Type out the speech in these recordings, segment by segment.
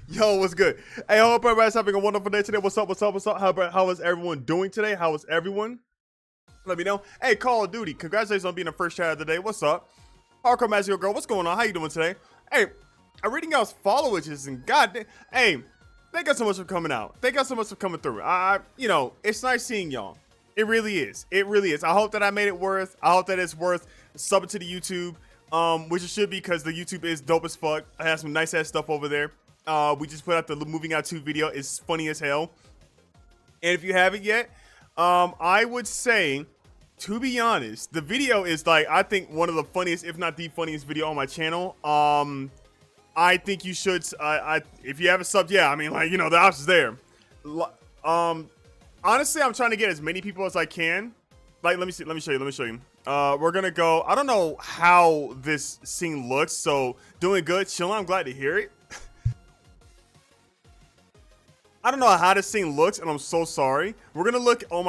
Yo, what's good? Hey, I hope everybody's having a wonderful day today. What's up? What's up? What's up? How is everyone doing today? How is everyone? Let me know. Hey, Call of Duty, congratulations on being the first chat of the day. What's up? Hardcore Magical Girl, what's going on? How you doing today? Hey, I'm reading y'all's followages and goddamn. Hey, thank you so much for coming out. Thank you so much for coming through. It's nice seeing y'all. It really is. It really is. I hope that I made it worth. I hope that it's worth subbing to the YouTube. Which it should be because the YouTube is dope as fuck. I have some nice ass stuff over there. We just put out the moving out 2 video. It's funny as hell. And if you haven't yet, I would say, to be honest, the video is like, I think one of the funniest, if not the funniest video on my channel. I think you should, if you haven't subbed, yeah, I mean, like, you know, the option's there. Honestly, I'm trying to get as many people as I can. Like, let me show you. We're gonna go, I don't know how this scene looks, so doing good, chilling, I'm glad to hear it. I don't know how this scene looks, and I'm so sorry. We're gonna go to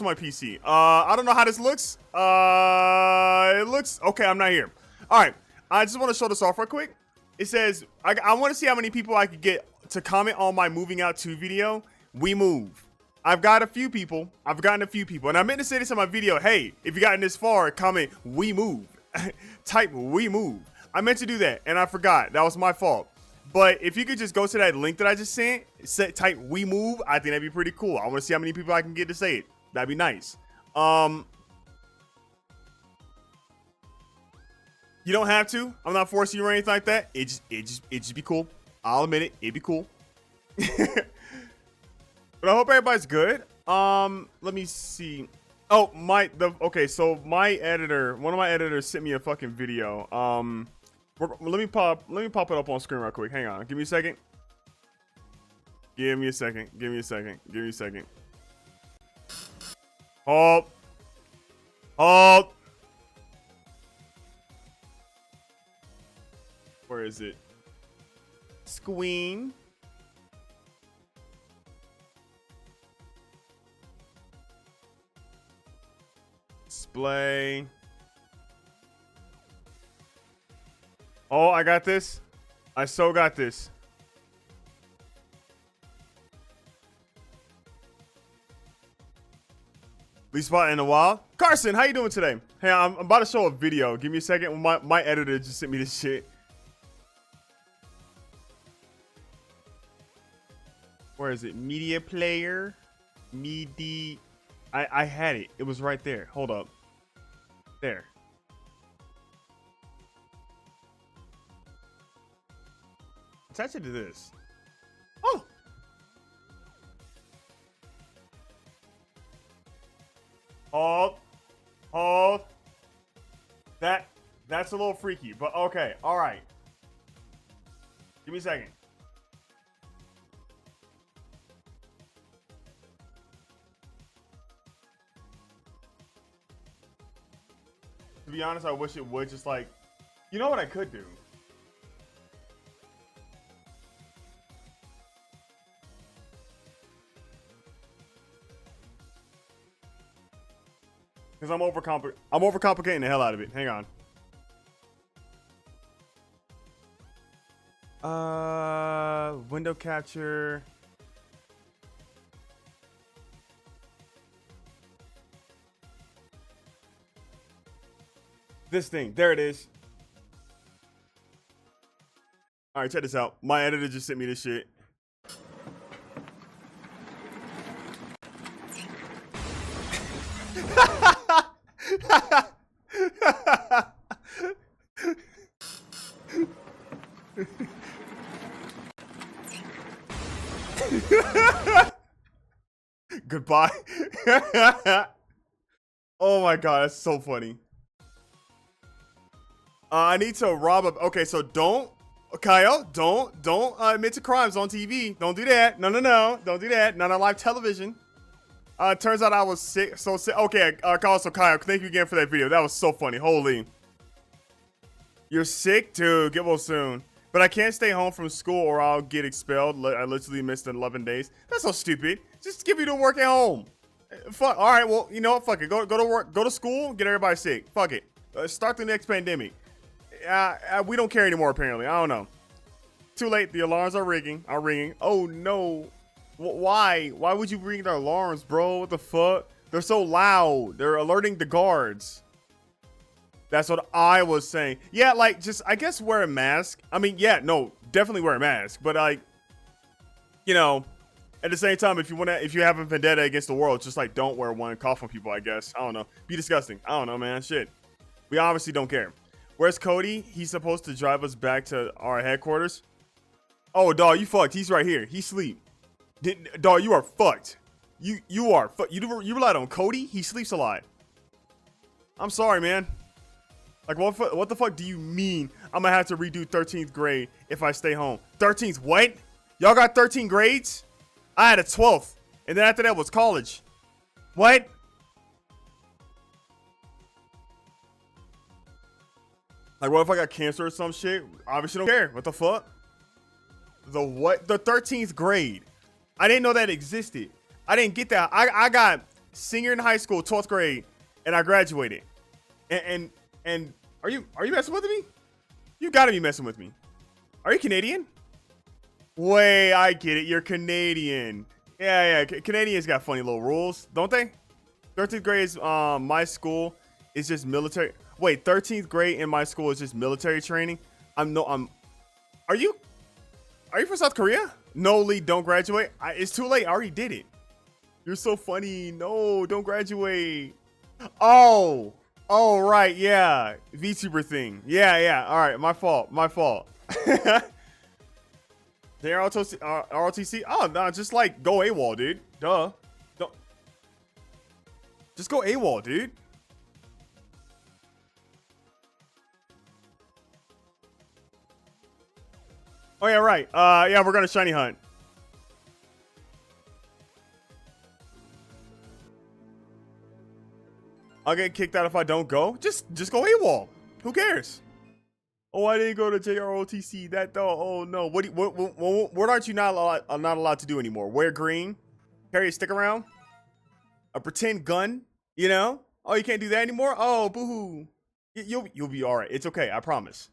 my PC. I don't know how this looks. It looks, okay, I'm not here. All right, I just want to show this off real quick. It says, I want to see how many people I could get to comment on my moving out 2 video. We move. I've gotten a few people, and I meant to say this in my video. Hey, if you gotten this far, comment, we move. Type, we move. I meant to do that, and I forgot. That was my fault. But if you could just go to that link that I just sent, type, we move, I think that'd be pretty cool. I want to see how many people I can get to say it. That'd be nice. You don't have to. I'm not forcing you or anything like that. It just be cool. I'll admit it. It'd be cool. But I hope everybody's good. Let me see. Oh, okay, so my editor, one of my editors sent me a fucking video. Let me pop it up on screen real quick. Hang on. Give me a second. Hold. Where is it? Squeen. Display. Oh, I got this. I so got this. Least spot in a while. Carson, how you doing today? Hey, I'm about to show a video. Give me a second. My editor just sent me this shit. Where is it? Media player. I had it. It was right there. Hold up. There. Attach it to this. Oh. Hold. That's a little freaky, but okay. All right. Give me a second. To be honest, I wish it would just like, you know what I could do? Because I'm overcomplicating the hell out of it. Hang on. Window capture. This thing. There it is. All right, check this out. My editor just sent me this shit. Goodbye. Oh my god, that's so funny. I need to rob a. Okay, so don't, Kyle, don't admit to crimes on TV. Don't do that. No, don't do that. Not on live television. Turns out I was sick. So sick. Okay, Kyle. So Kyle, thank you again for that video. That was so funny. Holy. You're sick, dude. Get well soon. But I can't stay home from school or I'll get expelled. I literally missed 11 days. That's so stupid. Just give you to work at home. Fuck. All right. Well, you know what? Fuck it. Go to work. Go to school. Get everybody sick. Fuck it. Start the next pandemic. We don't care anymore, apparently. I don't know. Too late. The alarms are ringing. Oh no. Why? Why would you ring the alarms, bro? What the fuck? They're so loud. They're alerting the guards. That's what I was saying. Yeah, like, just, I guess wear a mask. I mean, yeah, no, definitely wear a mask. But, like, you know, at the same time, if you have a vendetta against the world, just, like, don't wear one and cough on people, I guess. I don't know. Be disgusting. I don't know, man. Shit. We obviously don't care. Where's Cody? He's supposed to drive us back to our headquarters. Oh, dog, you fucked. He's right here. He sleep. Dog, you are fucked. You are fucked. You relied on Cody? He sleeps a lot. I'm sorry, man. Like, what the fuck do you mean I'm gonna have to redo 13th grade if I stay home? 13th what? Y'all got 13 grades? I had a 12th. And then after that was college. What? Like, what if I got cancer or some shit? Obviously don't care. What the fuck? The what? The 13th grade. I didn't know that existed. I didn't get that. I got senior in high school, 12th grade, and I graduated. And are you messing with me? You gotta be messing with me. Are you Canadian? Wait, I get it. You're Canadian. Yeah. Canadians got funny little rules, don't they? 13th grade is my school is just military. Wait, 13th grade in my school is just military training. Are you from South Korea? No, Lee, don't graduate. It's too late. I already did it. You're so funny. No, don't graduate. Oh, right. Yeah. VTuber thing. Yeah. All right. My fault. The ROTC? Oh, no, just like go AWOL, dude. Duh. Don't. Just go AWOL, dude. Oh, yeah, right. Yeah, we're going to shiny hunt. I'll get kicked out if I don't go. Just go AWOL. Who cares? Oh, I didn't go to JROTC. That though. Oh no. What aren't you not allowed to do anymore? Wear green, carry a stick around, a pretend gun. You know? Oh, you can't do that anymore. Oh, boo-hoo. You'll be all right. It's okay. I promise.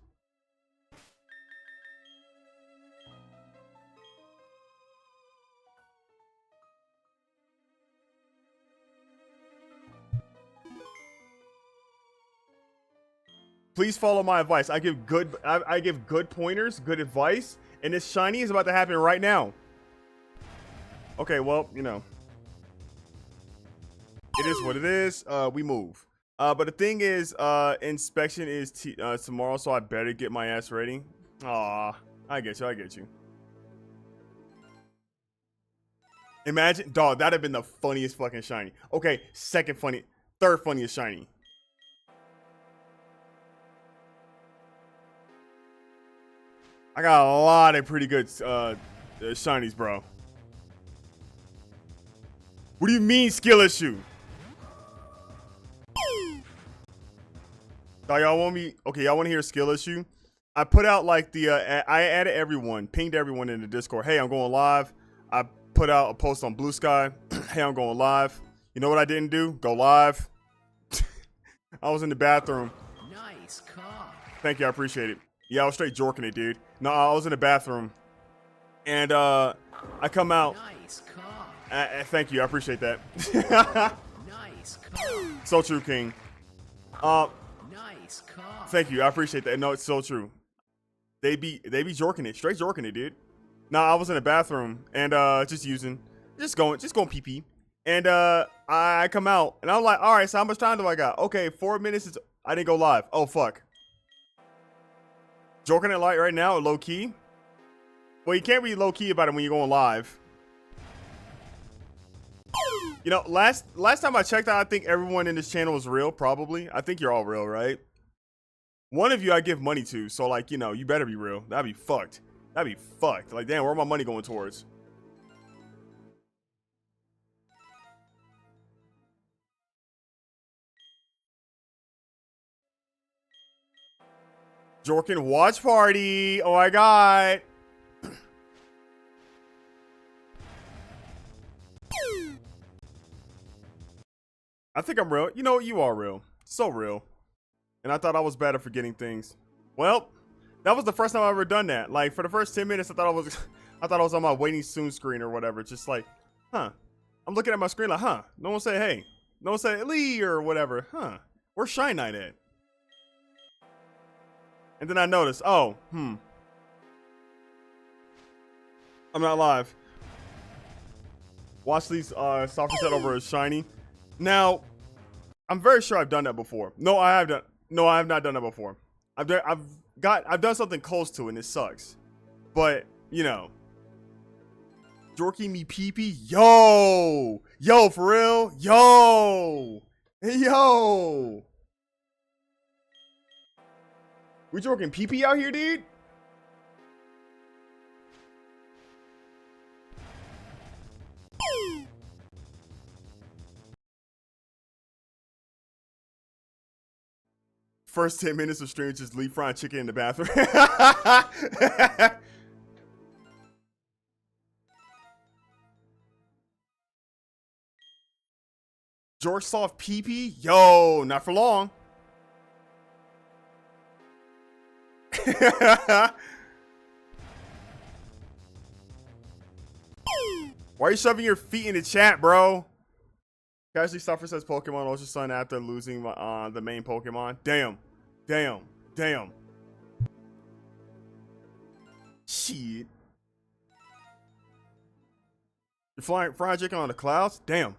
Please follow my advice. I give good pointers, good advice, and this shiny is about to happen right now. Okay, well, you know. It is what it is. We move. But the thing is, inspection is tomorrow, so I better get my ass ready. Aw, I get you. Imagine, dog, that'd have been the funniest fucking shiny. Okay, third funniest shiny. I got a lot of pretty good shinies, bro. What do you mean skill issue? Oh, y'all want me? Okay, y'all want to hear skill issue? I put out like I added everyone, pinged everyone in the Discord. Hey, I'm going live. I put out a post on Blue Sky. Hey, I'm going live. You know what I didn't do? Go live. I was in the bathroom. Nice car. Thank you, I appreciate it. Yeah, I was straight jorking it, dude. No, I was in the bathroom, and I come out. Nice car. Thank you, I appreciate that. Nice car. So true, King. Nice car. Thank you, I appreciate that. No, it's so true. They be jorking it, straight jorking it, dude. No, I was in the bathroom and just going pee pee, and I come out and I'm like, all right, so how much time do I got? Okay, 4 minutes. I didn't go live. Oh fuck. Jorking it light right now, low key. Well, you can't be low key about it when you're going live. You know, last time I checked out, I think everyone in this channel was real. Probably, I think you're all real, right? One of you I give money to, so like, you know, you better be real. That'd be fucked. Like, damn, where my money going towards? Jorkin watch party. Oh my god. I think I'm real. You know, you are real. So real. And I thought I was bad at forgetting things. Well, That was the first time I ever done that. Like for the first 10 minutes, I thought I was on my waiting soon screen or whatever. Just like, huh? I'm looking at my screen like, huh? No one say hey. No one say Lee or whatever. Huh? Where's Shine Knight at? And then I noticed, oh, I'm not live. Watch these software set over as shiny. Now, I'm very sure I've done that before. No, I have done. No, I have not done that before. I've done something close to it, and it sucks. But you know, Jorky me peepee, yo, for real, yo. We jorking peepee out here, dude. First 10 minutes of stream, just leave frying chicken in the bathroom. George soft pee-pee? Yo, not for long. Why are you shoving your feet in the chat, bro? Casually suffer says Pokemon Ultra Sun after losing the main Pokemon. Damn. Shit. You're frying chicken on the clouds? Damn.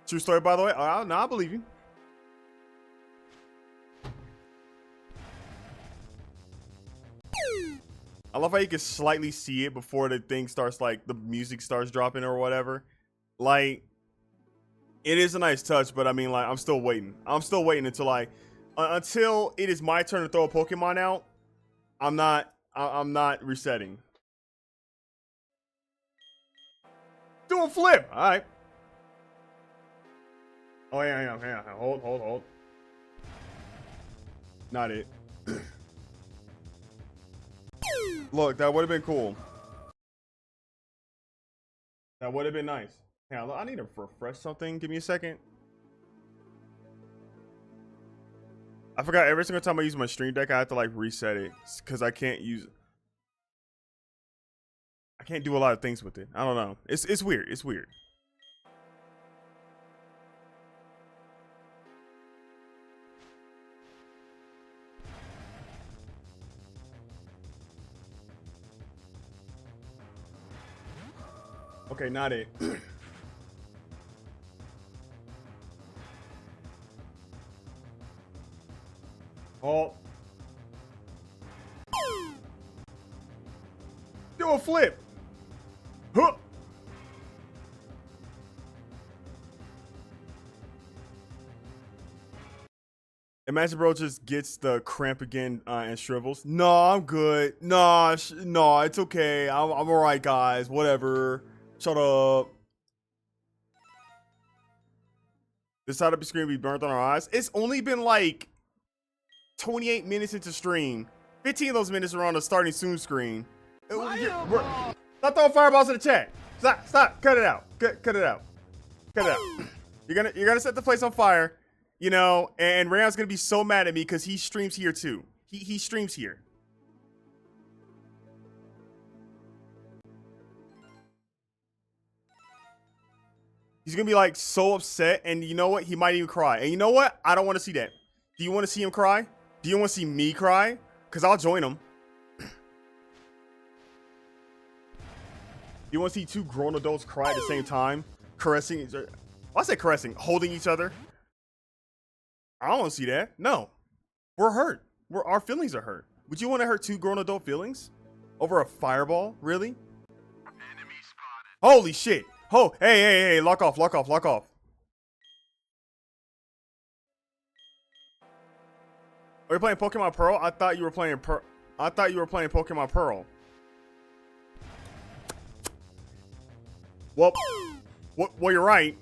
True story, by the way. No, I believe you. I love how you can slightly see it before the thing starts, like the music starts dropping or whatever. Like, it is a nice touch, but I mean, like, I'm still waiting. Until until it is my turn to throw a Pokemon out. I'm not resetting. Do a flip. All right. Oh yeah. Hold. Not it. Look, that would have been cool. That would have been nice. Yeah, I need to refresh something. Give me a second. I forgot every single time I use my stream deck, I have to like reset it because I can't do a lot of things with it. I don't know. It's weird. It's weird. Okay, not it. Oh. Do a flip. Huh. Imagine bro just gets the cramp again and shrivels. No, I'm good. No, it's okay. I'm all right, guys. Whatever. Shut up. This side of the screen be burnt on our eyes. It's only been like 28 minutes into stream. 15 of those minutes are on the starting soon screen. Stop throwing fireballs in the chat. Stop. Cut it out. Cut it out. You're gonna set the place on fire, you know, and Rayon's gonna be so mad at me because he streams here too. He streams here. He's gonna be like so upset, and you know what? He might even cry. And you know what? I don't want to see that. Do you want to see him cry? Do you want to see me cry? Because I'll join him. You want to see two grown adults cry at the same time? Caressing each other. I say caressing, holding each other. I don't want to see that. No. We're hurt. Our feelings are hurt. Would you want to hurt two grown adult feelings? Over a fireball? Really? Enemy spotted. Holy shit. Oh, hey, lock off. Are you playing Pokemon Pearl? I thought you were playing Pokemon Pearl. Well, you're right.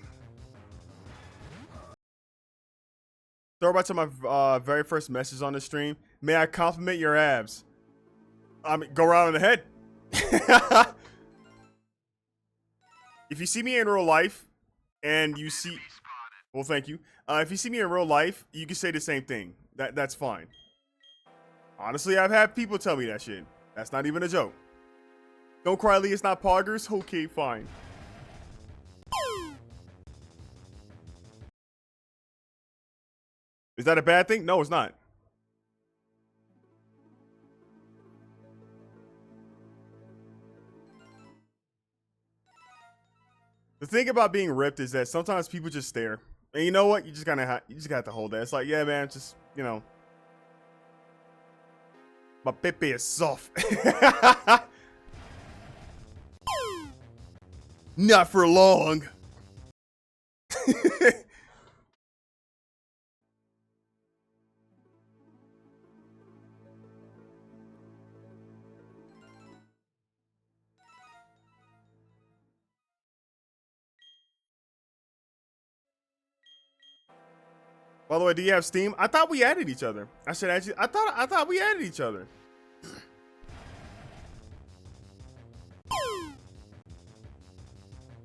Throw back to my very first message on the stream. May I compliment your abs? I mean, go around in the head. If you see me in real life, and you see, well, thank you. If you see me in real life, you can say the same thing. That's fine. Honestly, I've had people tell me that shit. That's not even a joke. Don't cry, Lee. It's not poggers. Okay, fine. Is that a bad thing? No, it's not. The thing about being ripped is that sometimes people just stare, and you know what? You just got to hold that. It's like, yeah, man, just my pepe is soft. Not for long. By the way, do you have Steam? I thought we added each other. I should actually. I thought we added each other.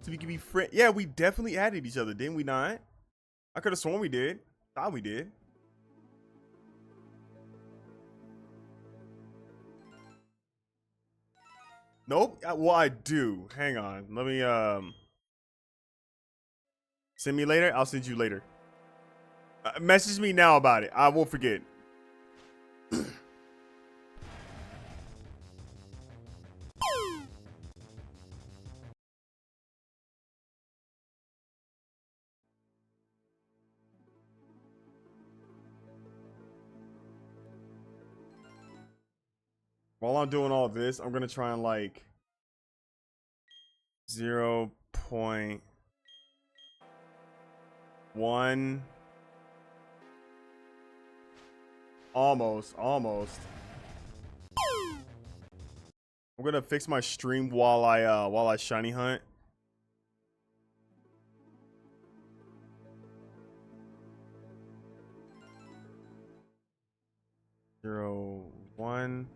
So we can be friends. Yeah, we definitely added each other, didn't we not? I could have sworn we did. Thought we did. Nope. Well, I do. Hang on. Let me send me later. I'll send you later. Message me now about it. I won't forget. While I'm doing all this, I'm gonna try and like 0.1. Almost. I'm gonna fix my stream while I shiny hunt. Zero, 1,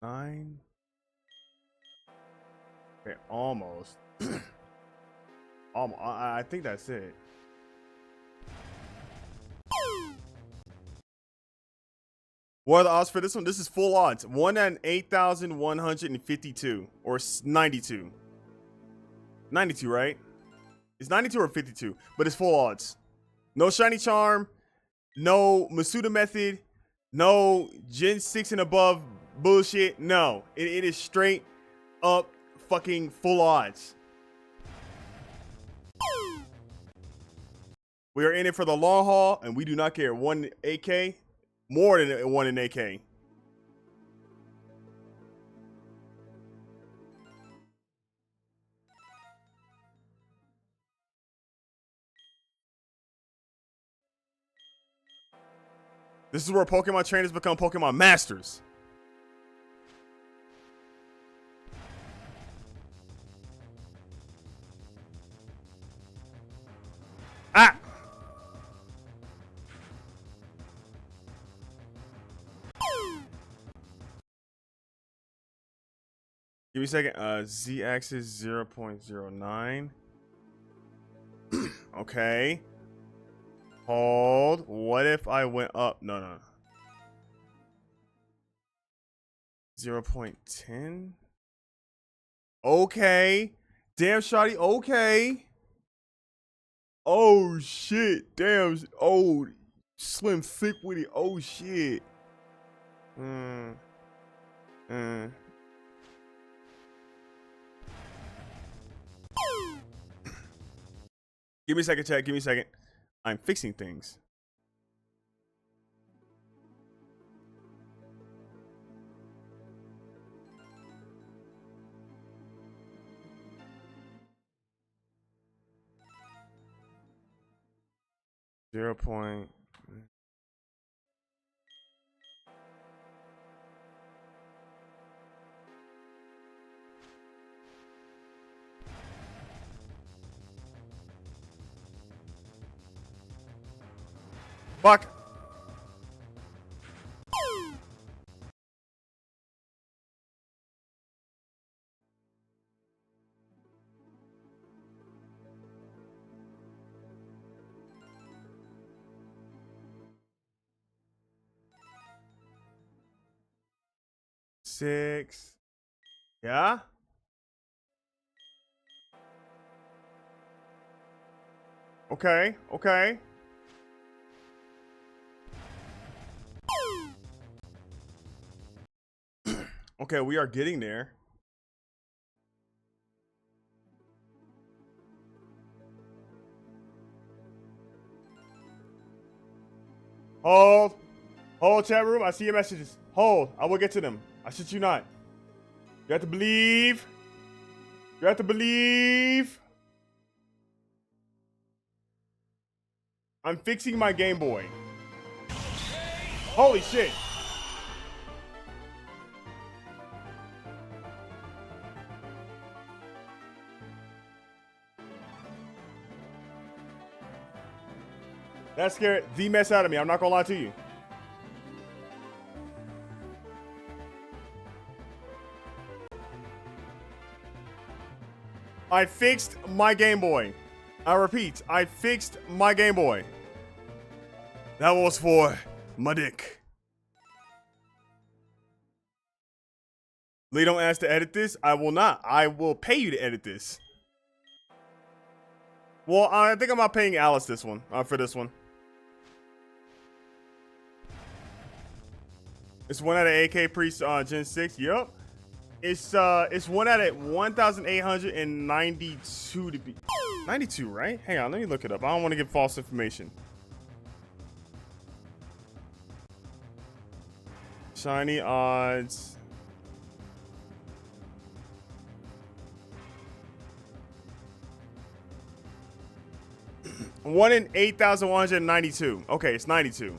9. Okay, almost. Almost. I think that's it. What are the odds for this one? This is full odds. 1 in 8,152 or 92. 92, right? It's 92 or 52, but it's full odds. No shiny charm, no Masuda method, no Gen 6 and above bullshit. No, it is straight up fucking full odds. We are in it for the long haul, and we do not care. 1 AK, more than 1 in AK. This is where Pokemon trainers become Pokemon masters. Ah! Give me a second. Z-axis 0.09. Okay. Hold. What if I went up? No. 0.10. Okay. Damn, shawty. Okay. Oh, shit. Damn. Oh, slim thick with it. Oh, shit. Give me a second, chat. Give me a second. I'm fixing things. Zero point. Fuck. 6. Yeah? Okay, okay. Okay, we are getting there. Hold. Hold, chat room. I see your messages. Hold. I will get to them. I shit you not. You have to believe. You have to believe. I'm fixing my Game Boy. Holy shit. That scared the mess out of me. I'm not gonna lie to you. I fixed my Game Boy. I repeat, I fixed my Game Boy. That was for my dick. Lee, don't ask to edit this. I will not. I will pay you to edit this. Well, I think I'm not paying Alice this one. For this one. It's 1 out of AK Priest Gen 6. Yup. It's 1 out of 1,892 to be 92, right? Hang on, let me look it up. I don't want to give false information. Shiny odds. One in 8,192. Okay, it's 92.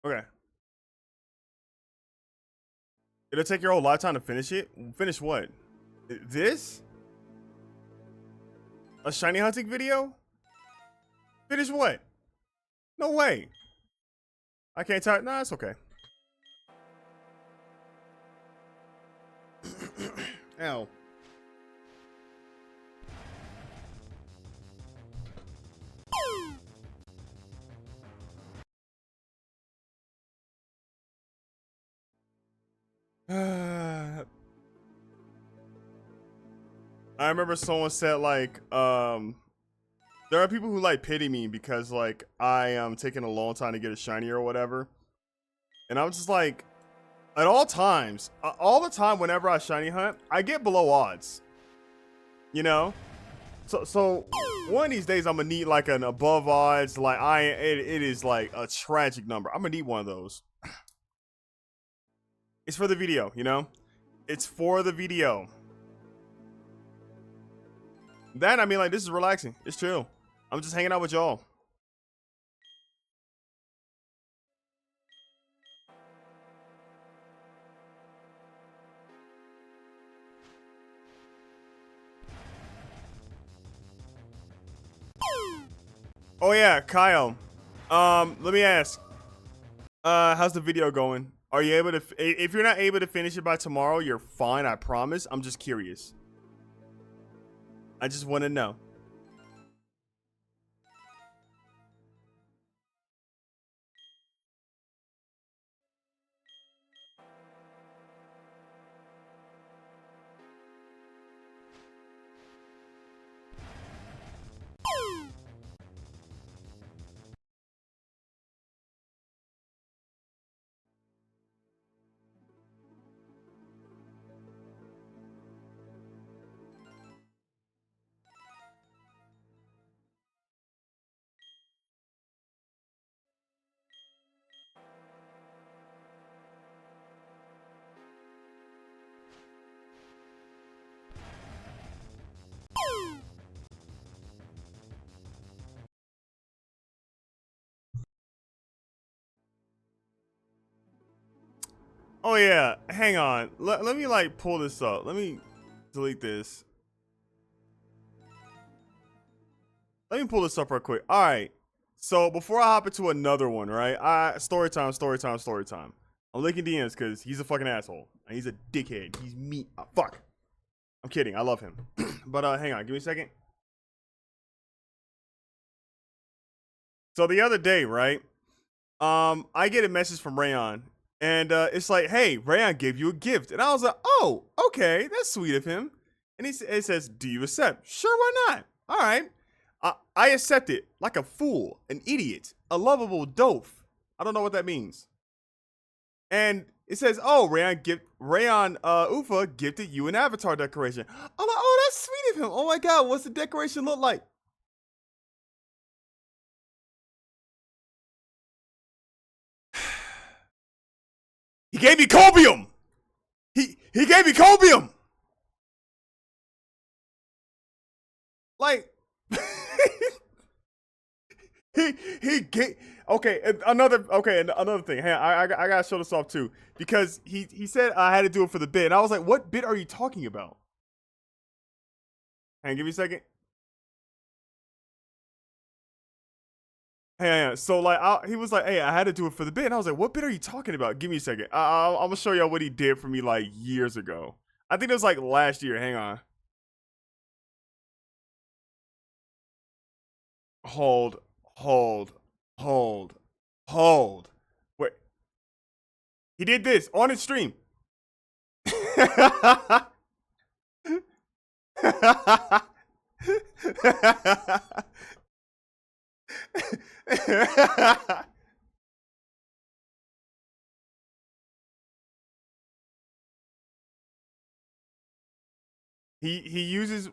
Okay. It'll take your whole lifetime to finish it? Finish what? This? A shiny hunting video? Finish what? No way. I can't type. Nah, it's okay. Ow. I remember someone said like, there are people who like pity me because like I am taking a long time to get a shiny or whatever, and I'm just like, at all times, all the time, whenever I shiny hunt, I get below odds. You know, so one of these days I'm gonna need like an above odds. Like it is like a tragic number. I'm gonna need one of those. It's for the video, you know? It's for the video. That, I mean, like, this is relaxing. It's chill. I'm just hanging out with y'all. Oh, yeah, Kyle. Let me ask. How's the video going? Are you able to, if you're not able to finish it by tomorrow, you're fine, I promise. I'm just curious. I just want to know. Oh yeah, hang on. Let me like pull this up. Let me delete this. Let me pull this up real quick. All right. So before I hop into another one, right? Story time. I'm linking DMs because he's a fucking asshole and he's a dickhead. He's me. Fuck. I'm kidding. I love him. But hang on, give me a second. So the other day, right? I get a message from Rayon, and it's like, "Hey, Rayon gave you a gift," and I was like, "Oh, okay, that's sweet of him." And it says, "Do you accept?" Sure, why not? All right. I accept it like a fool, an idiot, a lovable dope. I don't know what that means. And it says, "Oh, Rayon Ufa gifted you an avatar decoration." I'm like, "Oh, that's sweet of him. Oh my god, what's the decoration look like?" He gave me cobium. He gave me cobium. Like he gave. Okay, another thing. Hey, I gotta show this off too because he said I had to do it for the bit, and I was like, "What bit are you talking about?" Hang, give me a second. Hey, so like he was like, "Hey, I had to do it for the bit," and I was like, "What bit are you talking about?" Give me a second. I'm gonna show y'all what he did for me like years ago. I think it was like last year. Hang on. Hold, hold, hold, hold. Wait, he did this on his stream. he he uses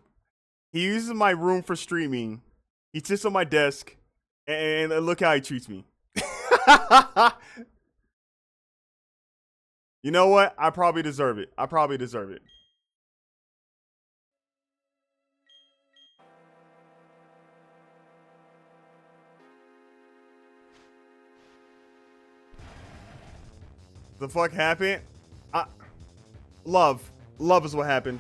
he uses my room for streaming. He sits on my desk, and look how he treats me. You know what? I probably deserve it. I probably deserve it. The fuck happened? I, love. Love is what happened.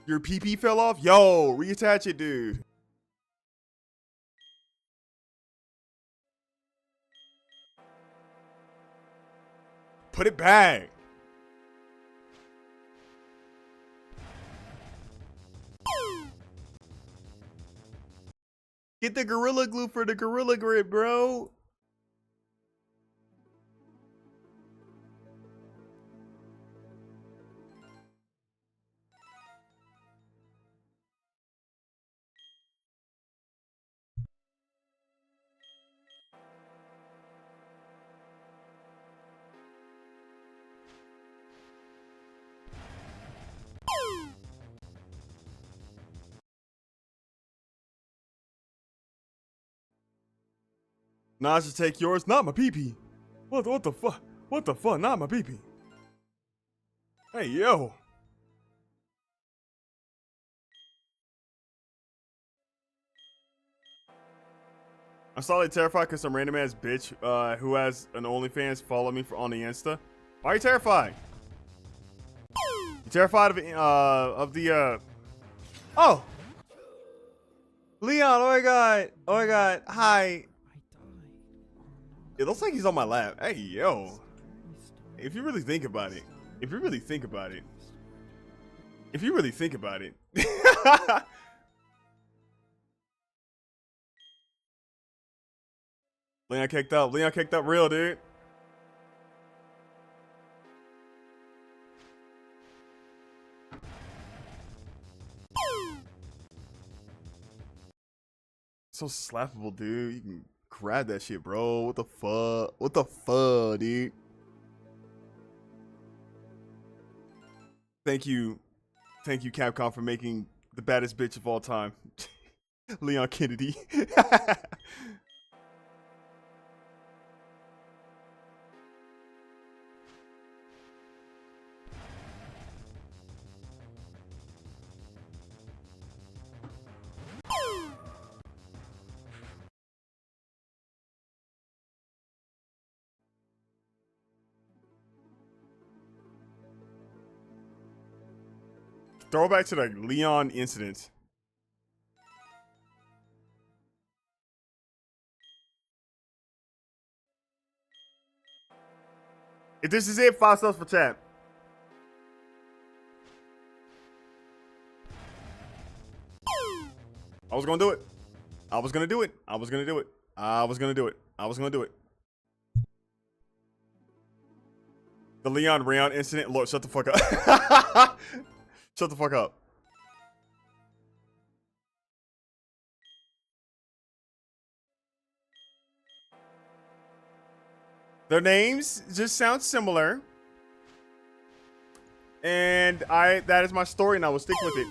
Your PP fell off? Yo, reattach it, dude. Put it back. Get the Gorilla Glue for the Gorilla Grip, bro. Nah, I should take yours, not my PP. What the fuck? What the fuck? Not my PP. Hey, yo. I'm slightly terrified because some random ass bitch who has an OnlyFans follow me on the Insta. Why are you terrified? You terrified of the Oh, Leon! Oh my god! Oh my god! Hi. It looks like he's on my lap. Hey, yo. If you really think about it, if you really think about it, if you really think about it. Leon kicked up. Leon kicked up real, dude. So slappable, dude. You can grab that shit, bro. What the fuck? What the fuck, dude? Thank you. Thank you, Capcom, for making the baddest bitch of all time. Leon Kennedy. Throwback to the Leon incident. If this is it, 5 subs for chat. I was gonna do it. I was gonna do it. I was gonna do it. I was gonna do it. I was gonna do it. The Leon Rayon incident. Lord, shut the fuck up. Shut the fuck up. Their names just sound similar. And that is my story and I will stick with it.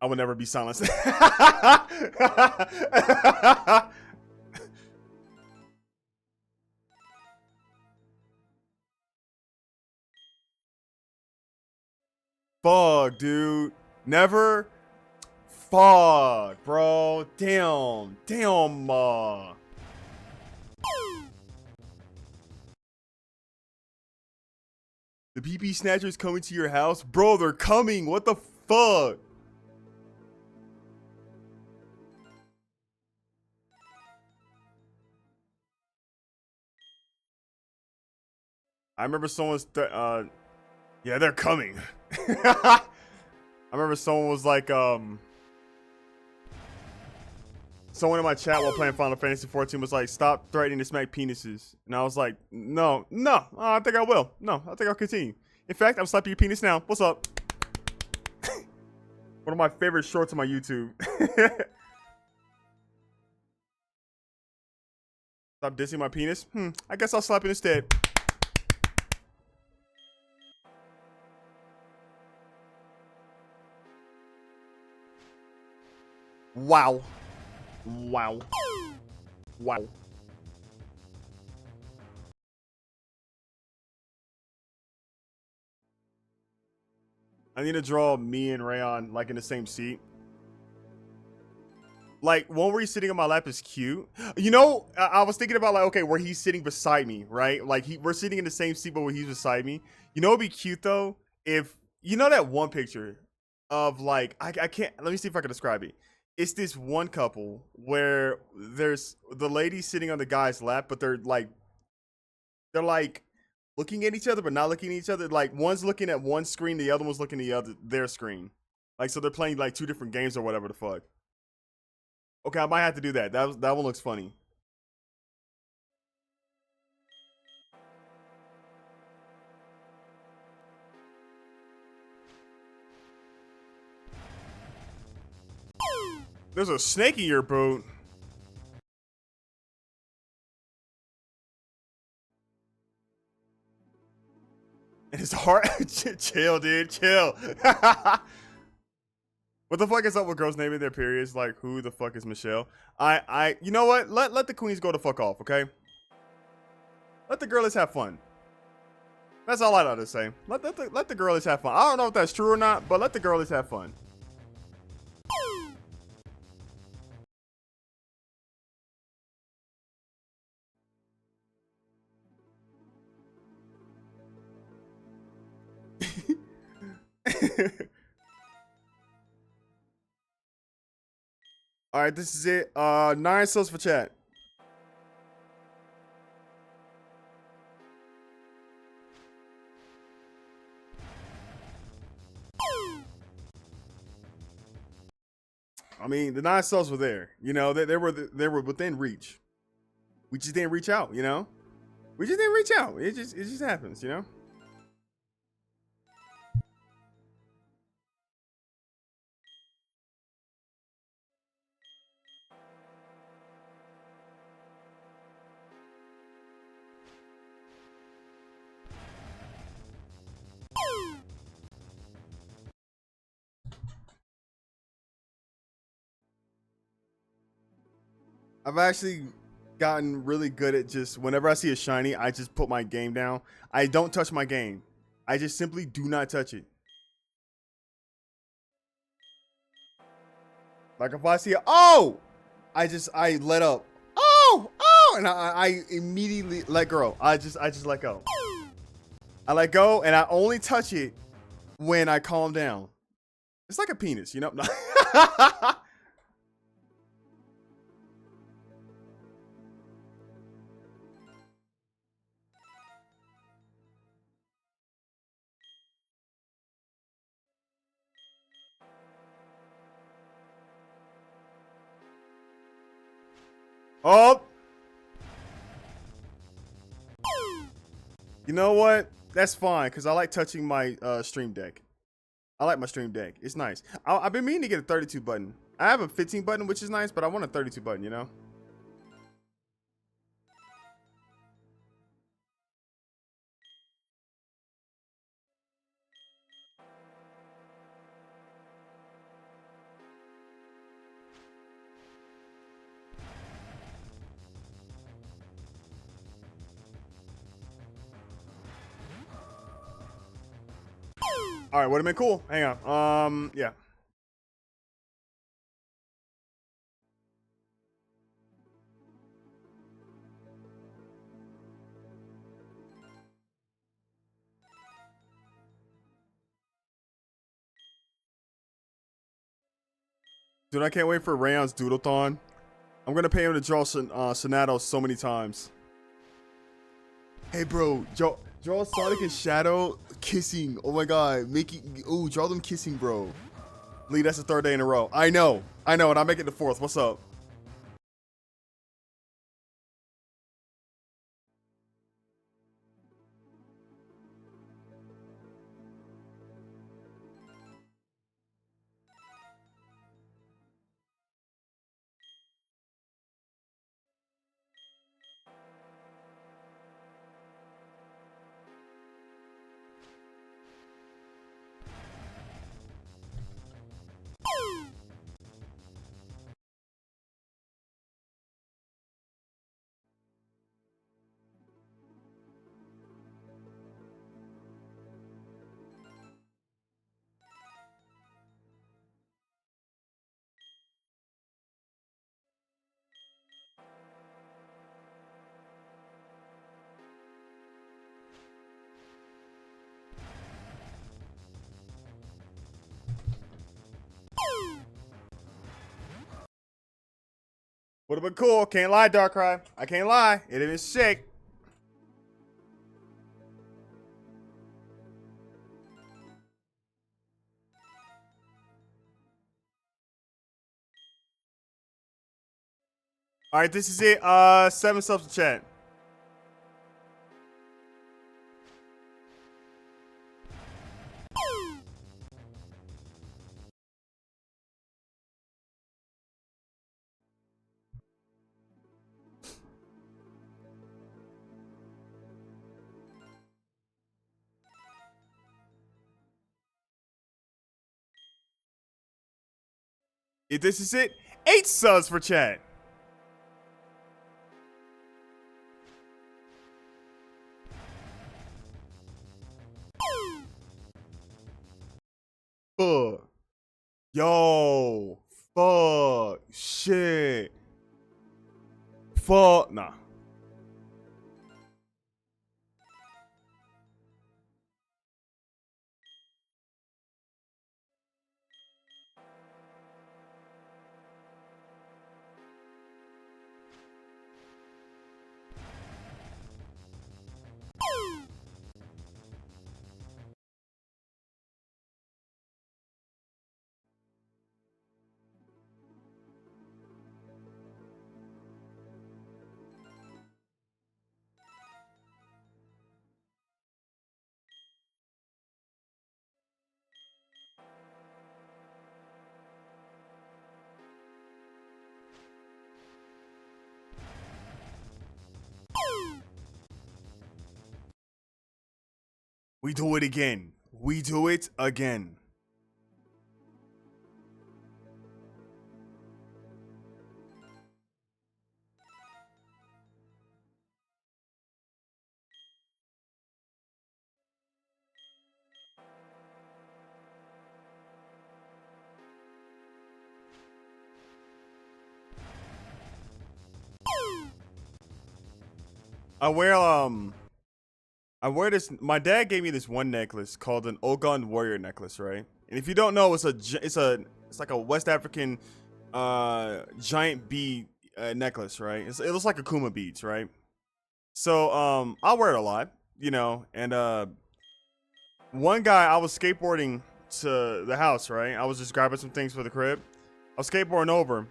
I will never be silenced. Fuck, dude. Never. Fuck, bro. Damn. Damn. The PP Snatchers coming to your house? Bro, they're coming. What the fuck? I remember someone's yeah, they're coming. I remember someone was like someone in my chat while playing Final Fantasy 14 was like, stop threatening to smack penises. And I was like, no, I think I will. No, I think I'll continue. In fact, I'm slapping your penis now. What's up? One of my favorite shorts on my YouTube. Stop dissing my penis? I guess I'll slap it instead. Wow. Wow. Wow. I need to draw me and Rayon like in the same seat. Like one where he's sitting on my lap is cute. You know, I was thinking about like, okay, where he's sitting beside me, right? Like we're sitting in the same seat, but where he's beside me. You know, it'd be cute though if you know that one picture of like I can't. Let me see if I can describe it. It's this one couple where there's the lady sitting on the guy's lap, but they're like looking at each other, but not looking at each other. Like one's looking at one screen, the other one's looking at their screen. Like so they're playing like two different games or whatever the fuck. Okay, I might have to do that. That one looks funny. There's a snake in your boot. And it's hard. Chill, dude. Chill. What the fuck is up with girls naming their periods? Like, who the fuck is Michelle? You know what? Let the queens go the fuck off, okay? Let the girlies have fun. That's all I know to say. Let the girlies have fun. I don't know if that's true or not, but let the girlies have fun. All right, this is it. 9 subs for chat. I mean, the 9 subs were there. You know, they were within reach. We just didn't reach out. You know, we just didn't reach out. It just happens. You know. I've actually gotten really good at just whenever I see a shiny, I just put my game down. I don't touch my game. I just simply do not touch it. Like if I see it, oh, I let up. Oh, and I immediately let go. I just let go. I let go and I only touch it when I calm down. It's like a penis, you know? Oh! You know what? That's fine, because I like touching my stream deck. I like my stream deck. It's nice. I've been meaning to get a 32 button. I have a 15 button, which is nice, but I want a 32 button, you know? All right, would have been cool. Hang on. Yeah. Dude, I can't wait for Rayon's Doodlethon. I'm gonna pay him to draw Sonato so many times. Hey, bro, draw Sonic and Shadow kissing. Oh my god, draw them kissing, bro. Lee, that's the third day in a row. I know, and I make it the fourth. What's up? Would have been cool. Can't lie, Darkrai. I can't lie. It'd have been sick. All right, this is it. 7 subs to chat. If this is it, 8 subs for chat. Fuck. Yo. Fuck. Shit. Fuck. Nah. We do it again. We do it again. I wear this. My dad gave me this one necklace called an Ogun Warrior necklace, right? And if you don't know, it's like a West African giant bead necklace, right? It looks like Akuma beads, right? So I wear it a lot, you know. And one guy, I was skateboarding to the house, right? I was just grabbing some things for the crib. I was skateboarding over,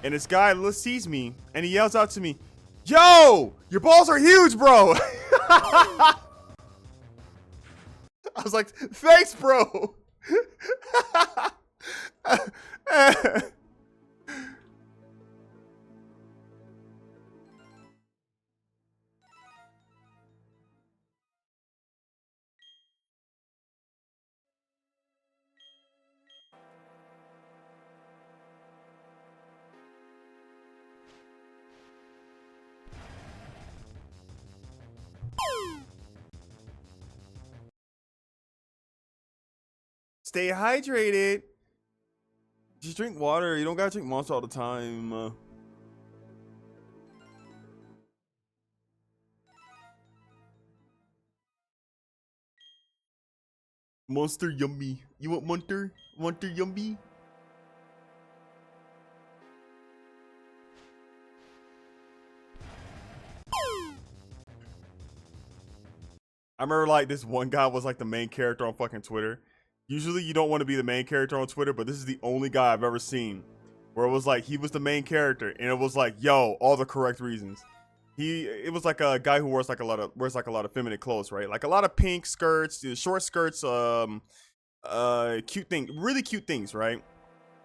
And this guy sees me and he yells out to me, "Yo, your balls are huge, bro." I was like, "Thanks, bro." Stay hydrated. Just drink water. You don't gotta drink Monster all the time. Monster yummy. You want Monster? Monster yummy? I remember like this one guy was like the main character on fucking Twitter. Usually you don't want to be the main character on Twitter, but this is the only guy I've ever seen where it was like he was the main character and it was like, yo, all the correct reasons. It was like a guy who wears like a lot of feminine clothes, right? Like a lot of pink skirts, short skirts, cute thing, really cute things, right?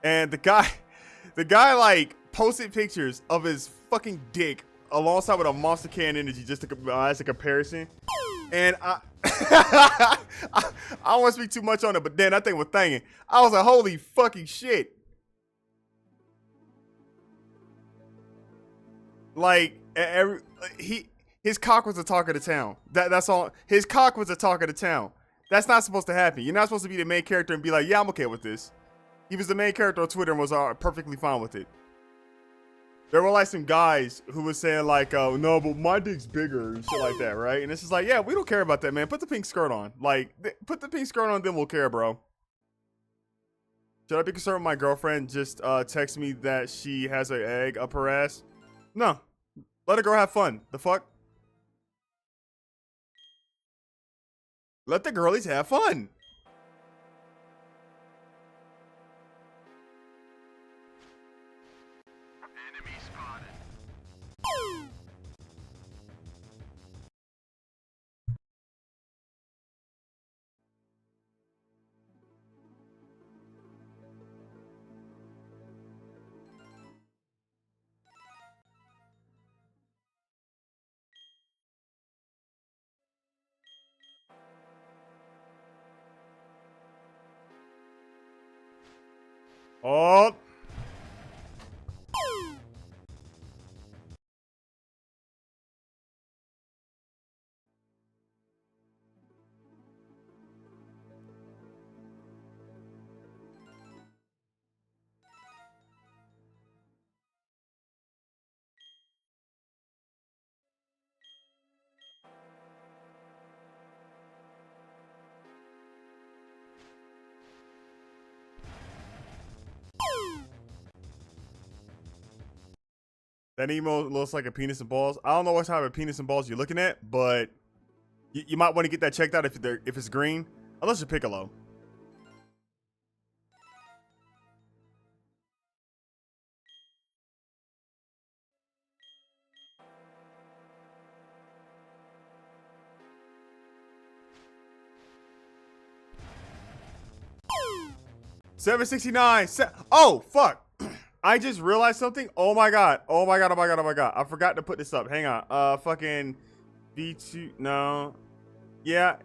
And the guy like posted pictures of his fucking dick alongside with a Monster Can Energy just as a comparison. And I don't want to speak too much on it, but then that thing was thanging. I was like, holy fucking shit. Like his cock was the talk of the town. That's all. His cock was the talk of the town. That's not supposed to happen. You're not supposed to be the main character and be like, yeah, I'm okay with this. He was the main character on Twitter and was perfectly fine with it. There were like some guys who was saying like, no, but my dick's bigger and shit like that, right? And it's just like, yeah, we don't care about that, man. Put the pink skirt on. Like, put the pink skirt on, then we'll care, bro. Should I be concerned with my girlfriend just text me that she has an egg up her ass? No. Let a girl have fun. The fuck? Let the girlies have fun. Oh. That emo looks like a penis and balls. I don't know what type of penis and balls you're looking at, but you might want to get that checked out if it's green. Unless you're Piccolo. $7.69. Oh fuck! I just realized something. Oh my god. Oh my god. Oh my god. Oh my god. I forgot to put this up. Hang on. Fucking V2. No. Yeah.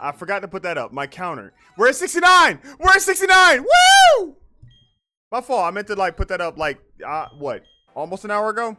I forgot to put that up. My counter. We're at 69. We're at 69. Woo! My fault. I meant to like put that up like what? Almost an hour ago.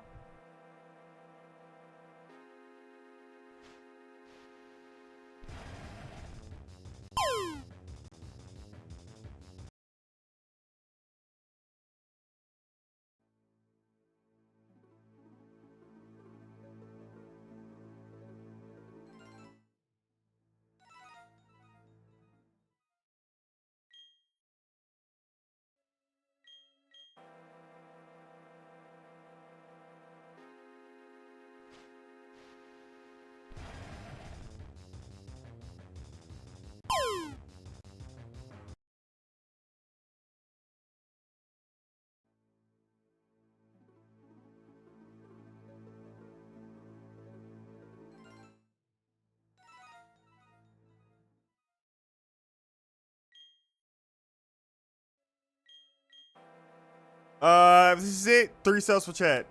This is it. 3 subs for chat.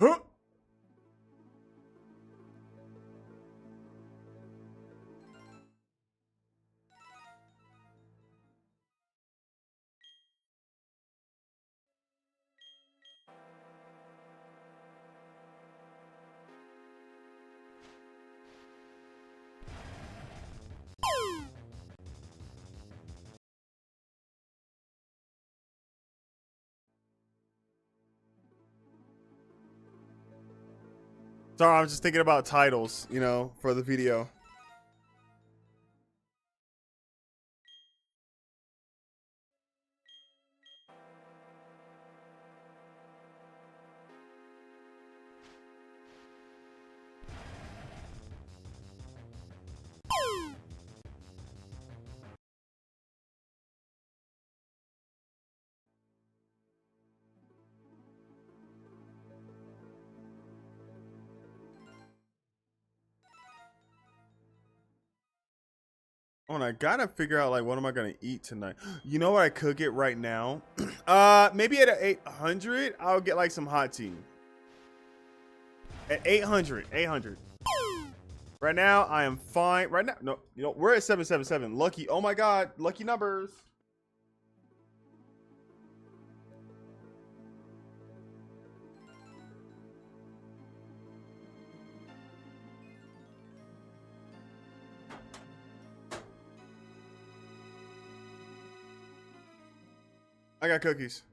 Huh? Sorry, I'm just thinking about titles, you know, for the video. Oh, and I gotta figure out like what am I gonna eat tonight. You know what I could get right now? Maybe at 800, I'll get like some hot tea. At 800. Right now, I am fine. Right now, no, you know, we're at 777. Lucky, oh my God, lucky numbers. I got cookies.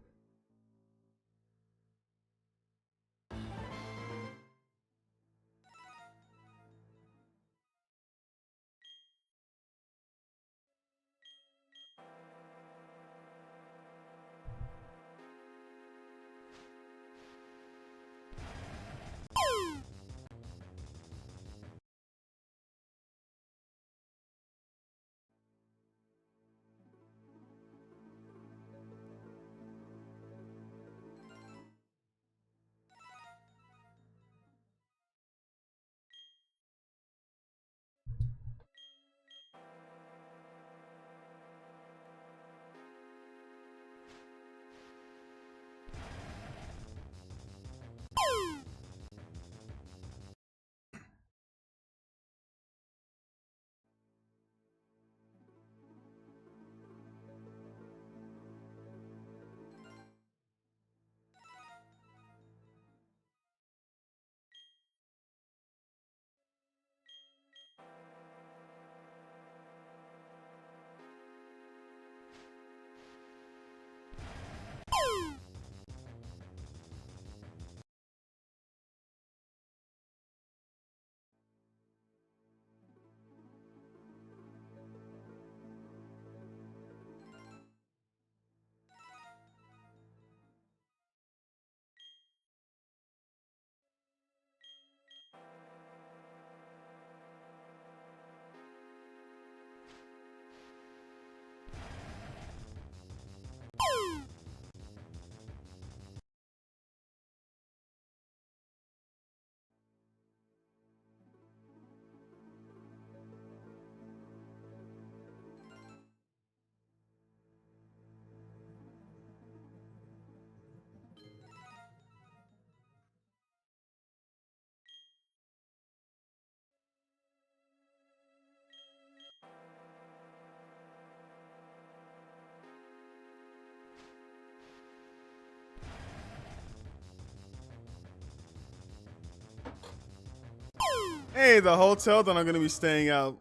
Hey, the hotel that I'm gonna be staying at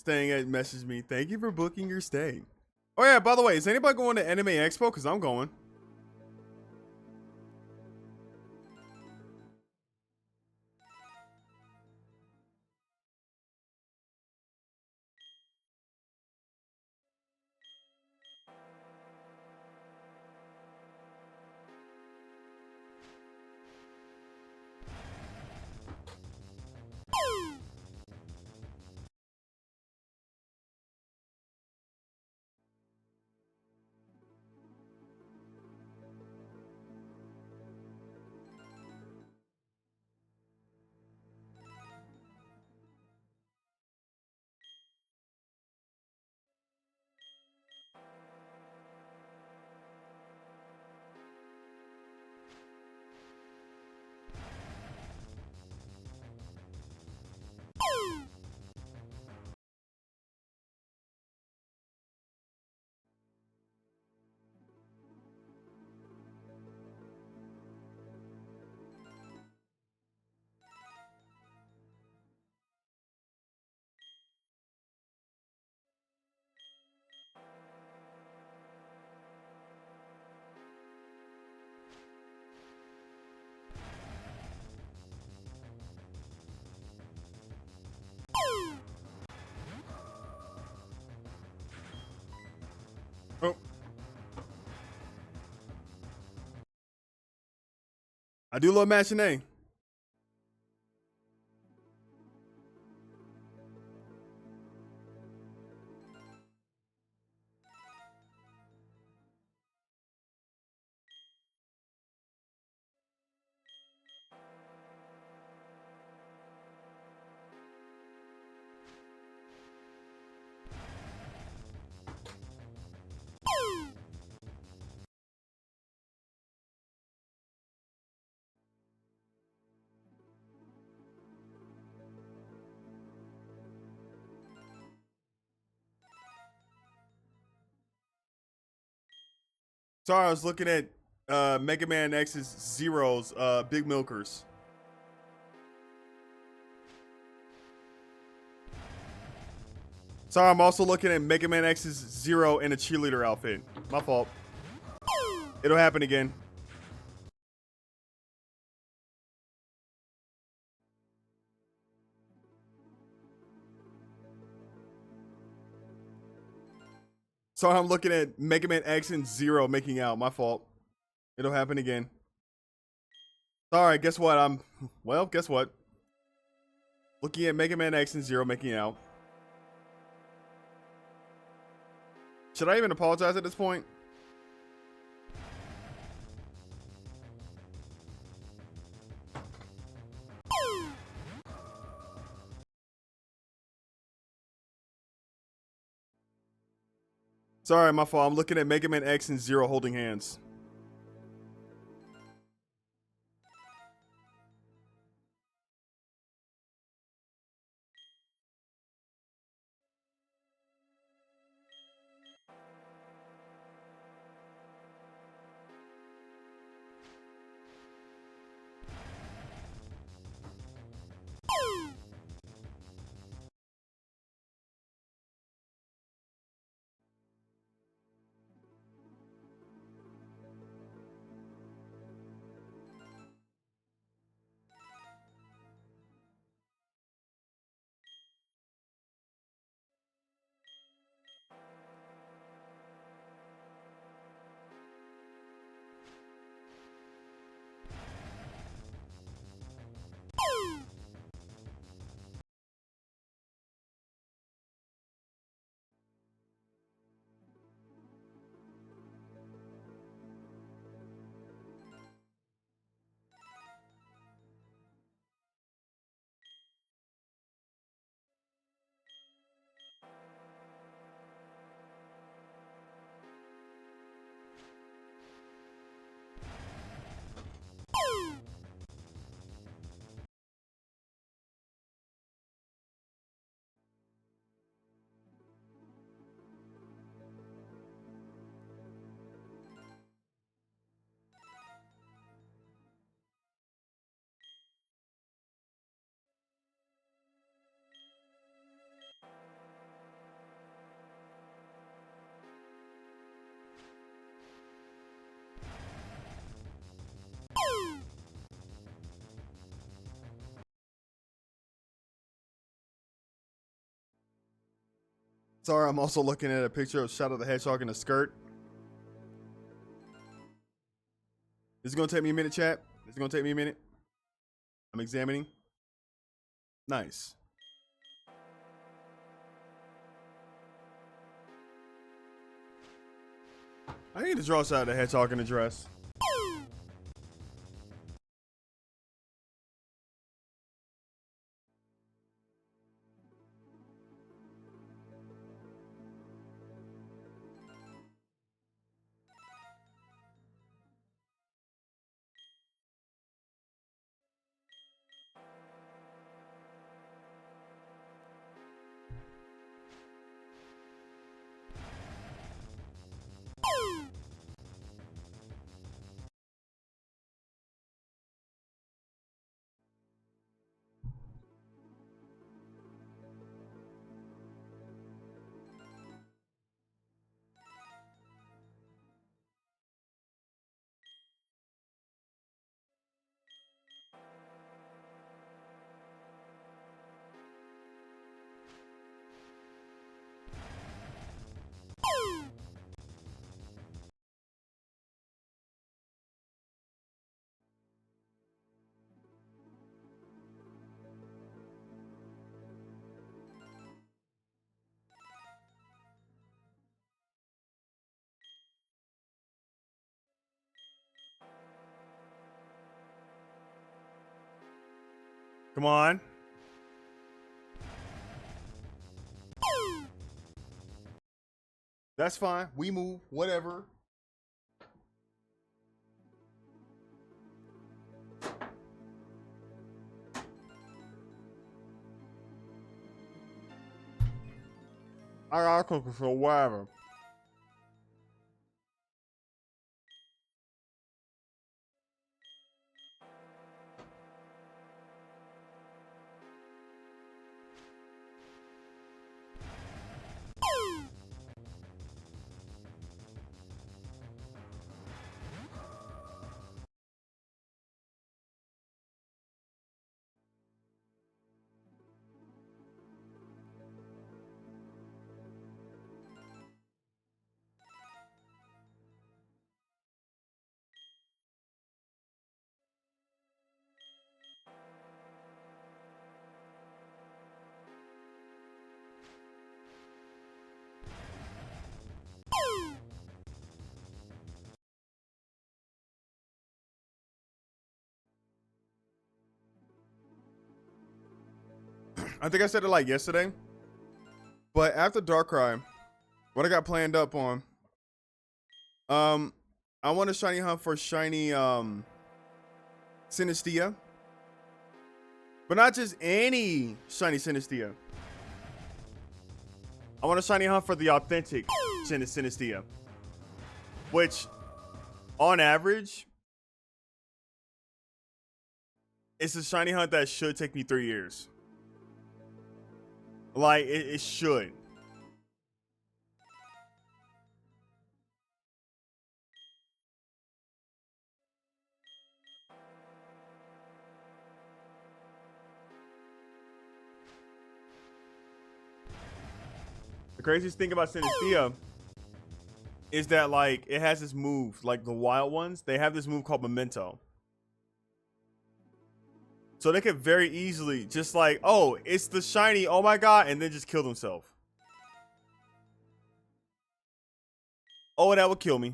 messaged me. Thank you for booking your stay. Oh yeah, by the way, is anybody going to Anime Expo? Cause I'm going. Oh, I do love matinee. Sorry, I was looking at Mega Man X's Zero's Big Milkers. Sorry, I'm also looking at Mega Man X's Zero in a cheerleader outfit. My fault. It'll happen again. Sorry, I'm looking at Mega Man X and Zero making out. My fault. It'll happen again. Sorry, guess what? Well, guess what? Looking at Mega Man X and Zero making out. Should I even apologize at this point? Sorry, my fault. I'm looking at Mega Man X and Zero holding hands. Sorry, I'm also looking at a picture of Shadow the Hedgehog in a skirt. This is gonna take me a minute, chat. This is gonna take me a minute. I'm examining. Nice. I need to draw Shadow the Hedgehog in a dress. Come on. That's fine. We move. Whatever. I got cooking for whatever. I think I said it like yesterday, but after Darkrai, what I got planned up on, I want a shiny hunt for shiny Synestia, but not just any shiny Synestia. I want a shiny hunt for the authentic Synestia, which, on average, it's a shiny hunt that should take me 3 years. Like, it should. The craziest thing about Synestia is that, like, it has this move, like the wild ones, they have this move called Memento. So they could very easily just like, oh, it's the shiny, oh my god, and then just kill themselves. Oh, that would kill me.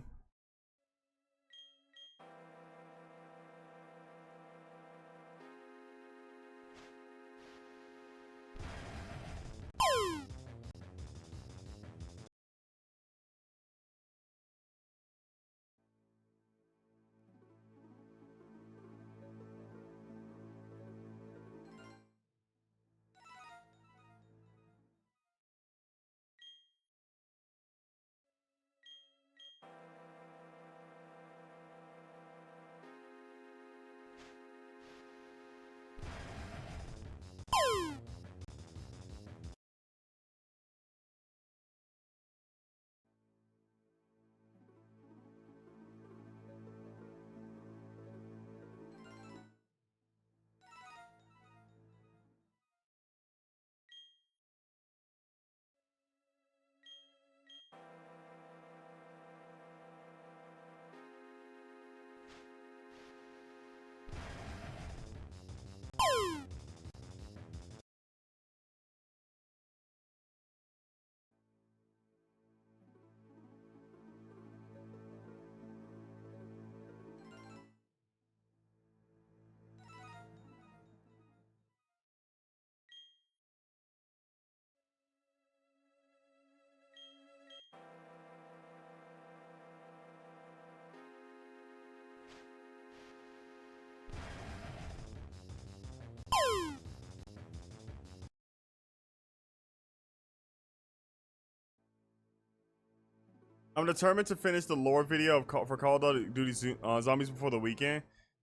I'm determined to finish the lore video for Call of Duty Zombies before the weekend.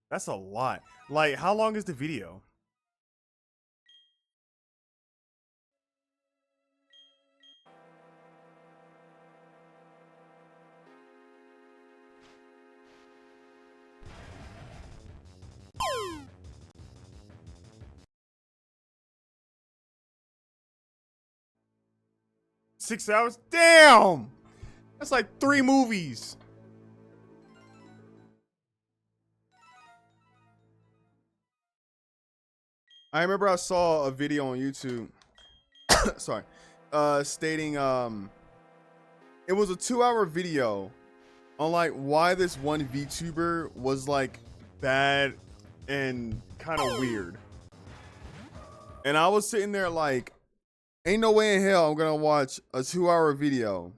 That's a lot. Like, how long is the video? Six hours? Damn! That's like 3 movies. I remember I saw a video on YouTube. Sorry. Stating it was a 2-hour video on like why this one VTuber was like bad and kind of weird. And I was sitting there like, ain't no way in hell I'm gonna watch a 2-hour video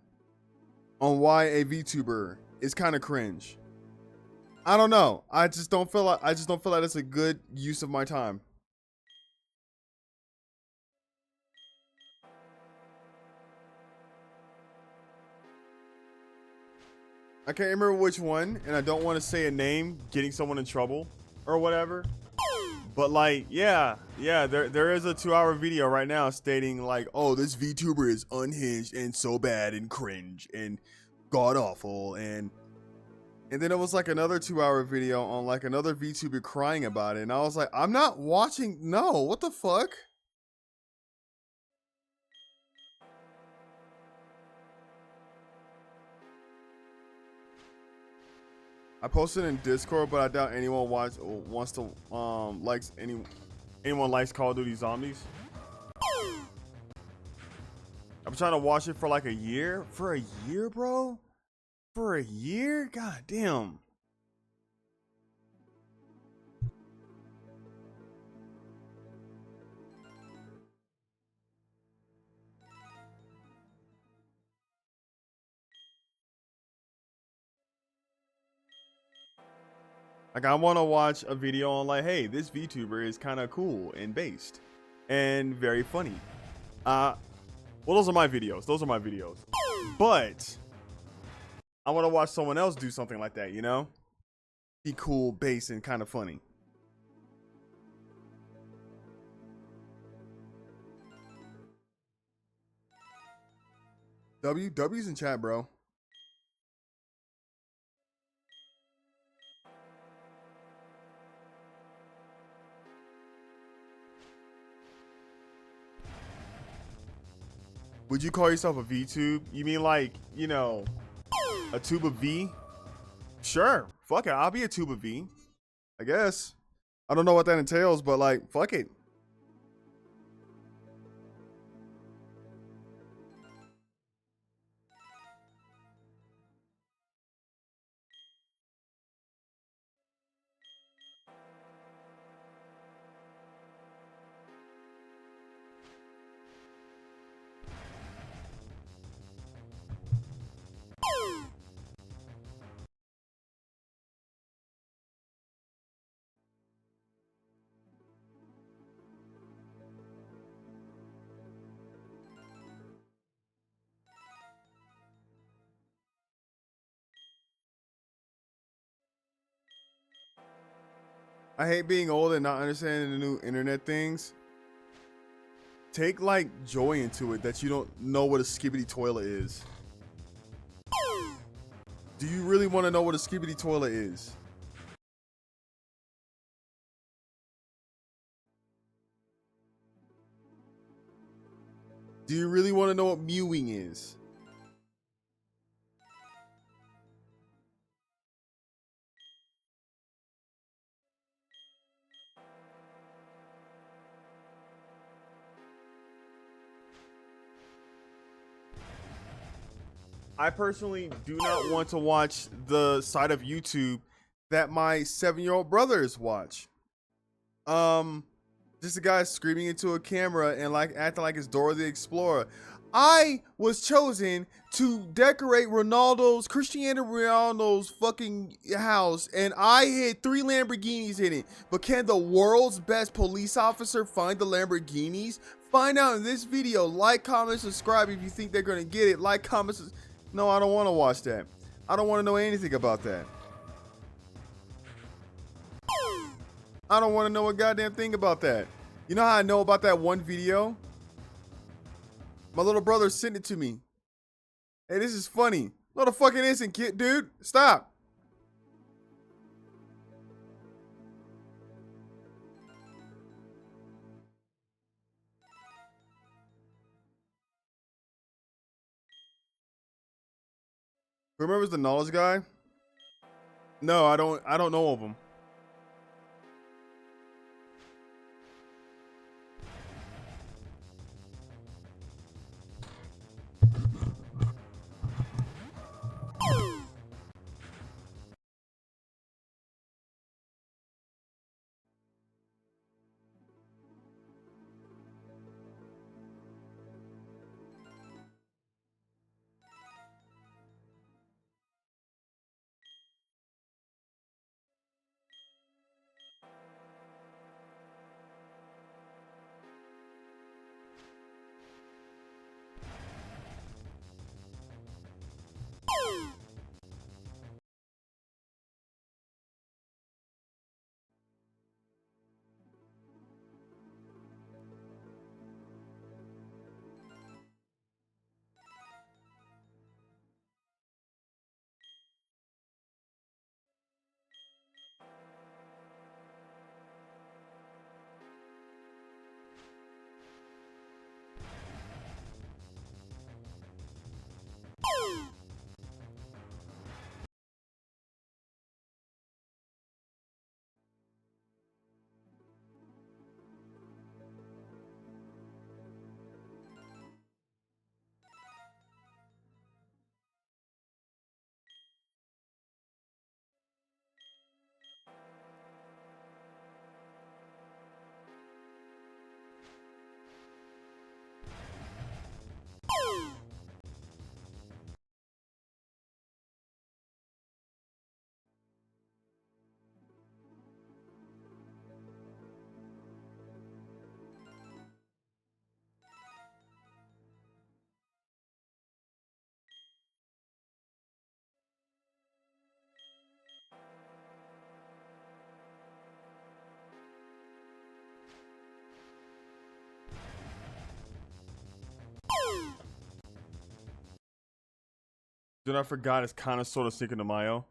on why a VTuber is kind of cringe. I don't know. I just don't feel like it's a good use of my time. I can't remember which one, and I don't want to say a name, getting someone in trouble or whatever. But like, yeah, there is a 2-hour video right now stating like, oh, this VTuber is unhinged and so bad and cringe and god awful, and then it was like another 2-hour video on like another VTuber crying about it, and I was like, I'm not watching. No, what the fuck? I posted in Discord, but I doubt anyone wants to anyone likes Call of Duty Zombies. I'm trying to watch it for like a year. For a year, bro? For a year? God damn. Like, I want to watch a video on like, hey, this VTuber is kind of cool and based and very funny. Well, those are my videos. Those are my videos. But I want to watch someone else do something like that, you know? Be cool, based, and kind of funny. W's in chat, bro. Would you call yourself a VTube? You mean like, you know, a tube of V? Sure. Fuck it. I'll be a tube of V, I guess. I don't know what that entails, but like, fuck it. I hate being old and not understanding the new internet things. Take like joy into it that you don't know what a skibbity toilet is. Do you really want to know what a skibbity toilet is? Do you really want to know what mewing is? I personally do not want to watch the side of YouTube that my 7-year-old brothers watch. Just a guy screaming into a camera and like acting like it's Dora the Explorer. I was chosen to decorate Cristiano Ronaldo's fucking house, and I hid 3 Lamborghinis in it. But can the world's best police officer find the Lamborghinis? Find out in this video. Like, comment, subscribe if you think they're gonna get it. Like, comment. No, I don't want to watch that. I don't want to know anything about that. I don't want to know a goddamn thing about that. You know how I know about that one video? My little brother sent it to me. Hey, this is funny. No, the fuck it isn't, kid, dude. Stop. Who remembers the knowledge guy? No, I don't. I don't know of him. Dude, I forgot it's kind of sort of Cinco de Mayo.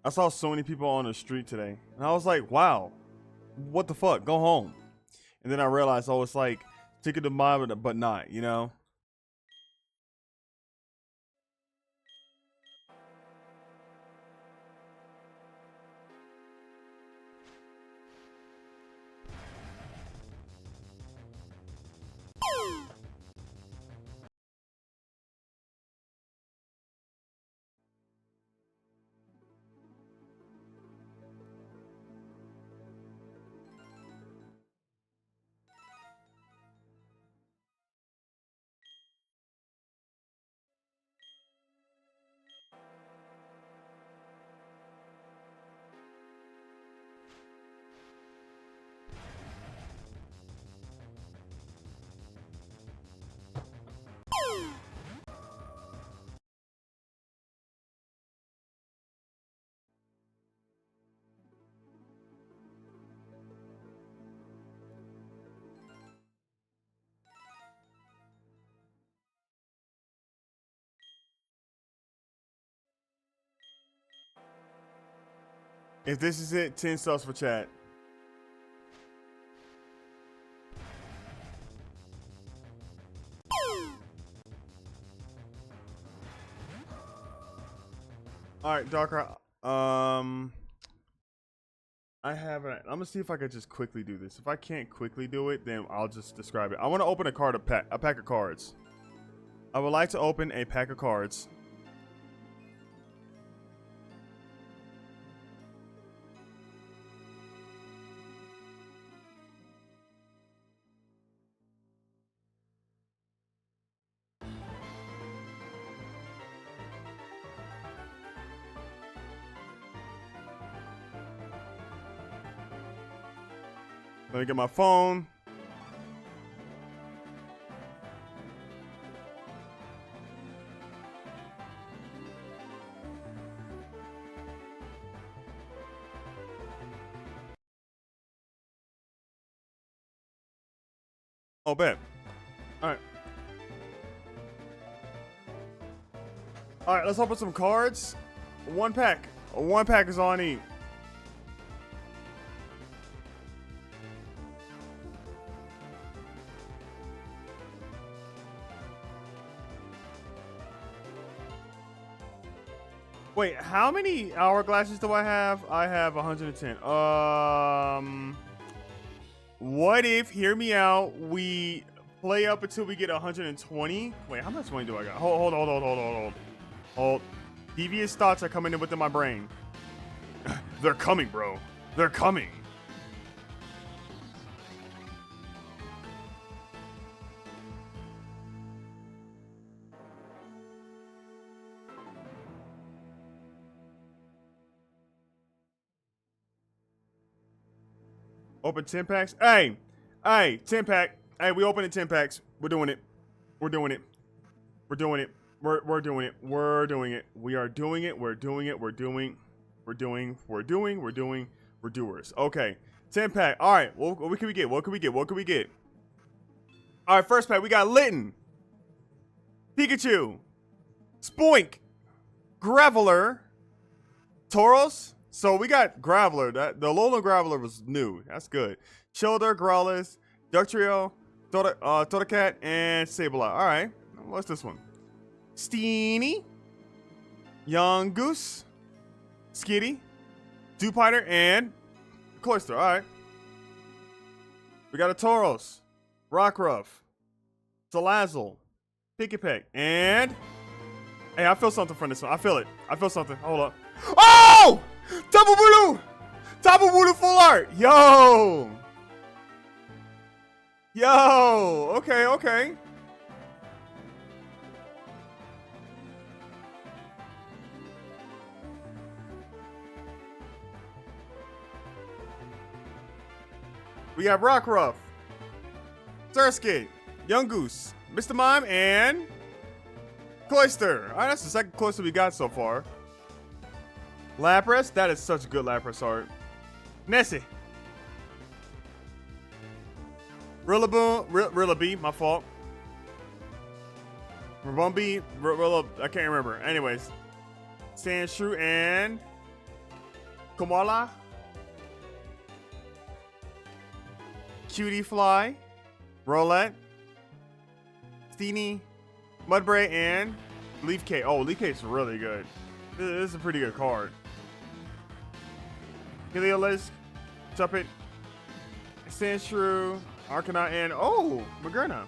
I saw so many people on the street today, and I was like, wow, what the fuck? Go home. And then I realized, oh, it's like Cinco de Mayo, but not, you know? If this is it, 10 subs for chat. All right, Darkrai. I haven't. I'm gonna see if I could just quickly do this. If I can't quickly do it, then I'll just describe it. I want to open a pack of cards. I would like to open a pack of cards. Let me get my phone. Oh, bet. All right. All right, let's open some cards. One pack. One pack is all I need. Wait, how many hourglasses do I have? I have 110. What if, hear me out, we play up until we get 120? Wait, how much money do I got? Hold. Devious thoughts are coming in within my brain. They're coming, bro. They're coming. Open 10 packs. Hey, 10 pack. Hey, we opening 10 packs. We're doing it. We're doing it. We're doing it. We're doing it. We're doing it. We are doing it. We're doing it. We're doers. Okay. 10 pack. All right. What can we get? What can we get? What can we get? All right. First pack. We got Litten, Pikachu, Spoink, Graveler, Tauros. So we got Graveler. The Alolan Graveler was new. That's good. Shoulder, Growlithe, Ductrio, Totocat, and Sableye. All right. What's this one? Steenie, Young Goose, Skitty, Dewpider, and Cloyster. All right. We got a Tauros, Rockruff, Salazzle, Pikipek, and... Hey, I feel something from this one. I feel it. I feel something. Hold up. Oh! Tapu Bulu! Tapu Bulu full art! Yo! Yo! Okay. We have Rockruff, Surskit, Young Goose, Mr. Mime, and Cloyster. All right, that's the second Cloyster we got so far. Lapras, that is such a good Lapras art. Nessie. Rillaby, my fault. Rabumbi, I can't remember. Anyways, Sandshrew and Komala. Cutie Fly, Rowlet, Steenie, Mudbray, and Leaf Cake. Oh, Leaf Cake's really good. This is a pretty good card. Heliolisk, Tuppet, Sandshrew, Arcanine, and oh, Magerna.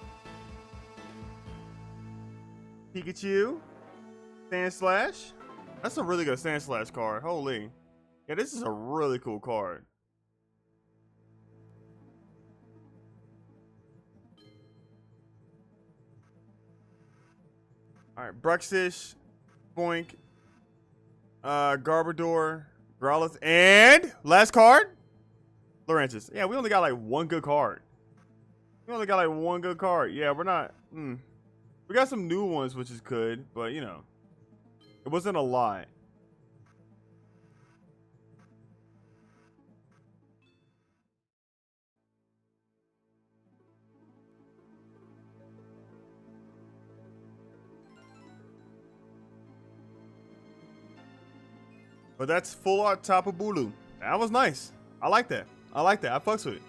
Pikachu, Sandslash. That's a really good Sandslash card. Holy. Yeah, this is a really cool card. All right, Bruxish, Boink, Garbodor, Growlithe, and last card, Lurantis. Yeah, we only got like one good card. Yeah, we're not. We got some new ones, which is good, but you know, it wasn't a lot. But that's full art Tapu Bulu. That was nice. I like that. I fucks with it.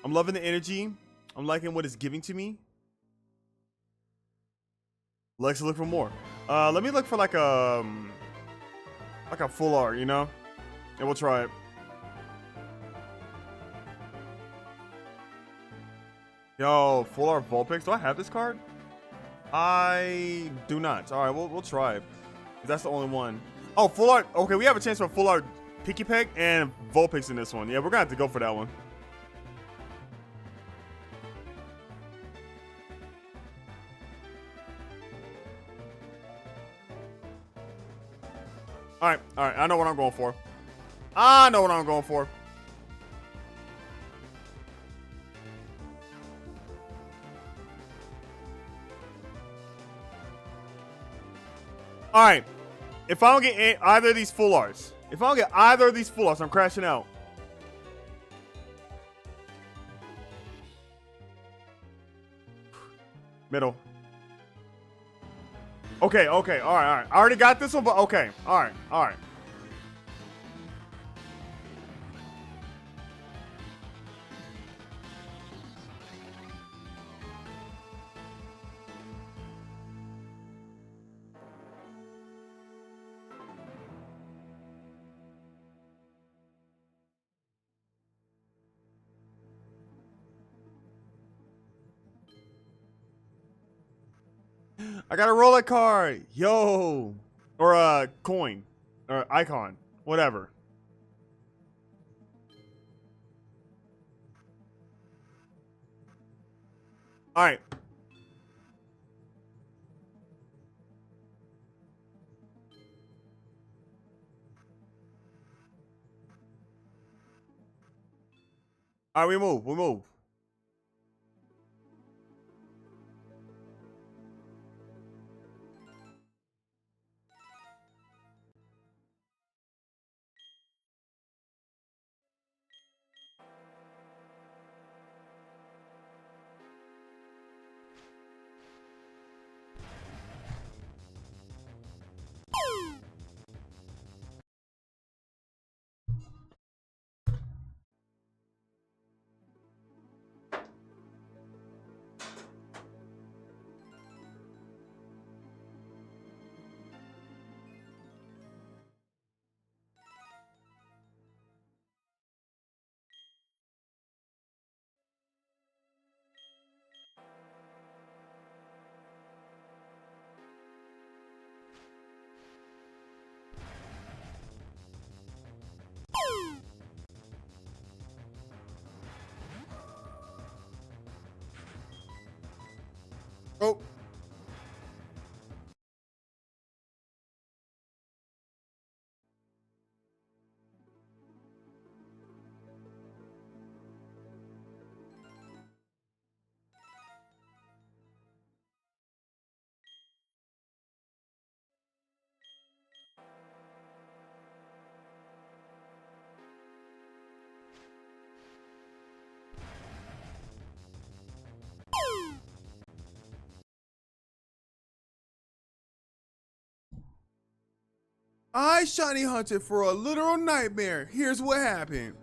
I'm loving the energy. I'm liking what it's giving to me. Let's look for more. Let me look for like a full art, you know? And we'll try it. Yo, full art Vulpix. Do I have this card? I do not. All right, we'll try it. That's the only one. Oh, full art. Okay, we have a chance for a full art Pikipek and Vulpix in this one. Yeah, we're gonna have to go for that one. All right. I know what I'm going for. All right. If I don't get either of these full arts, I'm crashing out. Middle. Okay, okay, all right, all right. I already got this one, but okay, all right, all right. I got a roulette card, yo, or a coin, or icon, whatever. All right. All right, we move, we move. Oh. I shiny hunted for a literal nightmare. Here's what happened.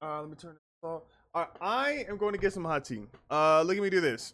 Let me turn this off. I am going to get some hot tea. Look at me do this.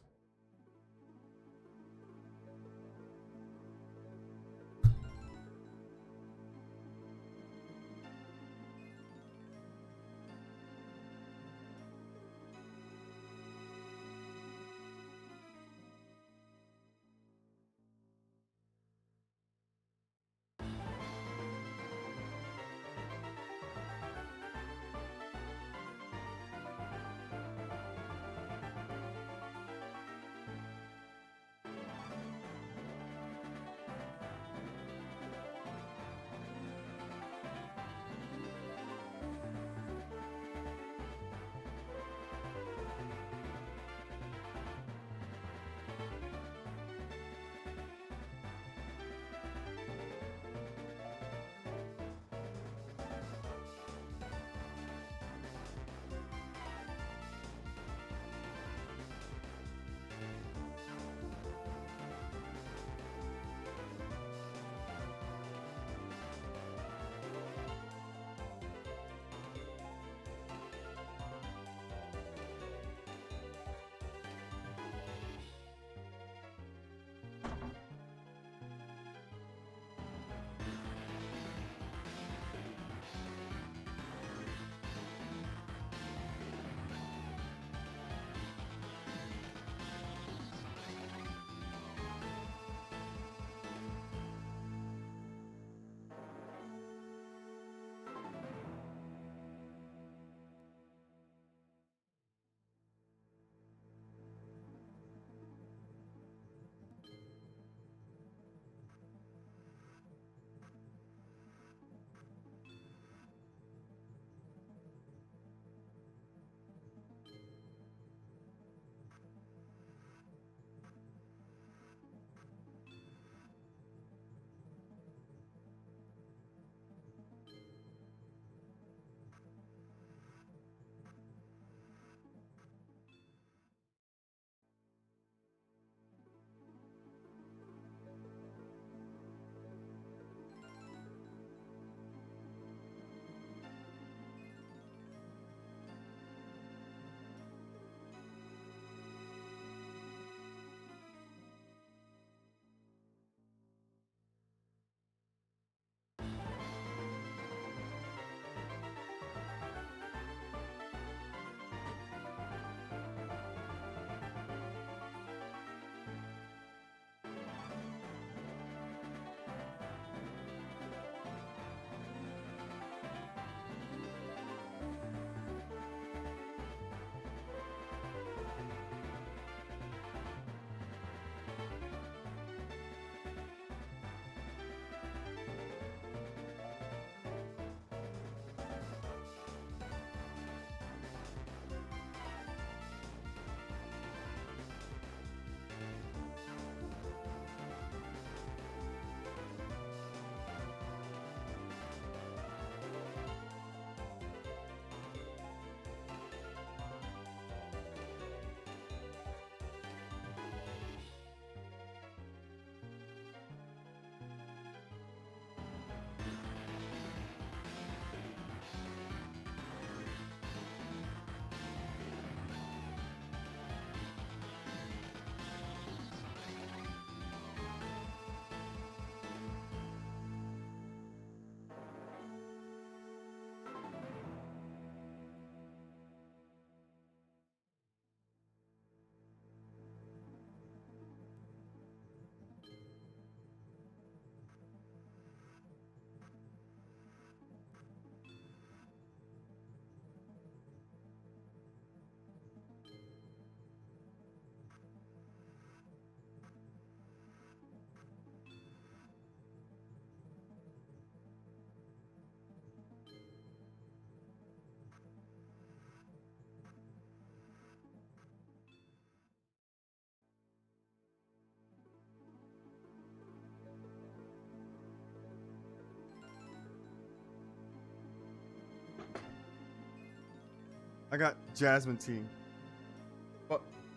I got jasmine tea.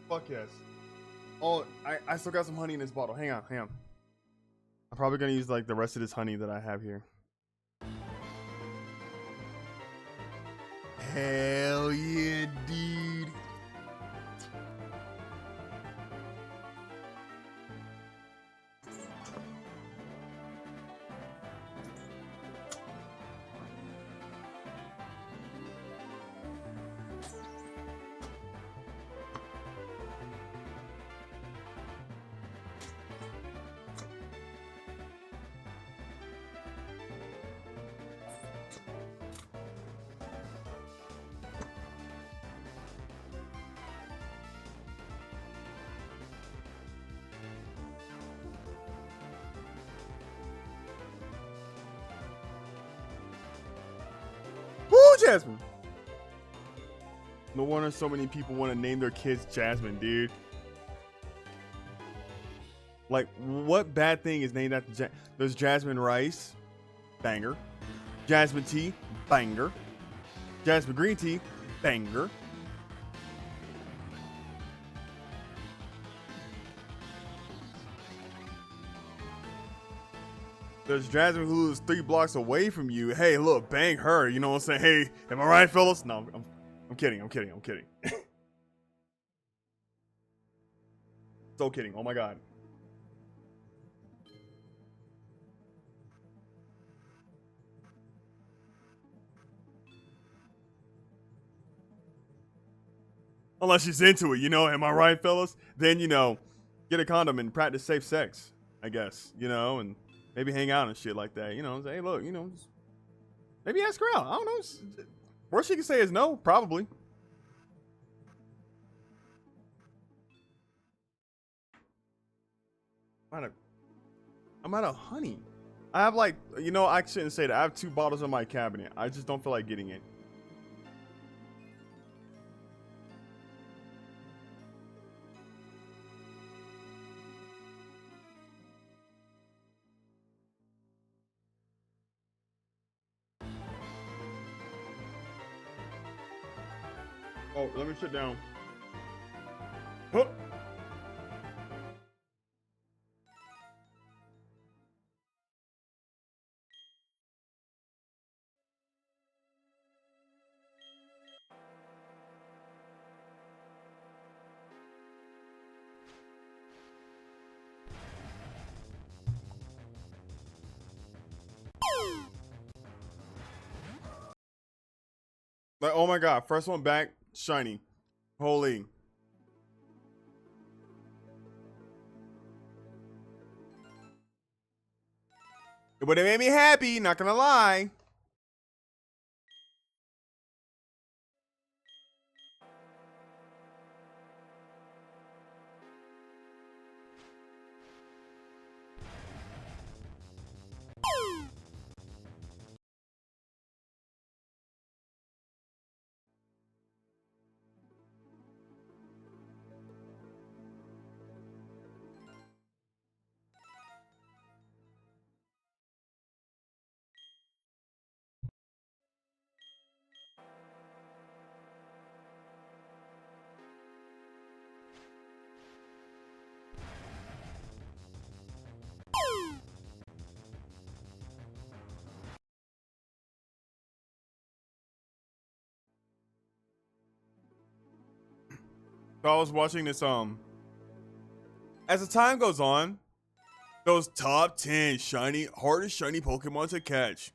Fuck yes. Oh, I still got some honey in this bottle. Hang on. I'm probably gonna use like the rest of this honey that I have here. Hell yeah, dude. Woo, Jasmine. No wonder so many people want to name their kids Jasmine, dude. Like, what bad thing is named after There's Jasmine Rice, banger. Jasmine Tea, banger. Jasmine Green Tea, banger. There's Jasmine who is 3 blocks away from you. Hey, look, bang her. You know what I'm saying? Hey, am I right, fellas? No, I'm kidding. I'm kidding. I'm kidding. So kidding. Oh my god. Unless she's into it, you know? Am I right, fellas? Then, you know, get a condom and practice safe sex, I guess, you know, and maybe hang out and shit like that. You know, say, hey, look, you know, just maybe ask her out. I don't know. Worst she can say is no, probably. I'm out of honey. I have like, you know, I shouldn't say that. I have 2 bottles in my cabinet. I just don't feel like getting it. Oh, let me sit down. Huh. Like, oh my god, first one back, shiny. Holy. It would have made me happy, not gonna lie. So I was watching this, as the time goes on, those top 10 hardest shiny Pokemon to catch.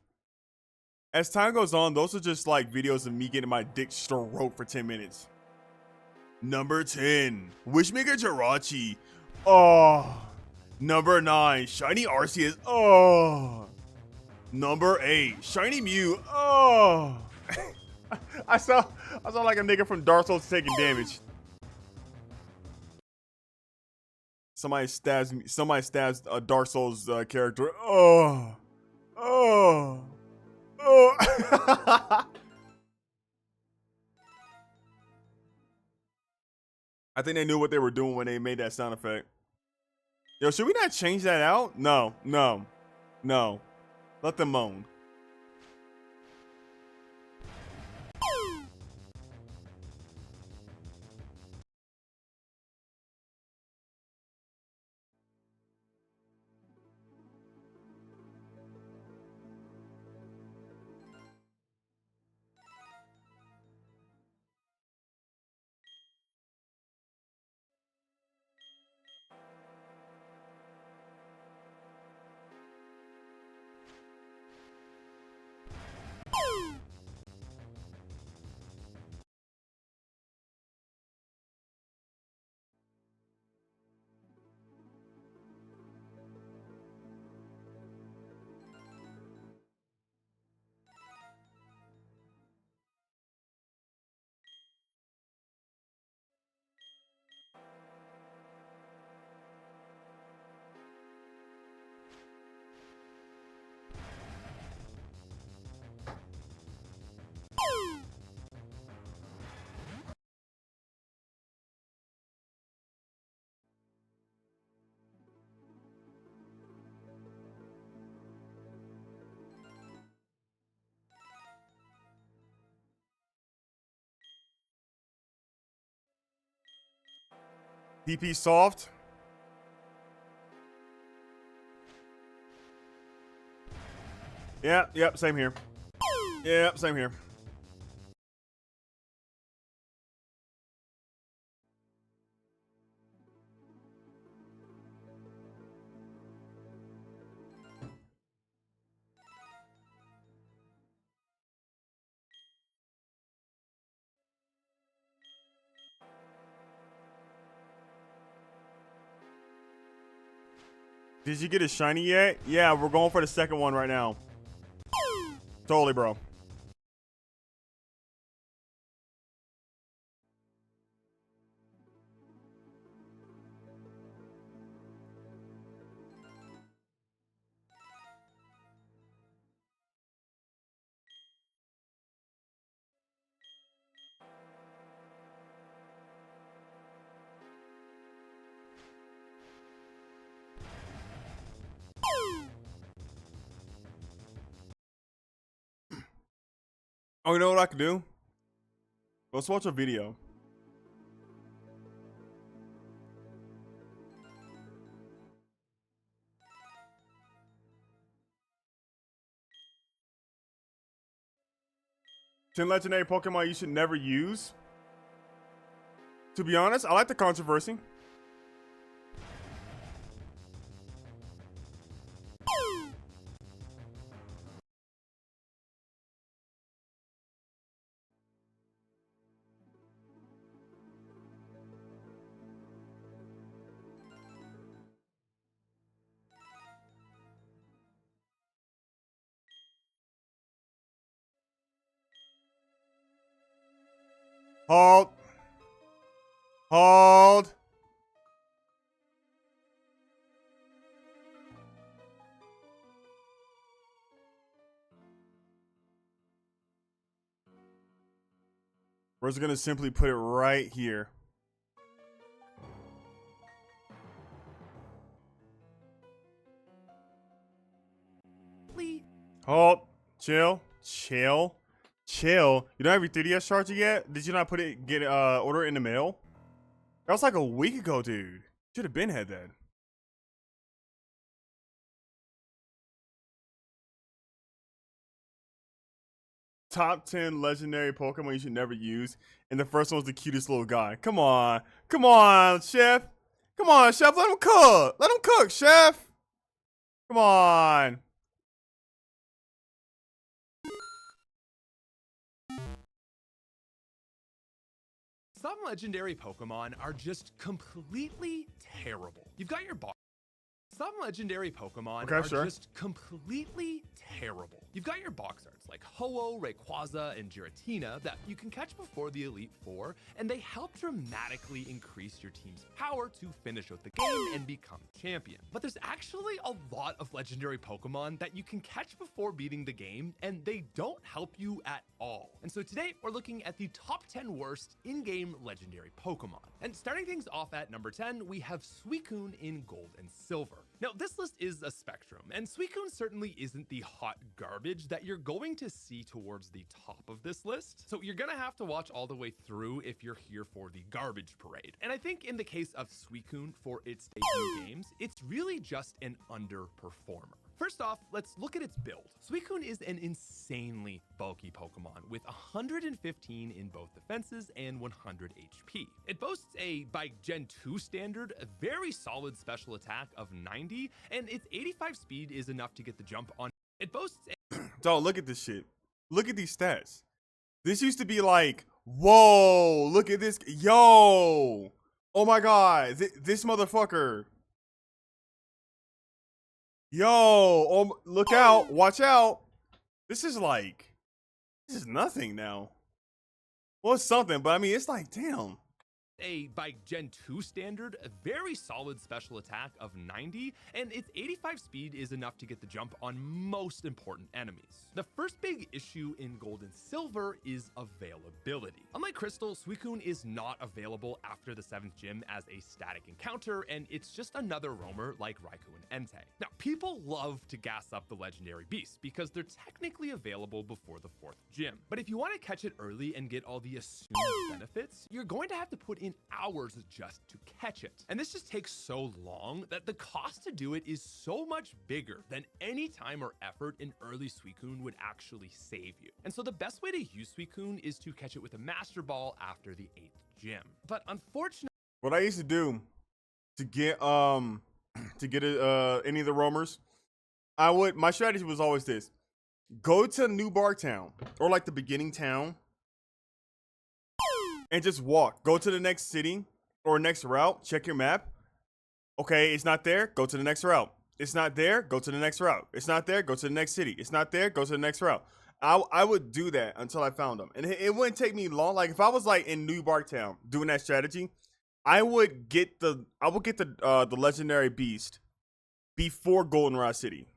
As time goes on, those are just like videos of me getting my dick stroked for 10 minutes. Number 10, Wishmaker Jirachi. Oh. Number 9, Shiny Arceus. Oh. Number 8, Shiny Mew. Oh. I sound like a nigga from Dark Souls taking damage. Somebody stabs me. Somebody stabs a Dark Souls character. Oh. Oh. Oh. I think they knew what they were doing when they made that sound effect. Yo, should we not change that out? No, no, no. Let them moan. PP soft. Yeah, yep, same here. Yep, same here. Did you get a shiny yet? Yeah, we're going for the second one right now. Totally, bro. Oh, you know what I can do? Let's watch a video. Ten legendary Pokemon you should never use. To be honest, I like the controversy. Hold. Hold. We're just gonna simply put it right here. Hold. Chill. Chill. Chill. You don't have your 3DS charger yet? Did you not order it in the mail? That was like a week ago, dude. Should have been had that. Top 10 legendary Pokemon you should never use. And the first one's the cutest little guy. Come on. Come on, Chef. Come on, Chef. Let him cook. Let him cook, Chef. Come on. Some legendary Pokemon are just completely terrible. You've got your box. Some legendary Pokemon are just completely terrible. You've got your box arts like Ho-Oh, Rayquaza, and Giratina that you can catch before the Elite Four, and they help dramatically increase your team's power to finish out the game and become champion. But there's actually a lot of legendary Pokemon that you can catch before beating the game, and they don't help you at all. And so today we're looking at the top 10 worst in-game legendary Pokemon. And starting things off at number 10, we have Suicune in Gold and Silver. Now, this list is a spectrum, and Suicune certainly isn't the hot garbage that you're going to see towards the top of this list. So you're gonna have to watch all the way through if you're here for the garbage parade. And I think in the case of Suicune for its debut games, it's really just an underperformer. First off, let's look at its build. Suicune is an insanely bulky Pokemon with 115 in both defenses and 100 HP. It boasts a, by Gen 2 standard, a very solid special attack of 90, and its 85 speed is enough to get the jump on. It boasts a Dog, look at this shit. Look at these stats. This used to be like, whoa, look at this. Yo. Oh my God. This motherfucker. Yo, oh, look out, watch out. This is nothing now. Well, it's something, but I mean, it's like, damn. A, by Gen 2 standard, a very solid special attack of 90, and its 85 speed is enough to get the jump on most important enemies. The first big issue in Gold and Silver is availability. Unlike Crystal, Suicune is not available after the 7th gym as a static encounter, and it's just another roamer like Raikou and Entei. Now, people love to gas up the legendary beasts because they're technically available before the 4th gym. But if you want to catch it early and get all the assumed benefits, you're going to have to put in in hours just to catch it. And this just takes so long that the cost to do it is so much bigger than any time or effort an early Suicune would actually save you. And so the best way to use Suicune is to catch it with a Master Ball after the 8th gym. But unfortunately, what I used to do to get any of the roamers, my strategy was always this: go to New Barktown or like the beginning town and just walk. Go to the next city or next route, check your map. Okay, it's not there, go to the next route. It's not there, go to the next route. It's not there, go to the next city. It's not there, go to the next route. I would do that until I found them. And it wouldn't take me long. Like if I was like in New Barktown doing that strategy, I would get the legendary beast before Goldenrod City.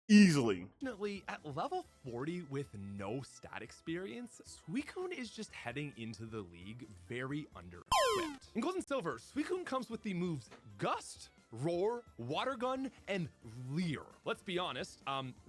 Easily. Unfortunately, at level 40 with no stat experience, Suicune is just heading into the league very under-equipped. In Gold and Silver, Suicune comes with the moves Gust, Roar, Water Gun, and Leer. Let's be honest,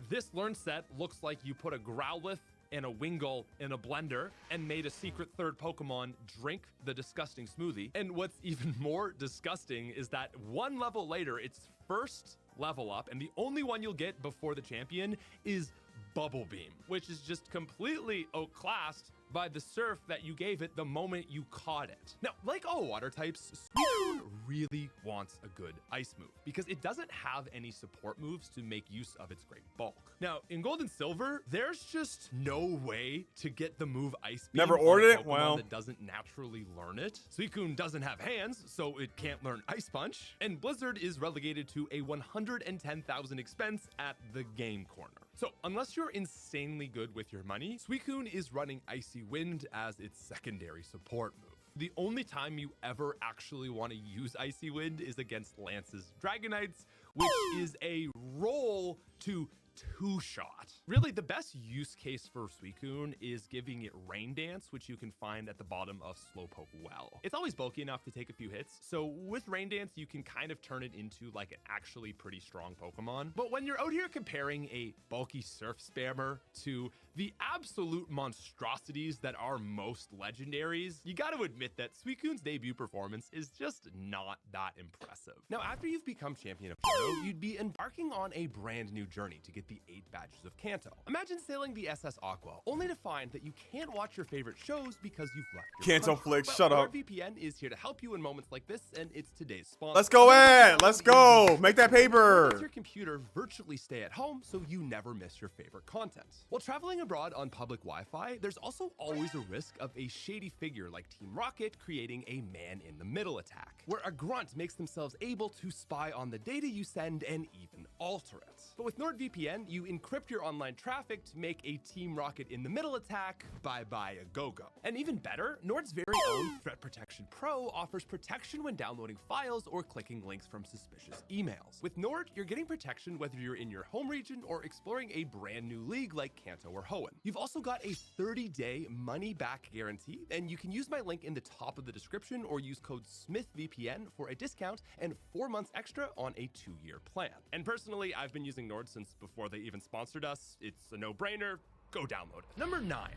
this learn set looks like you put a Growlithe and a Wingull in a blender and made a secret third Pokemon drink the disgusting smoothie. And what's even more disgusting is that one level later, its first level up, and the only one you'll get before the champion is Bubble Beam, which is just completely outclassed by the surf that you gave it the moment you caught it. Now, like all water types, Suicune really wants a good ice move because it doesn't have any support moves to make use of its great bulk. Now, in Gold and Silver, there's just no way to get the move Ice Beam. Never ordered it? Well, that doesn't naturally learn it. Suicune doesn't have hands, so it can't learn Ice Punch. And Blizzard is relegated to a 110,000 expense at the game corner. So unless you're insanely good with your money, Suicune is running Icy Wind as its secondary support move. The only time you ever actually want to use Icy Wind is against Lance's Dragonites, which is a roll to two-shot. Really, the best use case for Suicune is giving it Rain Dance, which you can find at the bottom of Slowpoke Well. It's always bulky enough to take a few hits, so with Rain Dance, you can kind of turn it into like an actually pretty strong Pokemon. But when you're out here comparing a bulky Surf Spammer to the absolute monstrosities that are most legendaries, you got to admit that Suicune's debut performance is just not that impressive. Now, after you've become champion of Johto, you'd be embarking on a brand new journey to get the 8 badges of Kanto. Imagine sailing the SS Aqua, only to find that you can't watch your favorite shows because you've left your Kanto country. Flick, But shut up. NordVPN is here to help you in moments like this, and it's today's sponsor. Let's go, Ed. Let's go. Make that paper. Let your computer virtually stay at home so you never miss your favorite content. While traveling abroad on public Wi-Fi, there's also always a risk of a shady figure like Team Rocket creating a man-in-the-middle attack, where a grunt makes themselves able to spy on the data you send and even alter it. But with NordVPN, you encrypt your online traffic to make a Team Rocket in the middle attack bye-bye a go-go. And even better, Nord's very own Threat Protection Pro offers protection when downloading files or clicking links from suspicious emails. With Nord, you're getting protection whether you're in your home region or exploring a brand new league like Kanto or Hoenn. You've also got a 30-day money-back guarantee, and you can use my link in the top of the description or use code SmithVPN for a discount and 4 months extra on a 2-year plan. And personally, I've been using Nord since before they even sponsored us. It's a no-brainer. Go download it. Number 9.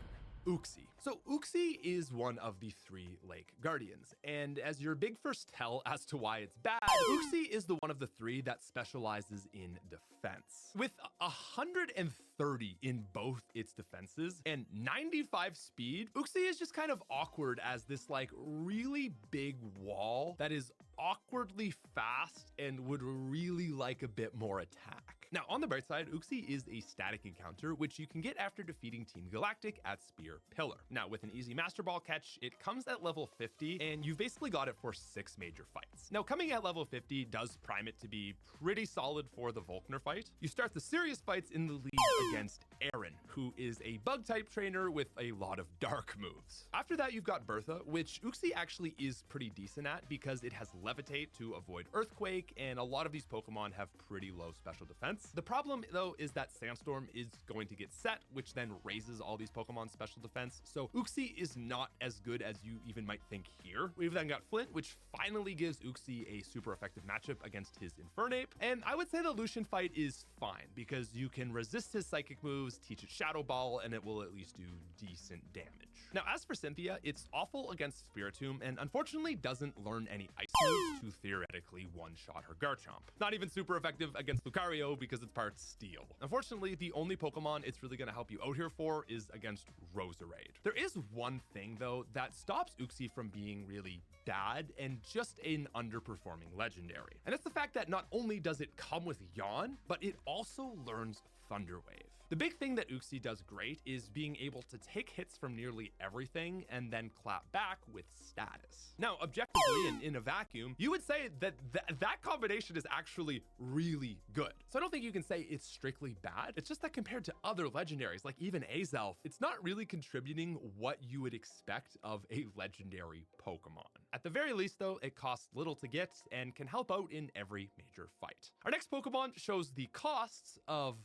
Uxie. So Uxie is one of the 3 Lake Guardians, and as your big first tell as to why it's bad, Uxie is the one of the 3 that specializes in defense. With 130 in both its defenses and 95 speed, Uxie is just kind of awkward as this like really big wall that is awkwardly fast and would really like a bit more attack. Now, on the bright side, Uxie is a static encounter, which you can get after defeating Team Galactic at Spear Pillar. Now, with an easy Master Ball catch, it comes at level 50, and you've basically got it for 6 major fights. Now, coming at level 50 does prime it to be pretty solid for the Volkner fight. You start the serious fights in the league against Aaron, who is a Bug-type trainer with a lot of dark moves. After that, you've got Bertha, which Uxie actually is pretty decent at because it has Levitate to avoid Earthquake, and a lot of these Pokemon have pretty low special defense. defense. The problem though is that Sandstorm is going to get set, which then raises all these Pokemon's special defense. So Uxie is not as good as you even might think here. We've then got Flint, which finally gives Uxie a super effective matchup against his Infernape. And I would say the Lucian fight is fine because you can resist his psychic moves, teach it Shadow Ball, and it will at least do decent damage. Now, as for Cynthia, it's awful against Spiritomb and unfortunately doesn't learn any ice moves to theoretically one-shot her Garchomp. Not even super effective against Lucario because it's part steel. Unfortunately, the only Pokemon it's really going to help you out here for is against Roserade. There is one thing though that stops Uxie from being really bad and just an underperforming legendary. And it's the fact that not only does it come with Yawn, but it also learns Thunder Wave. The big thing that Uxie does great is being able to take hits from nearly everything and then clap back with status. Now, objectively and in a vacuum, you would say that that combination is actually really good. So I don't think you can say it's strictly bad. It's just that compared to other legendaries, like even Azelf, it's not really contributing what you would expect of a legendary Pokemon. At the very least though, it costs little to get and can help out in every major fight. Our next Pokemon shows the costs of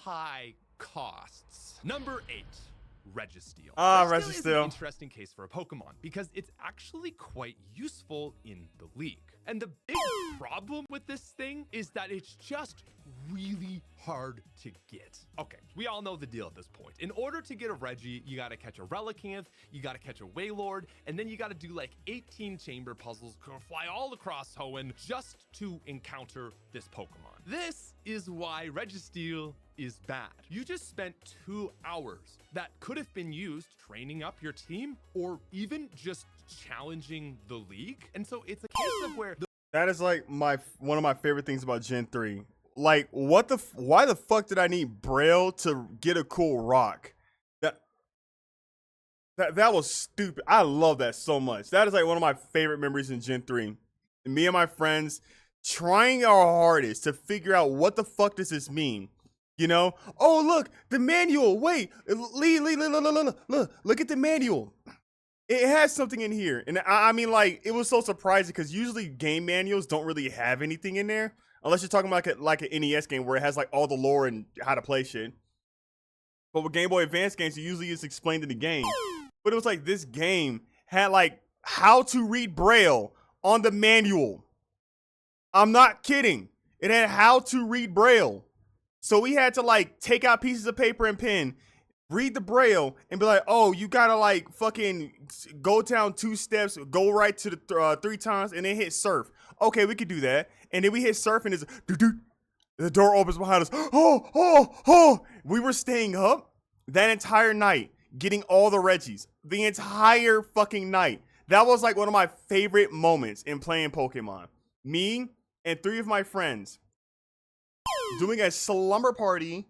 high costs. Number 8, Registeel. Registeel is an interesting case for a Pokemon because it's actually quite useful in the league. And the big problem with this thing is that it's just really hard to get. Okay, we all know the deal at this point. In order to get a Reggie, you gotta catch a Relicanth, you gotta catch a Wailord, and then you gotta do like 18 chamber puzzles, fly all across Hoenn just to encounter this Pokemon. This is why Registeel is bad. You just spent 2 hours that could have been used training up your team or even just challenging the league. And so it's a case of where that is like one of my favorite things about Gen 3. Like, why the fuck did I need Braille to get a cool rock? That was stupid. I love that so much. That is like one of my favorite memories in Gen 3. Me and my friends trying our hardest to figure out what the fuck does this mean. You know? Oh, look, the manual. Wait, look at the manual. It has something in here. And I mean, like, it was so surprising because usually game manuals don't really have anything in there. Unless you're talking about like an NES game where it has like all the lore and how to play shit. But with Game Boy Advance games, it usually is explained in the game. But it was like this game had like how to read Braille on the manual. I'm not kidding. It had how to read Braille. So we had to like take out pieces of paper and pen, read the Braille, and be like, oh, you gotta like fucking go down 2 steps, go right to the 3 times, and then hit surf. Okay, we could do that. And then we hit surf, and it's the door opens behind us. Oh. We were staying up that entire night, getting all the Reggies. The entire fucking night. That was like one of my favorite moments in playing Pokemon. Me and 3 of my friends doing a slumber party,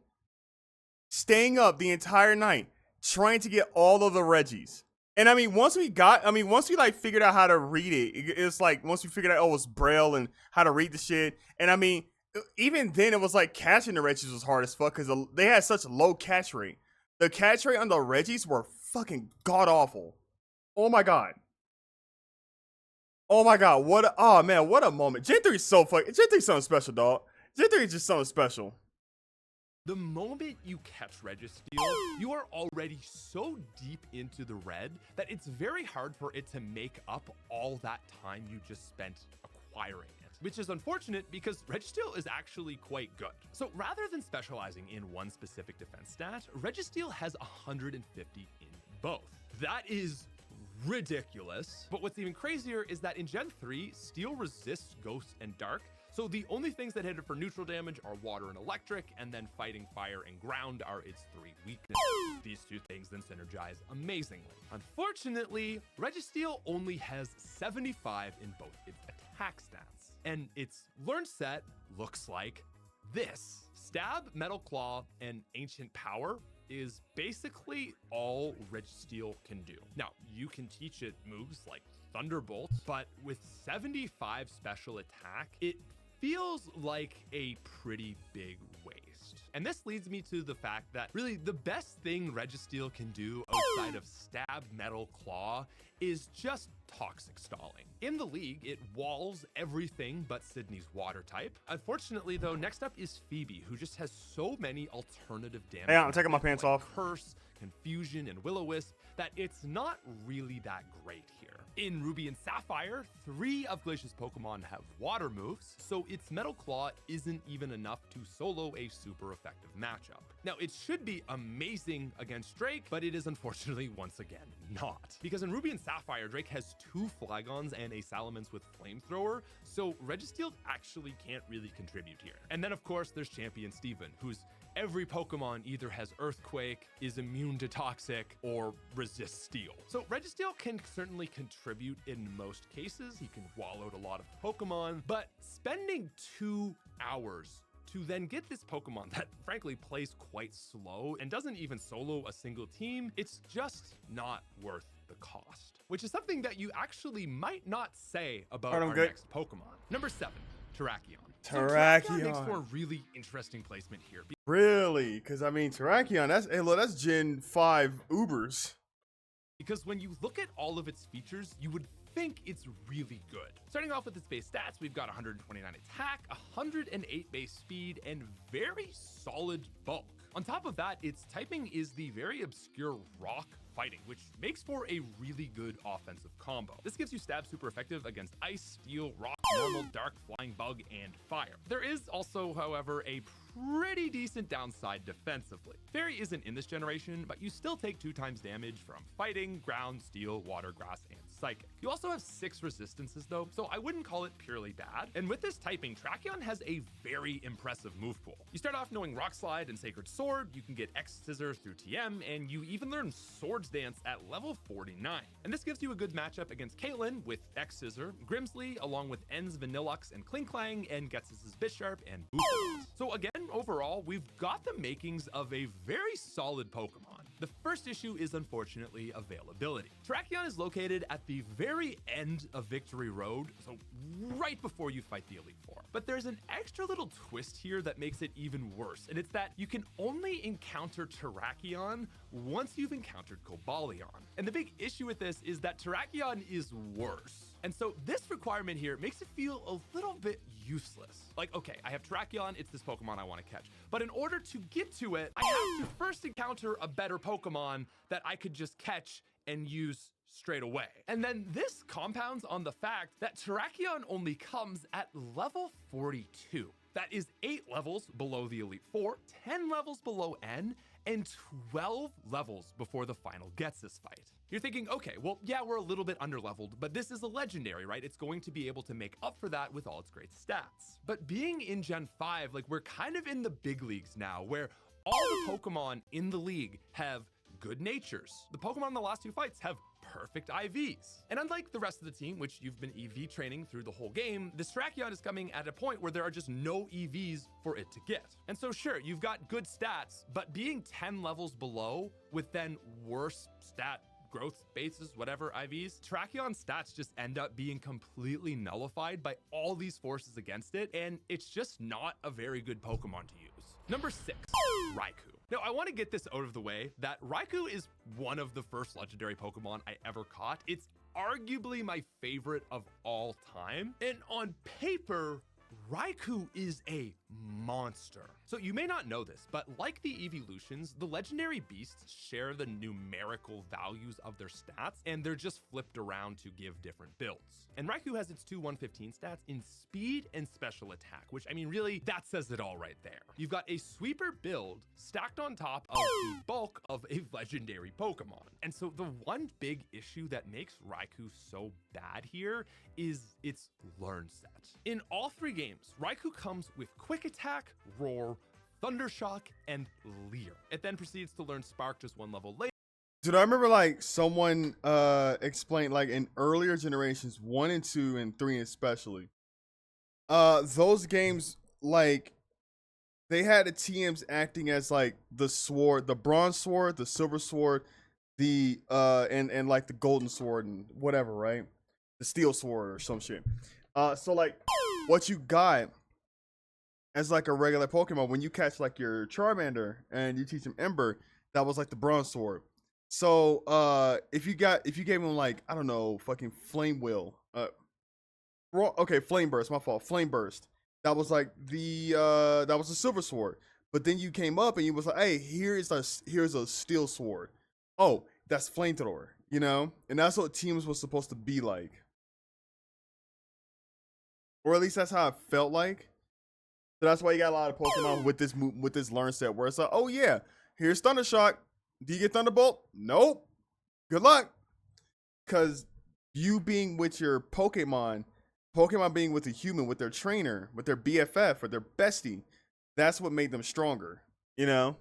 staying up the entire night, trying to get all of the Reggies. And I mean, once we like figured out how to read it, it's like, once we figured out, oh, it's Braille and how to read the shit. And I mean, even then it was like catching the Reggies was hard as fuck because they had such low catch rate. The catch rate on the Reggies were fucking god awful. Oh my god. Oh my god, what a moment. Gen 3 is so fucking, Gen 3 is something special, dog. Gen 3 is just something special. The moment you catch Registeel, you are already so deep into the red that it's very hard for it to make up all that time you just spent acquiring it, which is unfortunate because Registeel is actually quite good. So rather than specializing in one specific defense stat, Registeel has 150 in both. That is ridiculous. But what's even crazier is that in Gen 3, Steel resists Ghost and Dark, so the only things that hit it for neutral damage are water and electric, and then fighting fire and ground are its 3 weaknesses. These 2 things then synergize amazingly. Unfortunately, Registeel only has 75 in both its attack stats, and its learn set looks like this. Stab, Metal Claw, and Ancient Power is basically all Registeel can do. Now, you can teach it moves like Thunderbolt, but with 75 special attack, it feels like a pretty big waste. And this leads me to the fact that really the best thing Registeel can do outside of Stab, Metal Claw is just toxic stalling. In the league, it walls everything but Sydney's water type. Unfortunately, though, next up is Phoebe, who just has so many alternative damage. Hey, I'm taking my pants off. Curse, Confusion, and Will-O-Wisp that it's not really that great here. In Ruby and Sapphire, 3 of Glacier's Pokemon have water moves, so its Metal Claw isn't even enough to solo a super effective matchup. Now, it should be amazing against Drake, but it is unfortunately once again not. Because in Ruby and Sapphire, Drake has 2 Flygons and a Salamence with Flamethrower, so Registeel actually can't really contribute here. And then of course there's Champion Steven, whose every Pokemon either has Earthquake, is immune to Toxic, or resists Steel. So Registeel can certainly contribute in most cases. He can wall out a lot of Pokemon, but spending 2 hours to then get this Pokemon that frankly plays quite slow and doesn't even solo a single team, it's just not worth the cost. Which is something that you actually might not say about our next Pokemon. Number 7, Terrakion. Terrakion makes for a really interesting placement here. Really? Because I mean, Terrakion, that's Gen 5 Ubers. Because when you look at all of its features, you would think it's really good. Starting off with its base stats, we've got 129 attack, 108 base speed, and very solid bulk. On top of that, its typing is the very obscure rock fighting, which makes for a really good offensive combo. This gives you stab super effective against ice, steel, rock, normal, dark, flying bug, and fire. There is also, however, a pretty decent downside defensively. Fairy isn't in this generation, but you still take 2 times damage from fighting, ground, steel, water, grass, and psychic. You also have 6 resistances though, so I wouldn't call it purely bad. And with this typing, Terrakion has a very impressive move pool. You start off knowing Rock Slide and Sacred Sword, you can get X Scissor through TM, and you even learn Swords Dance at level 49. And this gives you a good matchup against Caitlyn with X Scissor, Grimsley along with N's Vanillux and Klinklang, and Gets's Bisharp and Boost. So again, overall, we've got the makings of a very solid Pokemon. The first issue is unfortunately availability. Terrakion is located at the very end of Victory Road, so right before you fight the Elite Four. But there's an extra little twist here that makes it even worse, and it's that you can only encounter Terrakion once you've encountered Cobalion. And the big issue with this is that Terrakion is worse. And so this requirement here makes it feel a little bit useless. Like, okay, I have Terrakion, it's this Pokemon I want to catch. But in order to get to it, I have to first encounter a better Pokemon that I could just catch and use straight away. And then this compounds on the fact that Terrakion only comes at level 42. That is 8 levels below the Elite Four, 10 levels below N, and 12 levels before the final Ghetsis fight. You're thinking, okay, well, yeah, we're a little bit underleveled, but this is a legendary, right? It's going to be able to make up for that with all its great stats. But being in Gen 5, like, we're kind of in the big leagues now, where all the Pokemon in the league have good natures. The Pokemon in the last 2 fights have perfect IVs. And unlike the rest of the team, which you've been EV training through the whole game, this Terrakion is coming at a point where there are just no EVs for it to get. And so sure, you've got good stats, but being 10 levels below with then worse stat growth bases, whatever IVs, Terrakion's stats just end up being completely nullified by all these forces against it, and it's just not a very good Pokemon to use. Number 6, Raikou. Now, I want to get this out of the way that Raikou is one of the first legendary Pokemon I ever caught. It's arguably my favorite of all time, and on paper, Raikou is a monster. So you may not know this, but like the evolutions, the legendary beasts share the numerical values of their stats, and they're just flipped around to give different builds. And Raikou has its 2 115 stats in speed and special attack, which, I mean, really, that says it all right there. You've got a sweeper build stacked on top of the bulk of a legendary Pokemon. And so the one big issue that makes Raikou so bad here is its learn set. In all 3 games, Raikou comes with Quick Attack, Roar, Thundershock, and Leer. It then proceeds to learn Spark just 1 level later. Dude, I remember like someone explained like in earlier generations, 1 and 2 and 3 especially, those games, like, they had the TMs acting as like the sword, the bronze sword, the silver sword, the and like the golden sword and whatever, right? The steel sword or some shit. So like what you got as like a regular Pokemon, when you catch like your Charmander and you teach him Ember, that was like the bronze sword. So if you gave him like, I don't know, fucking flame wheel, okay, flame burst, my fault, flame burst. That was like that was a silver sword. But then you came up and you was like, hey, here's a steel sword. Oh, that's flamethrower, you know? And that's what teams was supposed to be like. Or at least that's how it felt like. So that's why you got a lot of Pokemon with this learn set where it's like, oh yeah, here's Thunder Shock. Do you get Thunderbolt? Nope. Good luck. Cause you being with your Pokemon being with a human, with their trainer, with their BFF or their bestie, that's what made them stronger, you know?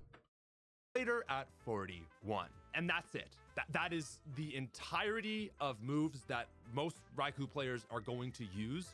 Later at 41. And that's it. That is the entirety of moves that most Raikou players are going to use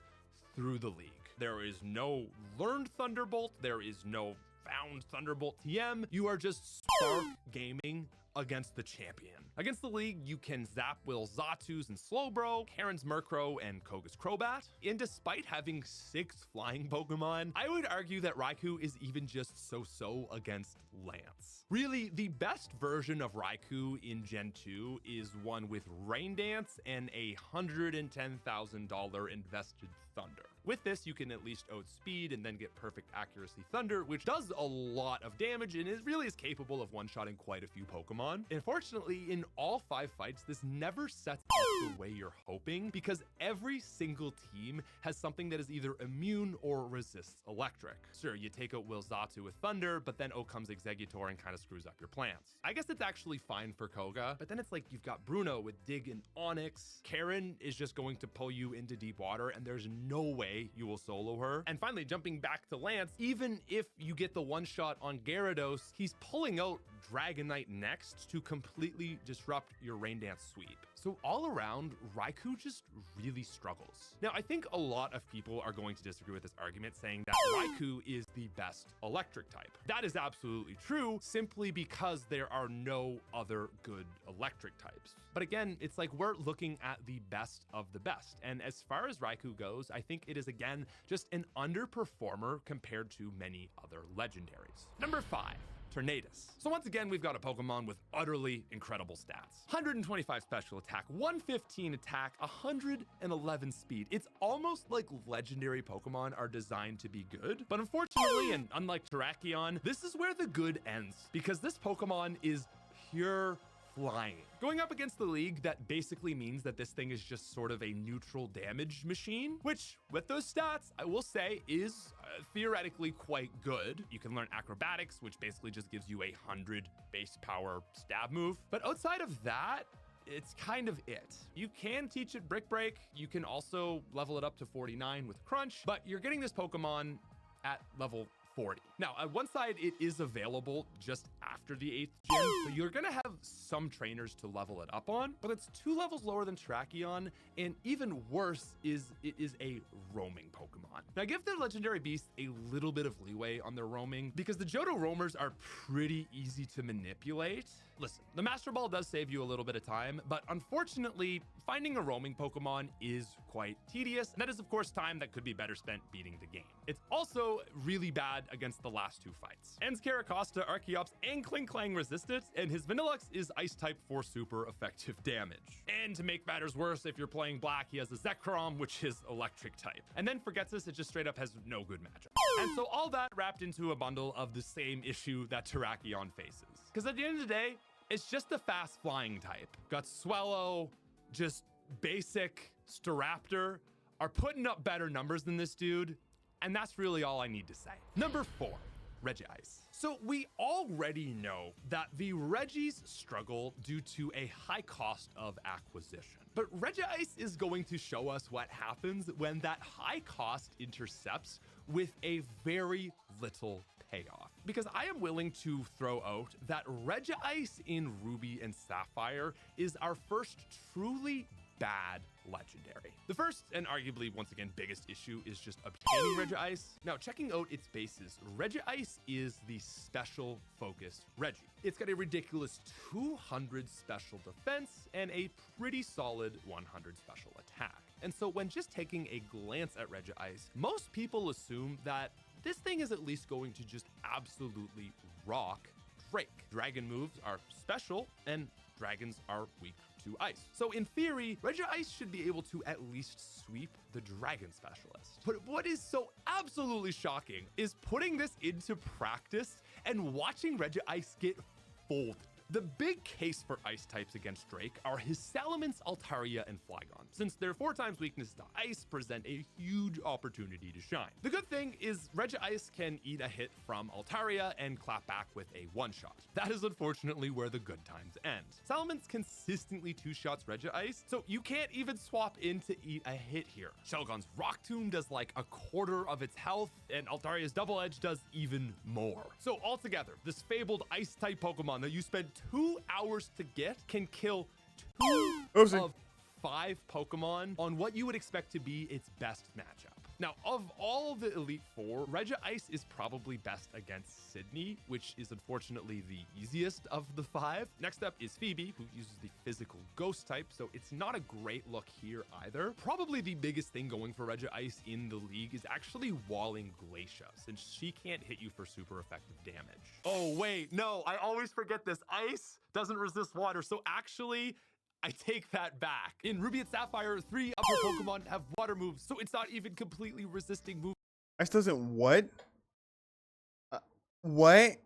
through the league. There is no learned Thunderbolt. There is no found Thunderbolt TM. You are just Spark gaming against the champion. Against the league, you can zap Will Zatus and Slowbro, Karen's Murkrow, and Koga's Crobat. And despite having 6 flying Pokemon, I would argue that Raikou is even just so-so against Lance. Really, the best version of Raikou in Gen 2 is one with Rain Dance and a $110,000 invested Thunder. With this, you can at least outspeed and then get perfect accuracy Thunder, which does a lot of damage and really is capable of one-shotting quite a few Pokemon. Unfortunately, in all 5 fights, this never sets up the way you're hoping because every single team has something that is either immune or resists electric. Sure, you take out Will Zatu with Thunder, but then out comes Exeggutor and kind of screws up your plans. I guess it's actually fine for Koga, but then it's like you've got Bruno with Dig and Onyx. Karen is just going to pull you into deep water and there's no way you will solo her. And finally, jumping back to Lance, even if you get the one shot on Gyarados, he's pulling out Dragonite next to completely disrupt your Rain Dance sweep. So all around, Raikou just really struggles. Now, I think a lot of people are going to disagree with this argument, saying that Raikou is the best electric type. That is absolutely true, simply because there are no other good electric types. But again, it's like we're looking at the best of the best. And as far as Raikou goes, I think it is, again, just an underperformer compared to many other legendaries. Number 5. Tornadus. So once again, we've got a Pokemon with utterly incredible stats. 125 special attack, 115 attack, 111 speed. It's almost like legendary Pokemon are designed to be good. But unfortunately, and unlike Terrakion, this is where the good ends because this Pokemon is pure flying. Going up against the league, that basically means that this thing is just sort of a neutral damage machine, which with those stats, I will say is theoretically quite good. You can learn acrobatics, which basically just gives you a 100 base power stab move. But outside of that, it's kind of it. You can teach it Brick Break. You can also level it up to 49 with Crunch, but you're getting this Pokemon at level 40. Now, on one side, it is available just after the 8th gym, so you're gonna have some trainers to level it up on, but it's 2 levels lower than Terrakion, and even worse is it is a roaming Pokemon. Now, give the legendary beasts a little bit of leeway on their roaming, because the Johto roamers are pretty easy to manipulate. Listen, the Master Ball does save you a little bit of time, but unfortunately, finding a roaming Pokemon is quite tedious, and that is, of course, time that could be better spent beating the game. It's also really bad against the last 2 fights. Ends Caracosta, Archeops, and Klinklang resist it, and his Vanilluxe is Ice-type for super effective damage. And to make matters worse, if you're playing black, he has a Zekrom, which is electric type. And then for Ghetsis, it just straight up has no good matchup. And so all that wrapped into a bundle of the same issue that Terrakion faces. Because at the end of the day, it's just a fast flying type. Got Swellow, just basic Staraptor are putting up better numbers than this dude. And that's really all I need to say. Number 4, Regice. So we already know that the Regis struggle due to a high cost of acquisition. But Regice is going to show us what happens when that high cost intercepts with a very little payoff. Because I am willing to throw out that Regice in Ruby and Sapphire is our first truly bad legendary. The first and arguably once again biggest issue is just obtaining Regice. Now checking out its bases, Regice is the special focused Regi. It's got a ridiculous 200 special defense and a pretty solid 100 special attack. And so when just taking a glance at Regice, most people assume that this thing is at least going to just absolutely rock Drake. Dragon moves are special and dragons are weak to ice. So in theory, Regice should be able to at least sweep the dragon specialist. But what is so absolutely shocking is putting this into practice and watching Regice get folded. The big case for ice types against Drake are his Salamence, Altaria, and Flygon, since their 4x weakness to ice present a huge opportunity to shine. The good thing is Regice can eat a hit from Altaria and clap back with a one-shot. That is unfortunately where the good times end. Salamence consistently two-shots Regice, so you can't even swap in to eat a hit here. Shelgon's Rock Tomb does like a quarter of its health, and Altaria's Double Edge does even more. So altogether, this fabled ice-type Pokemon that you spend 2 hours to get can kill 2 of 5 Pokemon on what you would expect to be its best matchup. Now, of all the Elite Four, Regice is probably best against Sydney, which is unfortunately the easiest of the 5. Next up is Phoebe, who uses the physical ghost type, so it's not a great look here either. Probably the biggest thing going for Regice in the league is actually walling Glacia, since she can't hit you for super effective damage. Oh, wait, no, I always forget this. Ice doesn't resist water, so actually, I take that back. In Ruby and Sapphire, 3 upper Pokemon have water moves, so it's not even completely resisting moves. Ice doesn't what? What?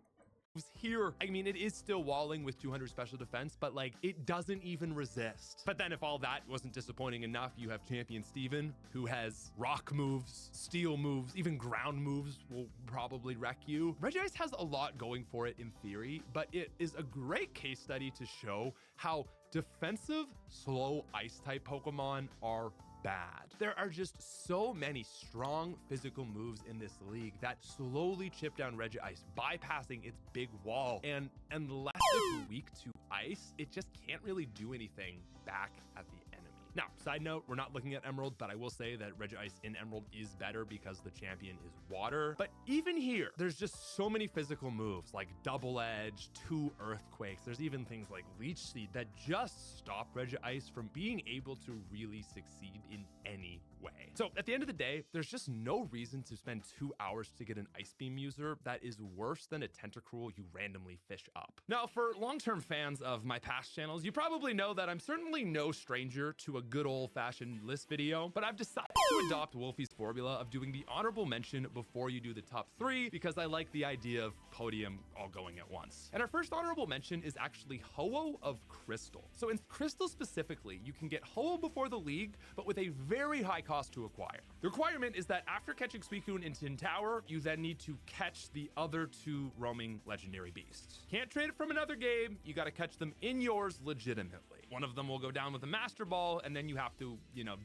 Here, I mean, it is still walling with 200 special defense, but like it doesn't even resist. But then if all that wasn't disappointing enough, you have Champion Steven, who has rock moves, steel moves, even ground moves will probably wreck you. Regice has a lot going for it in theory, but it is a great case study to show how defensive, slow ice type Pokemon are bad. There are just so many strong physical moves in this league that slowly chip down Regice, bypassing its big wall. And unless it's weak to ice, it just can't really do anything back at the enemy. Now, side note, we're not looking at Emerald, but I will say that Regice in Emerald is better because the champion is water. But even here, there's just so many physical moves like Double Edge, 2 Earthquakes. There's even things like Leech Seed that just stop Regice from being able to really succeed in any way. So at the end of the day, there's just no reason to spend 2 hours to get an Ice Beam user that is worse than a Tentacruel you randomly fish up. Now, for long-term fans of my past channels, you probably know that I'm certainly no stranger to a good old-fashioned list video, but I've decided to adopt Wolfie's formula of doing the honorable mention before you do the top 3 because I like the idea of podium all going at once. And our first honorable mention is actually Ho-Oh of Crystal. So in Crystal specifically, you can get Ho-Oh before the league, but with a very high cost to acquire. The requirement is that after catching Suicune in Tin Tower, you then need to catch the other 2 roaming legendary beasts. Can't trade it from another game, you gotta catch them in yours legitimately. One of them will go down with a Master Ball, and then you have to,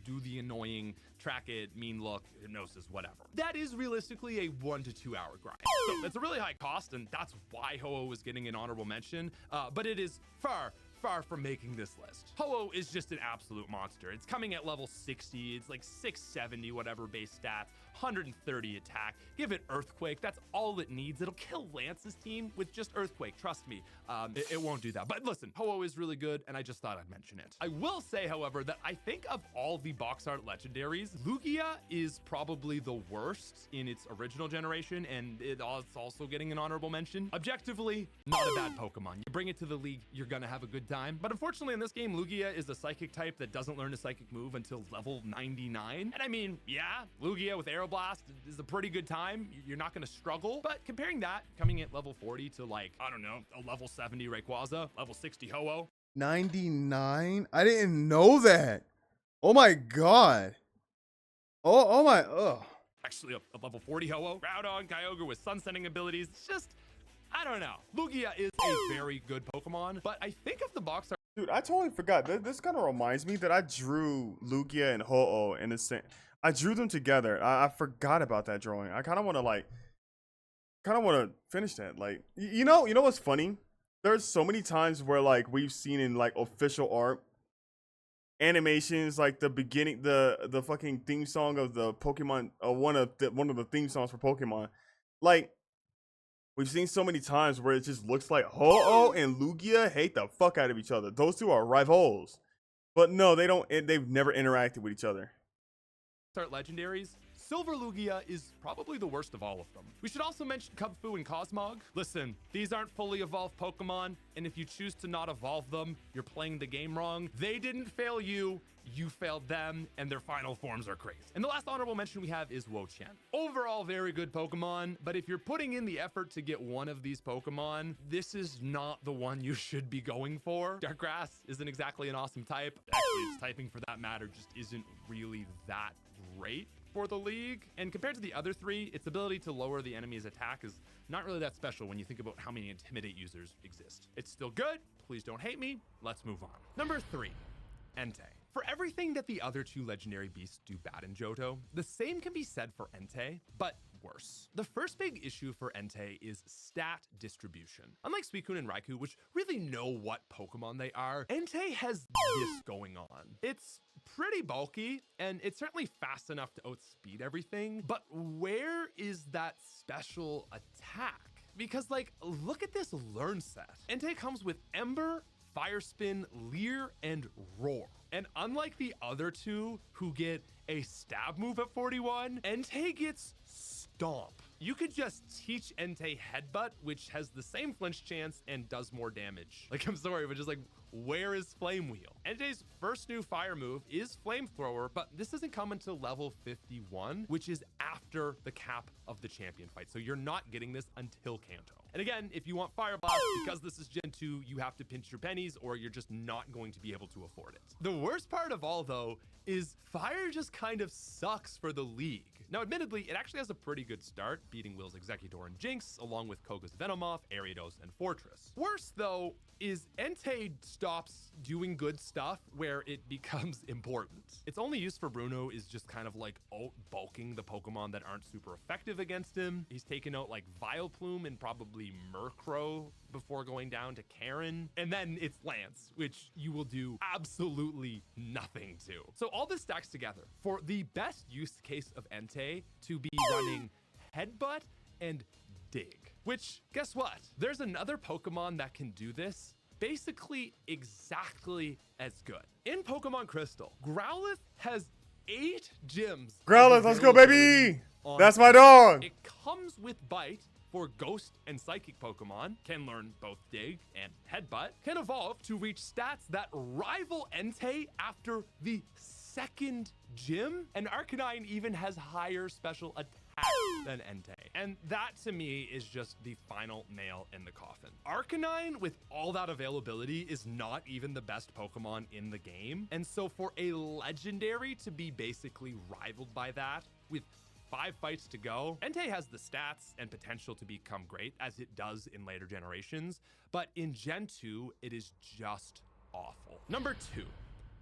do the annoying track it, mean look, hypnosis, whatever. That is realistically a 1 to 2 hour grind. So it's a really high cost, and that's why Ho-Oh is getting an honorable mention, but it is far from making this list. Ho-Oh is just an absolute monster. It's coming at level 60. It's like 670, whatever base stats, 130 attack. Give it Earthquake. That's all it needs. It'll kill Lance's team with just Earthquake. Trust me, it won't do that. But listen, Ho-Oh is really good, and I just thought I'd mention it. I will say, however, that I think of all the box art legendaries, Lugia is probably the worst in its original generation, and it's also getting an honorable mention. Objectively, not a bad Pokemon. You bring it to the league, you're gonna have a good time. But unfortunately in this game, Lugia is a psychic type that doesn't learn a psychic move until level 99. And I mean, yeah, Lugia with Aeroblast is a pretty good time. You're not going to struggle. But comparing that, coming at level 40 to like, I don't know, a level 70 Rayquaza, level 60 Ho-Oh. 99? I didn't know that. Oh my god. Oh my, ugh. Actually, a level 40 Ho-Oh. Groudon, Kyogre with sun-sending abilities. It's just, I don't know. Lugia is a very good Pokemon, but I think of the box art. Dude, I totally forgot. This kind of reminds me that I drew Lugia and Ho-Oh in the same. I drew them together. I forgot about that drawing. I kind of want to finish that. Like, you know what's funny? There's so many times where like we've seen in like official art animations, like the beginning, the fucking theme song of the Pokemon, one of the theme songs for Pokemon, like. We've seen so many times where it just looks like Ho-Oh and Lugia hate the fuck out of each other. Those two are rivals. But no, they don't. They've never interacted with each other. Start legendaries Silver Lugia is probably the worst of all of them. We should also mention Kubfu and Cosmog. Listen, these aren't fully evolved Pokemon, and if you choose to not evolve them, you're playing the game wrong. They didn't fail you, you failed them, and their final forms are crazy. And the last honorable mention we have is Wo-Chien. Overall, very good Pokemon, but if you're putting in the effort to get one of these Pokemon, this is not the one you should be going for. Darkrai isn't exactly an awesome type. Actually, its typing for that matter just isn't really that great for the league. And compared to the other three, its ability to lower the enemy's attack is not really that special when you think about how many Intimidate users exist. It's still good. Please don't hate me. Let's move on. Number 3, Entei. For everything that the other two legendary beasts do bad in Johto, the same can be said for Entei, but worse. The first big issue for Entei is stat distribution. Unlike Suicune and Raikou, which really know what Pokemon they are, Entei has this going on. It's pretty bulky, and it's certainly fast enough to outspeed everything, but where is that special attack? Because, like, look at this learn set. Entei comes with Ember, Fire Spin, Leer, and Roar. And unlike the other two who get a stab move at 41, Entei gets Stomp. You could just teach Entei Headbutt, which has the same flinch chance and does more damage. Like, I'm sorry, but just like, where is Flame Wheel? Entei's first new fire move is Flamethrower, but this doesn't come until level 51, which is after the cap of the champion fight. So you're not getting this until Kanto. And again, if you want Fire Blast, because this is Gen 2, you have to pinch your pennies or you're just not going to be able to afford it. The worst part of all, though, is Fire just kind of sucks for the league. Now, admittedly, it actually has a pretty good start, beating Will's Exeggutor and Jinx, along with Koga's Venomoth, Ariados, and Fortress. Worse, though, is Entei stops doing good stuff where it becomes important. Its only use for Bruno is just kind of like bulking the Pokemon that aren't super effective against him. He's taken out like Vileplume and probably Murkrow before going down to Karen. And then it's Lance, which you will do absolutely nothing to. So all this stacks together for the best use case of Entei to be running Headbutt and Dig. Which, guess what? There's another Pokemon that can do this basically exactly as good. In Pokemon Crystal, Growlithe has 8 gyms. Growlithe, let's go, baby! That's my dog! It comes with Bite for Ghost and Psychic Pokemon, can learn both Dig and Headbutt, can evolve to reach stats that rival Entei after the 2nd gym, and Arcanine even has higher special attack than Entei. And that to me is just the final nail in the coffin. Arcanine, with all that availability, is not even the best Pokemon in the game. And so for a legendary to be basically rivaled by that with 5 fights to go, Entei has the stats and potential to become great, as it does in later generations, but in Gen 2, it is just awful. Number 2,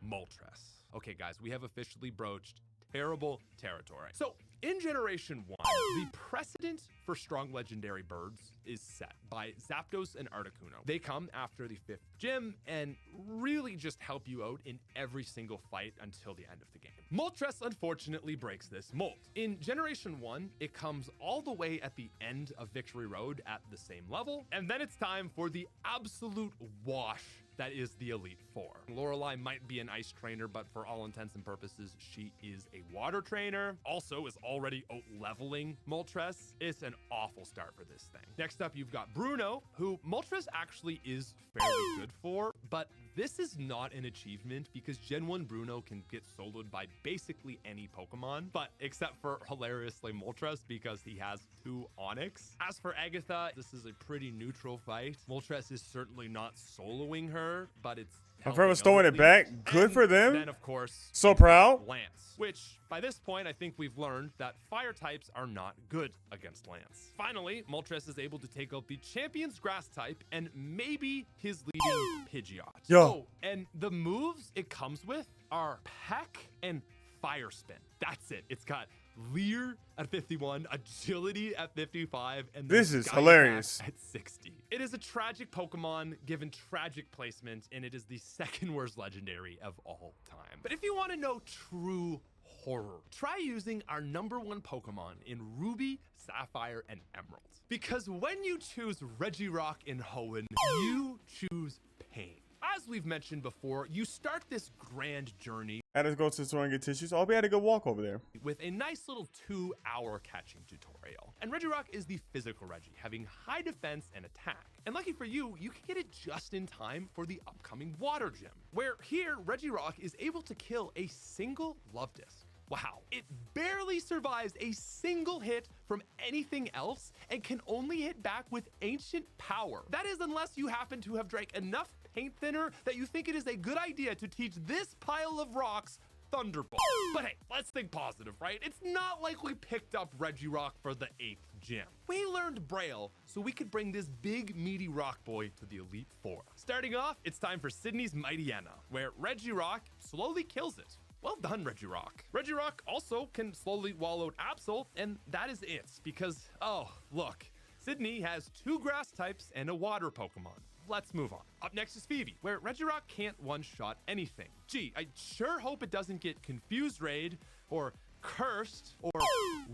Moltres. Okay, guys, we have officially broached terrible territory. So in Generation 1, the precedent for strong legendary birds is set by Zapdos and Articuno. They come after the 5th gym and really just help you out in every single fight until the end of the game. Moltres unfortunately breaks this mold. In Generation 1, it comes all the way at the end of Victory Road at the same level, and then it's time for the absolute wash that is the Elite Four. Lorelei might be an ice trainer, but for all intents and purposes, she is a water trainer. Also is already out-leveling Moltres. It's an awful start for this thing. Next up, you've got Bruno, who Moltres actually is fairly good for, but this is not an achievement because Gen 1 Bruno can get soloed by basically any Pokemon, but except for hilariously Moltres because he has 2 Onix. As for Agatha, this is a pretty neutral fight. Moltres is certainly not soloing her, but it's my friend was throwing it back. Good for them. Then, of course, so proud. Lance, which by this point, I think we've learned that fire types are not good against Lance. Finally, Moltres is able to take out the champion's grass type and maybe his leading Pidgeot. Yo. Oh, and the moves it comes with are Peck and Fire Spin. That's it. It's got Leer at 51, Agility at 55, and this is hilarious at 60. It is a tragic Pokemon given tragic placement, and it is the 2nd worst legendary of all time. But if you want to know true horror, try using our #1 Pokemon in Ruby, Sapphire, and Emerald. Because when you choose Regirock in Hoenn, you choose pain. as we've mentioned before, you start this grand journey I had to go to the store and get tissues. Oh, we had a good walk over there. with a nice little 2-hour catching tutorial. And Regirock is the physical Regi, having high defense and attack. And lucky for you, you can get it just in time for the upcoming water gym, where here Regirock is able to kill a single love disc. Wow, it barely survives a single hit from anything else and can only hit back with ancient power. That is unless you happen to have drank enough paint thinner that you think it is a good idea to teach this pile of rocks Thunderbolt. But hey, let's think positive, right? It's not like we picked up Regirock for the 8th gym. We learned Braille so we could bring this big, meaty rock boy to the Elite Four. Starting off, it's time for Sydney's Mightyena, where Regirock slowly kills it. Well done, Regirock. Regirock also can slowly wallow Absol, and that is it, because, oh, look, Sydney has 2 grass types and a water Pokemon. Let's move on. Up next is Phoebe, where Regirock can't one-shot anything. Gee, I sure hope it doesn't get Confused Raid, or Cursed, or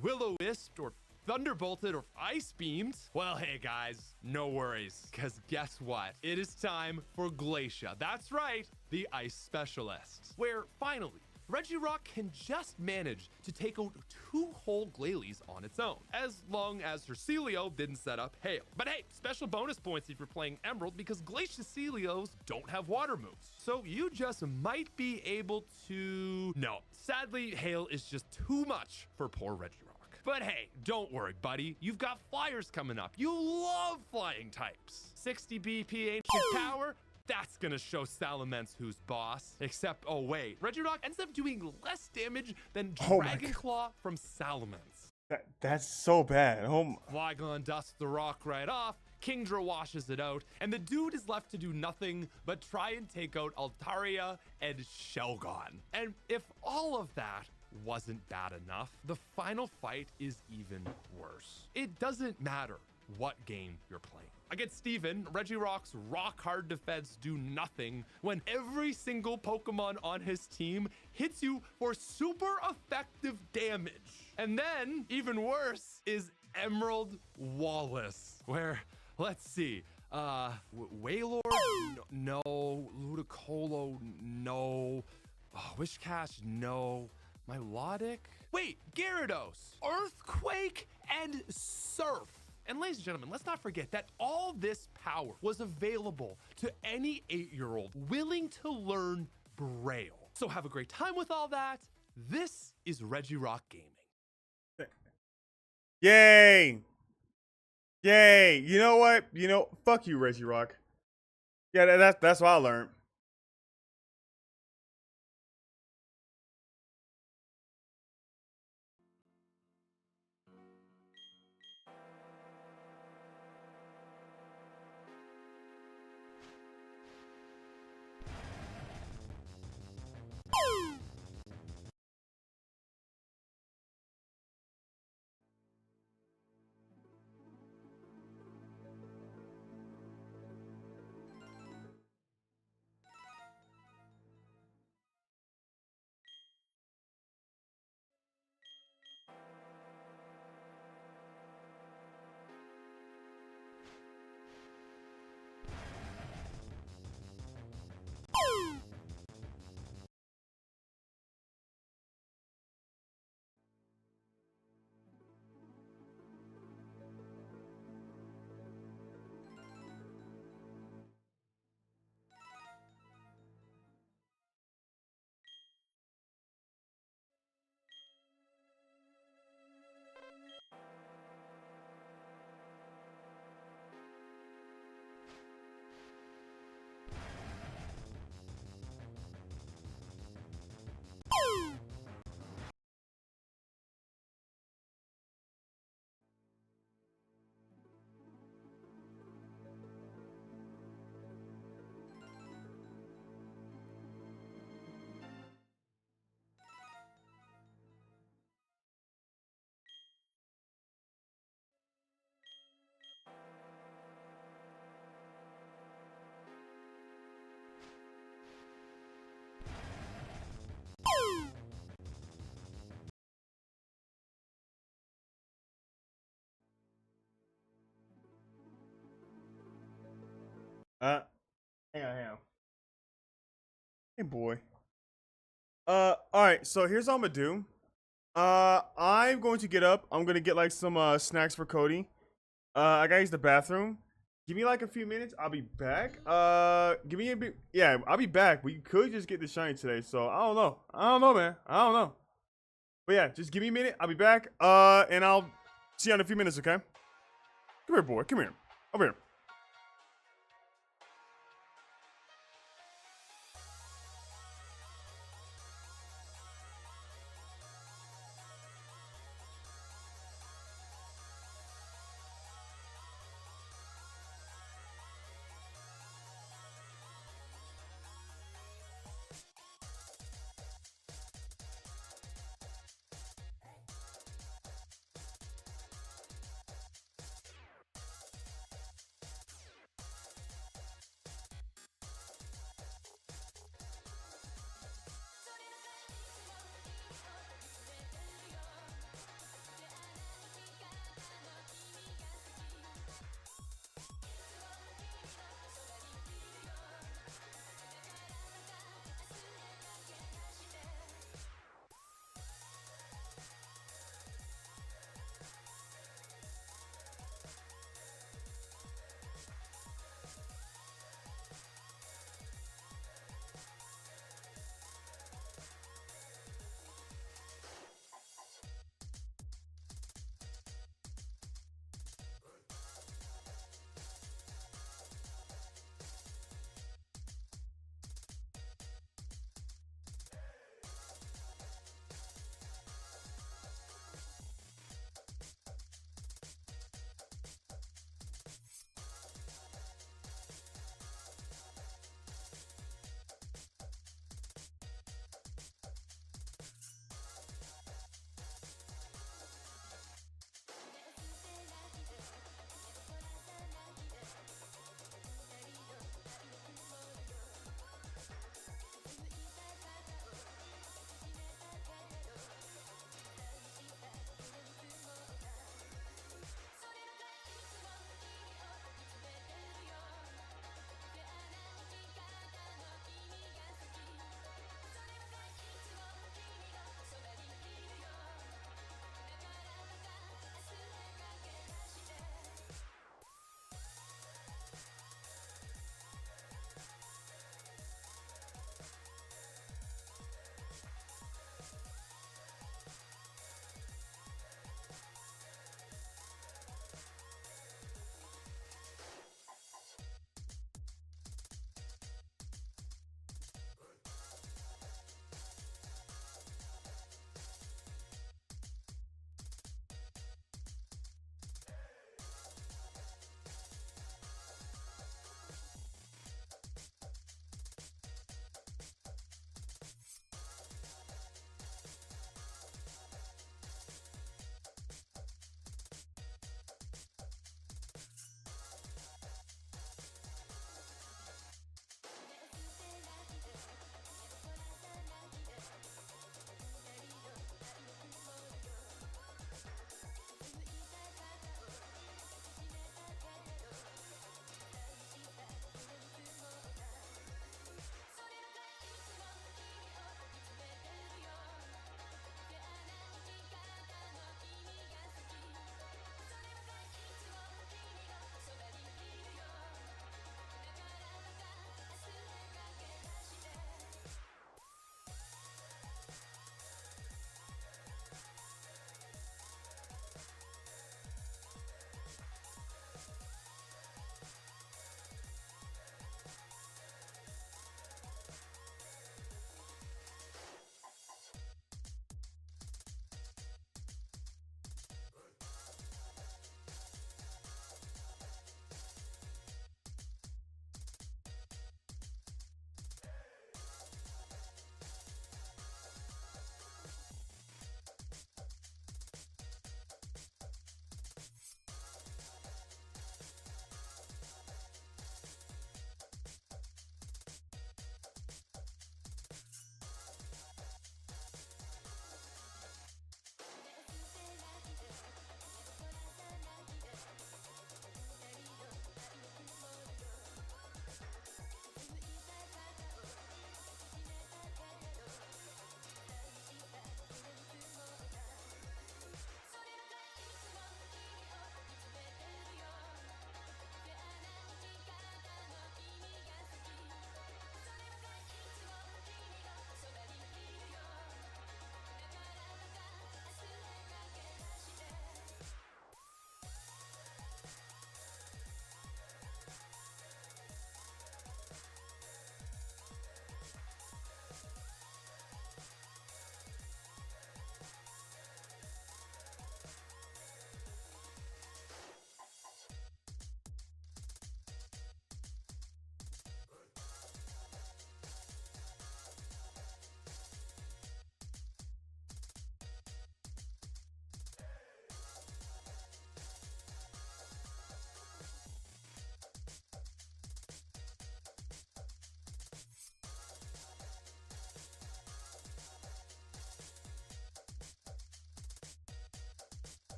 Will-O-Wisp, or Thunderbolted, or Ice Beamed. Well, hey guys, no worries, because guess what? It is time for Glacia. That's right, the Ice Specialist, where finally, Regirock can just manage to take out 2 whole Glalie on its own, as long as her Celio didn't set up Hail. But hey, special bonus points if you're playing Emerald, because Glacia Celios don't have water moves. So you just might be able to... No, sadly, Hail is just too much for poor Regirock. But hey, don't worry, buddy. You've got flyers coming up. You love flying types. 60 BP Ancient Power, that's gonna show Salamence who's boss. Except, oh wait, Regirock ends up doing less damage than Dragon Claw from Salamence. That's so bad. Flygon dusts the rock right off, Kingdra washes it out, and the dude is left to do nothing but try and take out Altaria and Shelgon. And if all of that wasn't bad enough, the final fight is even worse. It doesn't matter what game you're playing. Against Steven, Regirock's rock-hard defense do nothing when every single Pokemon on his team hits you for super effective damage. And then, even worse, is Emerald Wallace, where, let's see, Wailord, no, Ludicolo, no, Wishcash, no, Milotic, wait, Gyarados, Earthquake, and Surf. And ladies and gentlemen, let's not forget that all this power was available to any 8-year-old willing to learn Braille. So have a great time with all that. This is Regirock Gaming. Yay! Yay! You know what? Fuck you, Regirock. Yeah, that's what I learned. Hang on. Hey, boy. All right. So here's what I'm gonna do. I'm going to get up. I'm gonna get like some snacks for Cody. I gotta use the bathroom. Give me like a few minutes. I'll be back. Give me a bit. Yeah, I'll be back. We could just get the shiny today. So I don't know. I don't know, man. I don't know. But yeah, just give me a minute. I'll be back. And I'll see you in a few minutes. Okay. Come here, boy. Come here. Over here.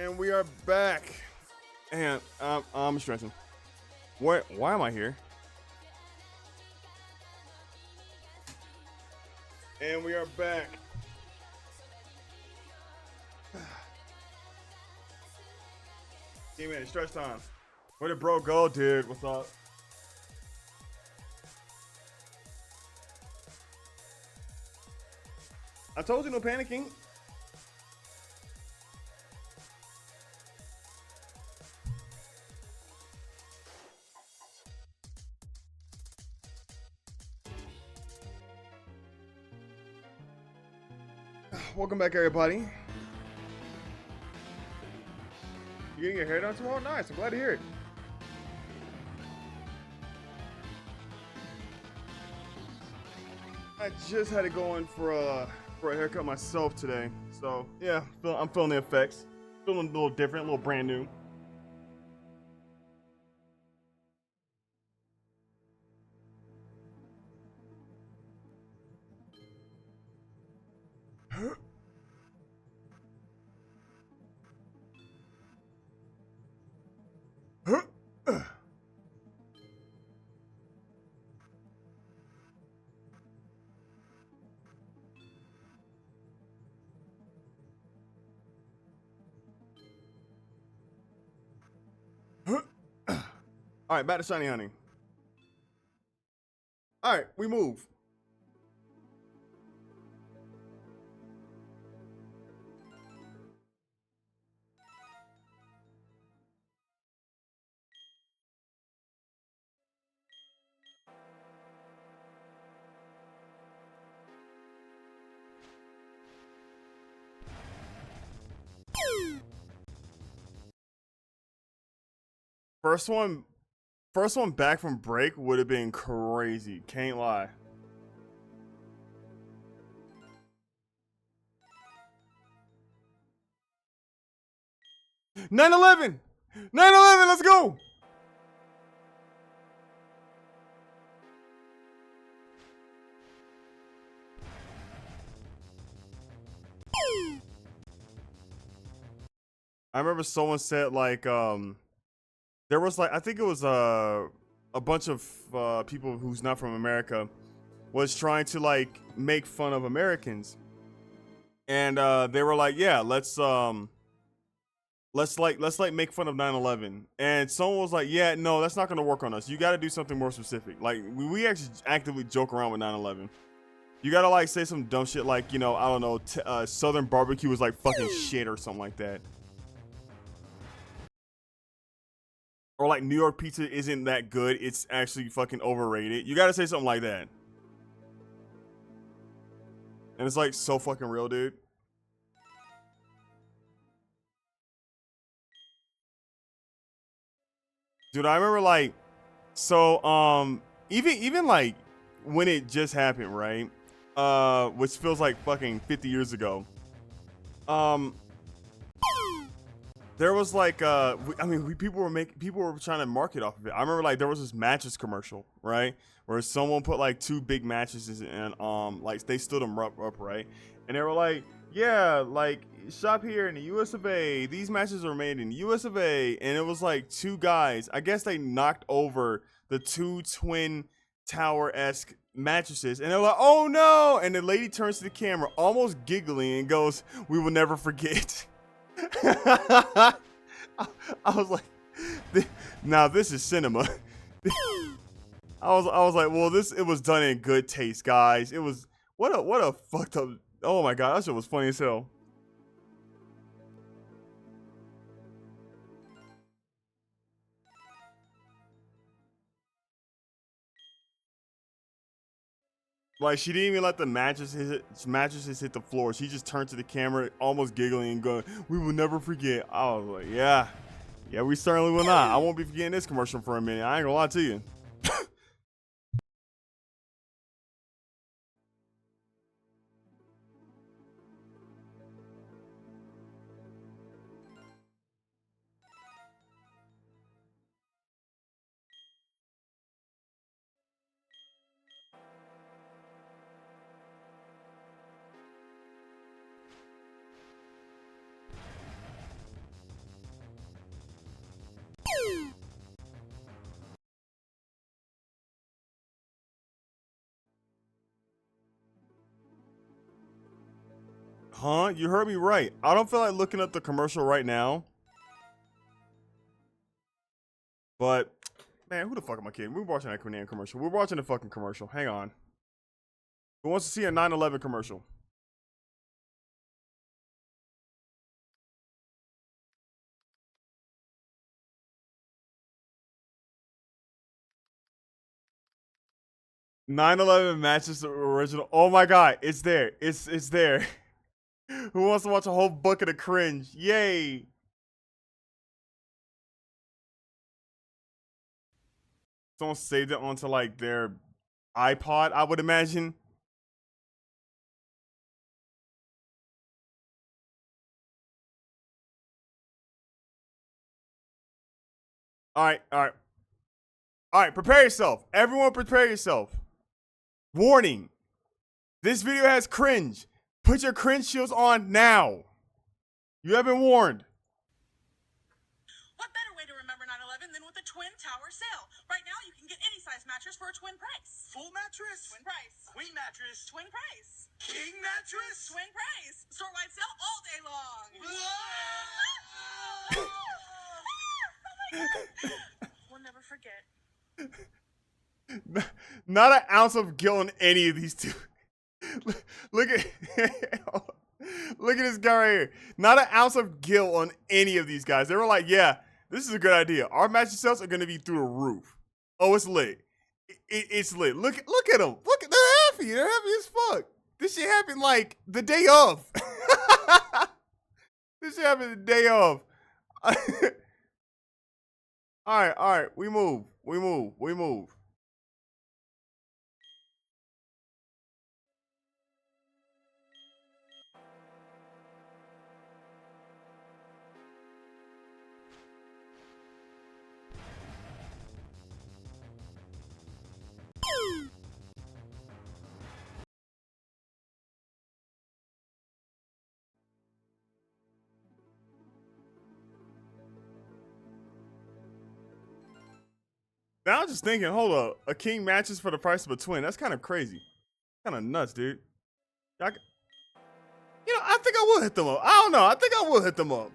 And we are back. And I'm stretching. Why am I here? And we are back. Give me a stretch time. Where did bro go, dude? What's up? I told you no panicking. Welcome back, everybody. You getting your hair done tomorrow? Nice. I'm glad to hear it. I just had it going for a haircut myself today. So yeah, I'm feeling the effects. Feeling a little different, a little brand new. All right, back to shiny honey. All right, we move. First one back from break would have been crazy. Can't lie. Nine 11. Let's go. I remember someone said like there was like I think it was a bunch of people who's not from America was trying to like make fun of Americans, and they were like, yeah, let's make fun of 9/11, and someone was like, yeah, no, that's not gonna work on us. You got to do something more specific. Like we actually actively joke around with 9/11. You gotta like say some dumb shit like, you know, I don't know, Southern barbecue was like fucking shit or something like that. Or like New York pizza isn't that good, it's actually fucking overrated. You gotta say something like that. And it's like so fucking real, dude. Dude, I remember like, so even like when it just happened, right? Which feels like fucking 50 years ago. There was like people were trying to market off of it. I remember like there was this mattress commercial, right, where someone put like two big mattresses and like they stood them up, right, and they were like, yeah, like shop here in the US of A. These mattresses are made in the US of A, and it was like two guys. I guess they knocked over the two twin tower-esque mattresses, and they're like, oh no, and the lady turns to the camera almost giggling and goes, we will never forget. I was like, now this is cinema. I was like, well, it was done in good taste, guys. It was what a fucked up. Oh my god, that shit was funny as hell. Like she didn't even let the mattresses hit the floor. She just turned to the camera, almost giggling and going, "We will never forget." I was like, "Yeah, we certainly will not. I won't be forgetting this commercial for a minute. I ain't gonna lie to you." Huh? You heard me right. I don't feel like looking up the commercial right now. But, man, who the fuck am I kidding? We're watching that Conan commercial. We're watching the fucking commercial. Hang on. Who wants to see a 9/11 commercial? "9/11 matches the original." Oh my god, it's there. It's there. Who wants to watch a whole bucket of cringe? Yay! Someone saved it onto like their iPod, I would imagine. All right, all right, all right. Prepare yourself. Everyone, prepare yourself. Warning: this video has cringe. Put your cringe shields on now. You have been warned. What better way to remember 9/11 than with a Twin Tower sale? Right now, you can get any size mattress for a twin price. Full mattress? Twin price. Queen mattress? Twin price. King mattress? Twin price. Store-wide sale all day long. We'll never forget. Not an ounce of guilt on any of these two. Look at look at this guy right here. Not an ounce of guilt on any of these guys. They were like, yeah, this is a good idea. Our match sales are going to be through the roof. Oh, it's lit. It's lit. Look at them. Look, they're happy. They're happy as fuck. This shit happened like the day of. This shit happened the day of. All right. We move. Now I'm just thinking, hold up, a king matches for the price of a twin. That's kind of crazy. Kind of nuts, dude. I think I will hit them up. I don't know. I think I will hit them up.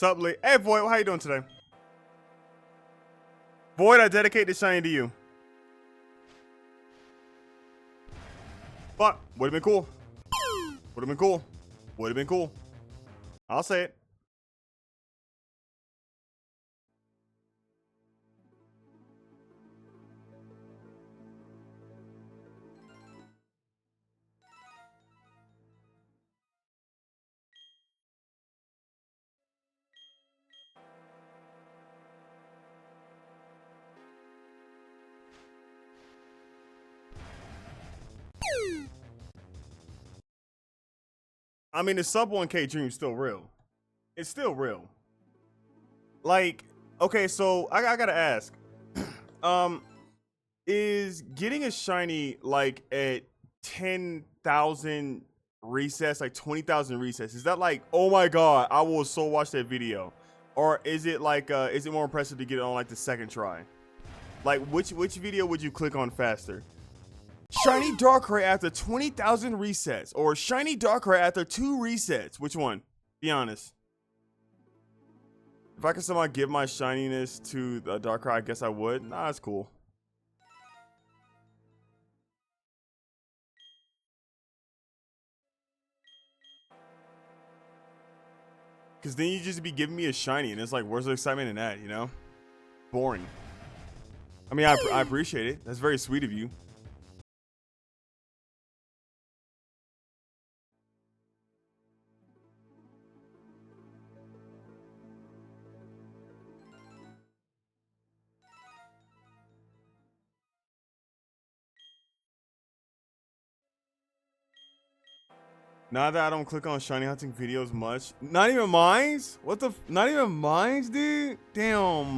What's up, Lee? Hey, Void, how you doing today? Void, I dedicate this shiny to you. But, would've been cool. Would've been cool. Would've been cool. I'll say it. I mean, the sub 1K dream's still real. It's still real. Like, okay, so I gotta ask, is getting a shiny like at 10,000 resets, like 20,000 resets? Is that like, oh my god, I will so watch that video, or is it like, is it more impressive to get it on like the second try? Like, which video would you click on faster? Shiny Darkrai after 20,000 resets, or Shiny Darkrai after 2 resets? Which one? Be honest. If I could somehow give my shininess to the Darkrai, I guess I would. Nah, that's cool. Because then you just be giving me a shiny, and it's like, where's the excitement in that, you know? Boring. I mean, I appreciate it. That's very sweet of you. Now that I don't click on shiny hunting videos much. Not even mines? What the? Not even mines, dude? Damn.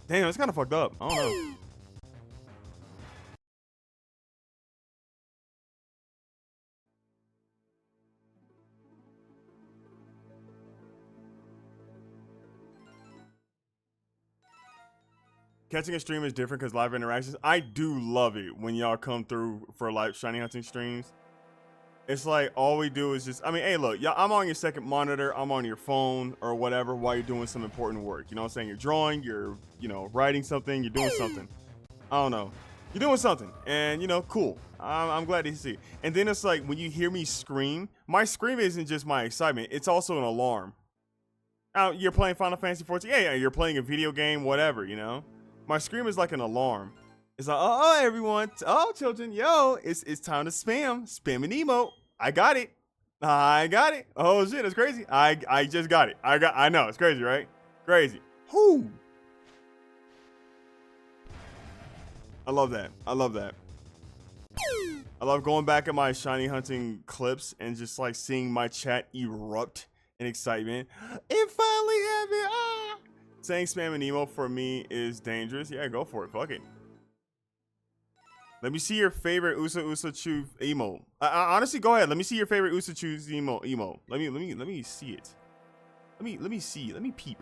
Damn, it's kind of fucked up. I don't know. Catching a stream is different because live interactions. I do love it when y'all come through for live shiny hunting streams. It's like all we do is just, I mean, hey, look, yeah, I'm on your second monitor, I'm on your phone or whatever while you're doing some important work. You know what I'm saying? You're drawing, you're, you know, writing something, you're doing something. I don't know. You're doing something, and you know, cool. I'm glad to see. And then it's like when you hear me scream, my scream isn't just my excitement; it's also an alarm. Now you're playing Final Fantasy 14, yeah, you're playing a video game, whatever, you know. My scream is like an alarm. It's like, oh, everyone, oh, children, yo, it's time to spam an emote. I got it. Oh shit, that's crazy. I just got it. I know, it's crazy, right? Crazy. Whoo. I love that. I love that. I love going back at my shiny hunting clips and just like seeing my chat erupt in excitement. It finally happened. Ah! Saying spam an emo for me is dangerous. Yeah, go for it. Fuck it. Let me see your favorite Usa Chu emo. Honestly, go ahead. Let me see your favorite Usa Chu emo. Let me see it. Let me see. Let me peep.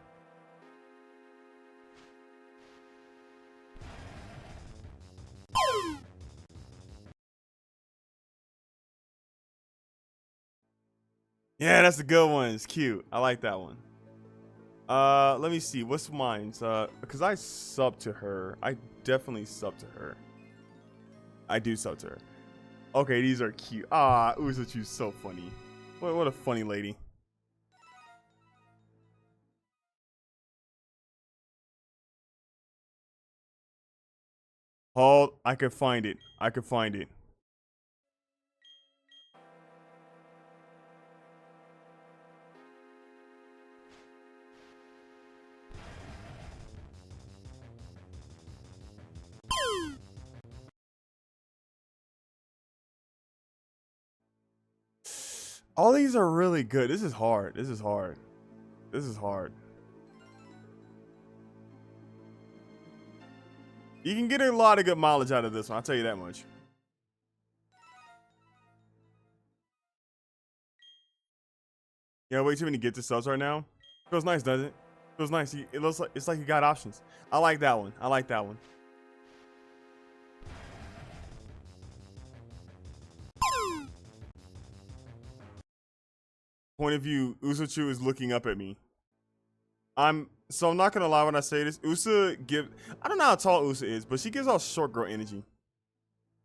Yeah, that's a good one. It's cute. I like that one. Let me see. What's mine? Because I sub to her. I definitely sub to her. I do sub to her. Okay, these are cute. Ah, Usachu's so funny. What a funny lady. Hold, I could find it. I could find it. All these are really good. This is hard. This is hard. This is hard. You can get a lot of good mileage out of this one. I'll tell you that much. Yeah, wait too many get the subs right now. Feels nice, doesn't it? Feels nice. It looks like it's like you got options. I like that one. I like that one. Point of view, Usachu is looking up at me. I'm not gonna lie when I say this. I don't know how tall Usa is, but she gives off short girl energy.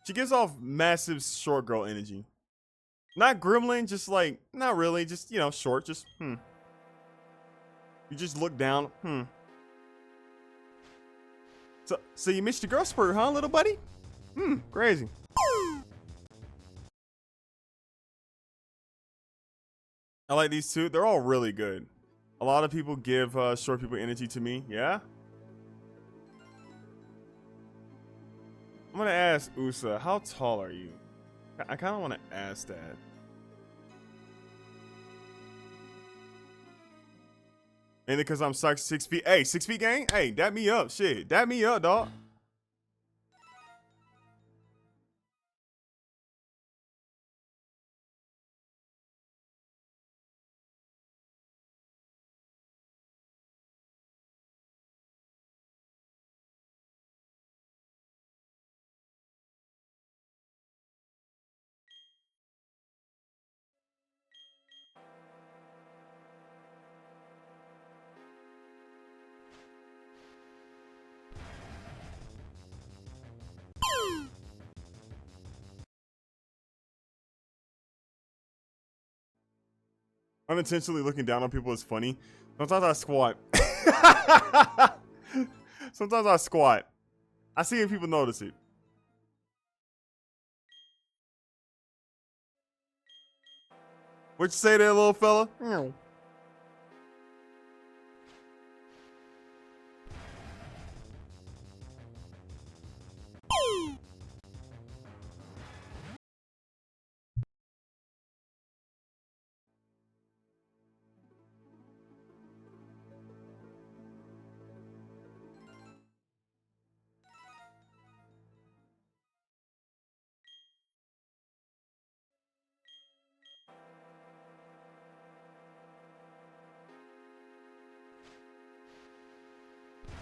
She gives off massive short girl energy. Not gremlin, just like, not really, just, you know, short, just, You just look down, So you missed your growth spurt, huh, little buddy? Crazy. I like these two. They're all really good. A lot of people give short people energy to me. Yeah? I'm going to ask Usa, how tall are you? I kind of want to ask that. Mainly because I'm 6 feet. Hey, 6 feet gang? Hey, dap me up. Shit. Dap me up, dog. Unintentionally looking down on people is funny. Sometimes I squat. Sometimes I squat. I see if people notice it. What you say there, little fella?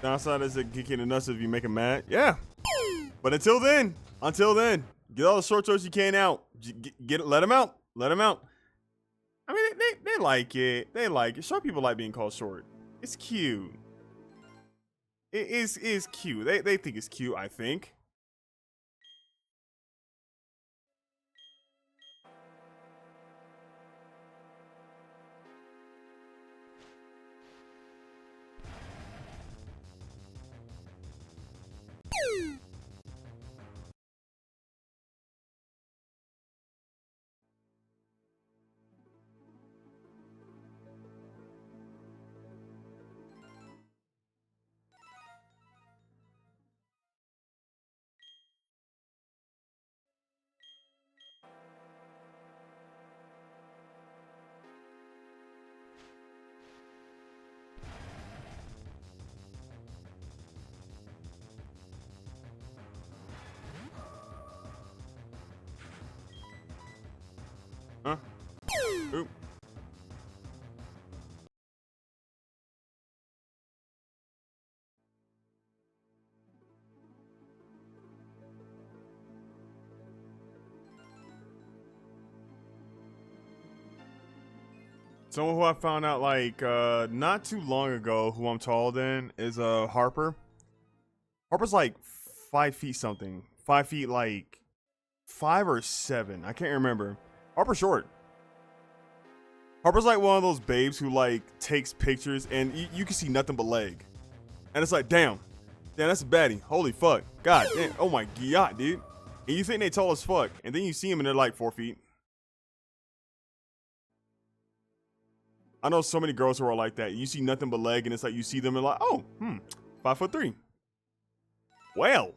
Downside is it kicking the nuts if you make him mad. Yeah. But until then, get all the short shorts you can out. Let them out. Let them out. I mean, they like it. They like it. Short people like being called short. It's cute. It is cute. They think it's cute, I think. Huh? Oop. Someone who I found out like not too long ago who I'm taller than is Harper. Harper's like 5 feet something. 5 feet like 5 or 7. I can't remember. Harper's short. Harper's like one of those babes who like takes pictures and you can see nothing but leg. And it's like, damn, that's a baddie. Holy fuck. God damn. Oh my god, dude. And you think they tall as fuck. And then you see them and they're like 4 feet. I know so many girls who are like that. You see nothing but leg and it's like you see them and like, oh, 5'3". Well.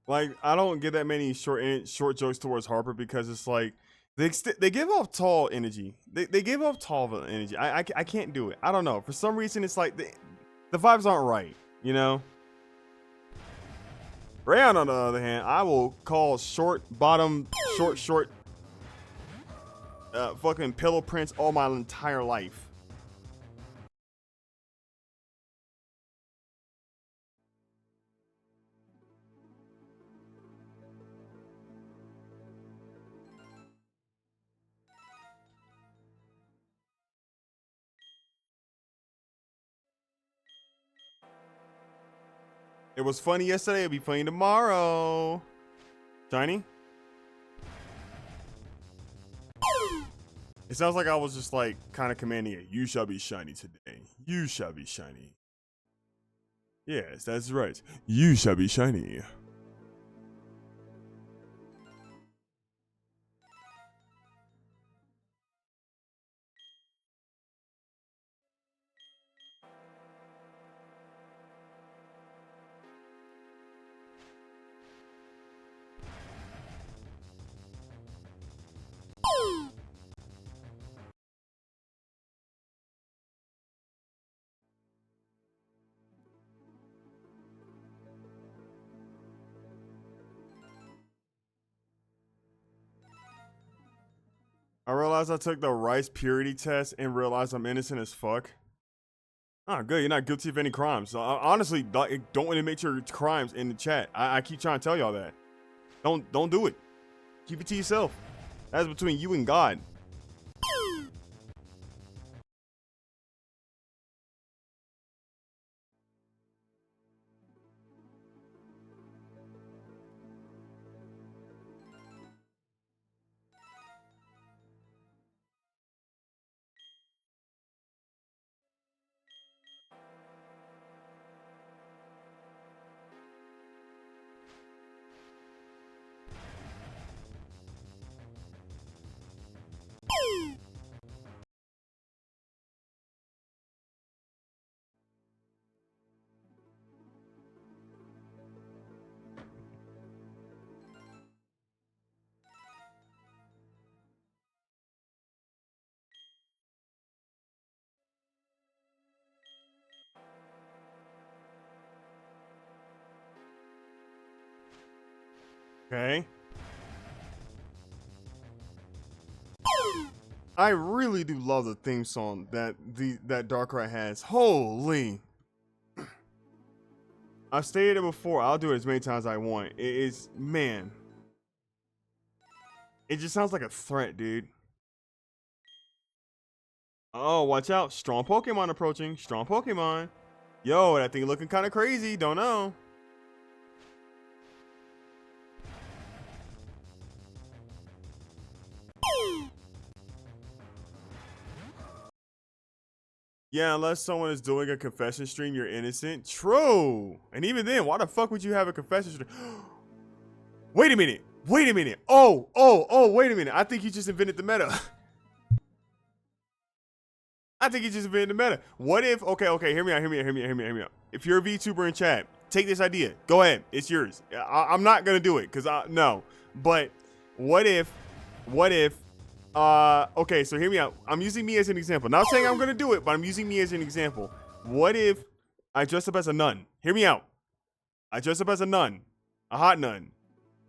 Like, I don't get that many short jokes towards Harper because it's like they give off tall energy. They give off tall energy. I can't do it. I don't know. For some reason, it's like the vibes aren't right. You know. Rayon, on the other hand, I will call short bottom, short, fucking pillow prints all my entire life. It was funny yesterday, it'll be funny tomorrow. Shiny? It sounds like I was just like kind of commanding it. You shall be shiny today. You shall be shiny. Yes, that's right. You shall be shiny. I realized I took the rice purity test and realized I'm innocent as fuck. Oh, good. You're not guilty of any crimes. So, honestly, don't admit your crimes in the chat. I keep trying to tell y'all that. Don't do it. Keep it to yourself. That's between you and God. Okay. I really do love the theme song that Darkrai has. Holy. I've stated it before. I'll do it as many times as I want. It is, man. It just sounds like a threat, dude. Oh, watch out. Strong Pokemon approaching. Strong Pokemon. Yo, that thing looking kind of crazy. Don't know. Yeah, unless someone is doing a confession stream, you're innocent. True. And even then, why the fuck would you have a confession stream? Wait a minute. Wait a minute. Oh, wait a minute. I think you just invented the meta. I think you just invented the meta. What if, okay, hear me out. If you're a VTuber in chat, take this idea. Go ahead. It's yours. I'm not going to do it because no. But what if, okay, so hear me out. I'm using me as an example. Not saying I'm going to do it, but I'm using me as an example. What if I dress up as a nun? Hear me out. I dress up as a nun. A hot nun.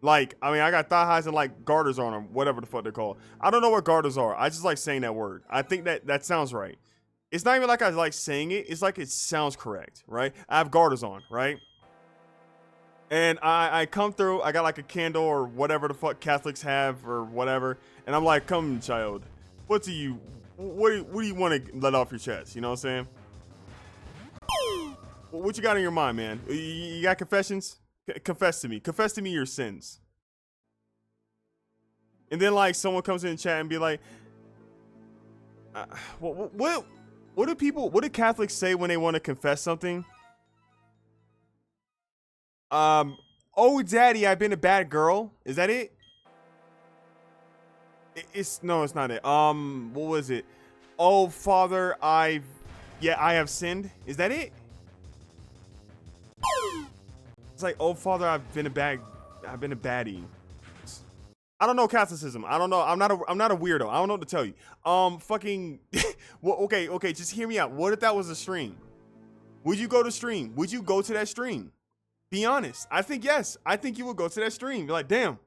Like, I mean, I got thigh highs and like garters on them, whatever the fuck they're called. I don't know what garters are. I just like saying that word. I think that sounds right. It's not even like I like saying it. It's like it sounds correct, right? I have garters on, right? And I come through, I got like a candle or whatever the fuck Catholics have or whatever. And I'm like, come child, what do you want to let off your chest? You know what I'm saying? What you got in your mind, man? You got confessions? Confess to me. Confess to me your sins. And then like someone comes in chat and be like, what do Catholics say when they want to confess something? Oh daddy, I've been a bad girl. Is that it? No, it's not it. What was it? Oh father, I have sinned. Is that it? It's like, oh father, I've been a baddie. I don't know Catholicism. I don't know. I'm not a weirdo. I don't know what to tell you. Fucking. Well, okay. Just hear me out. What if that was a stream? Would you go to stream? Would you go to that stream? Be honest. I think yes. I think you will go to that stream. You're like, damn,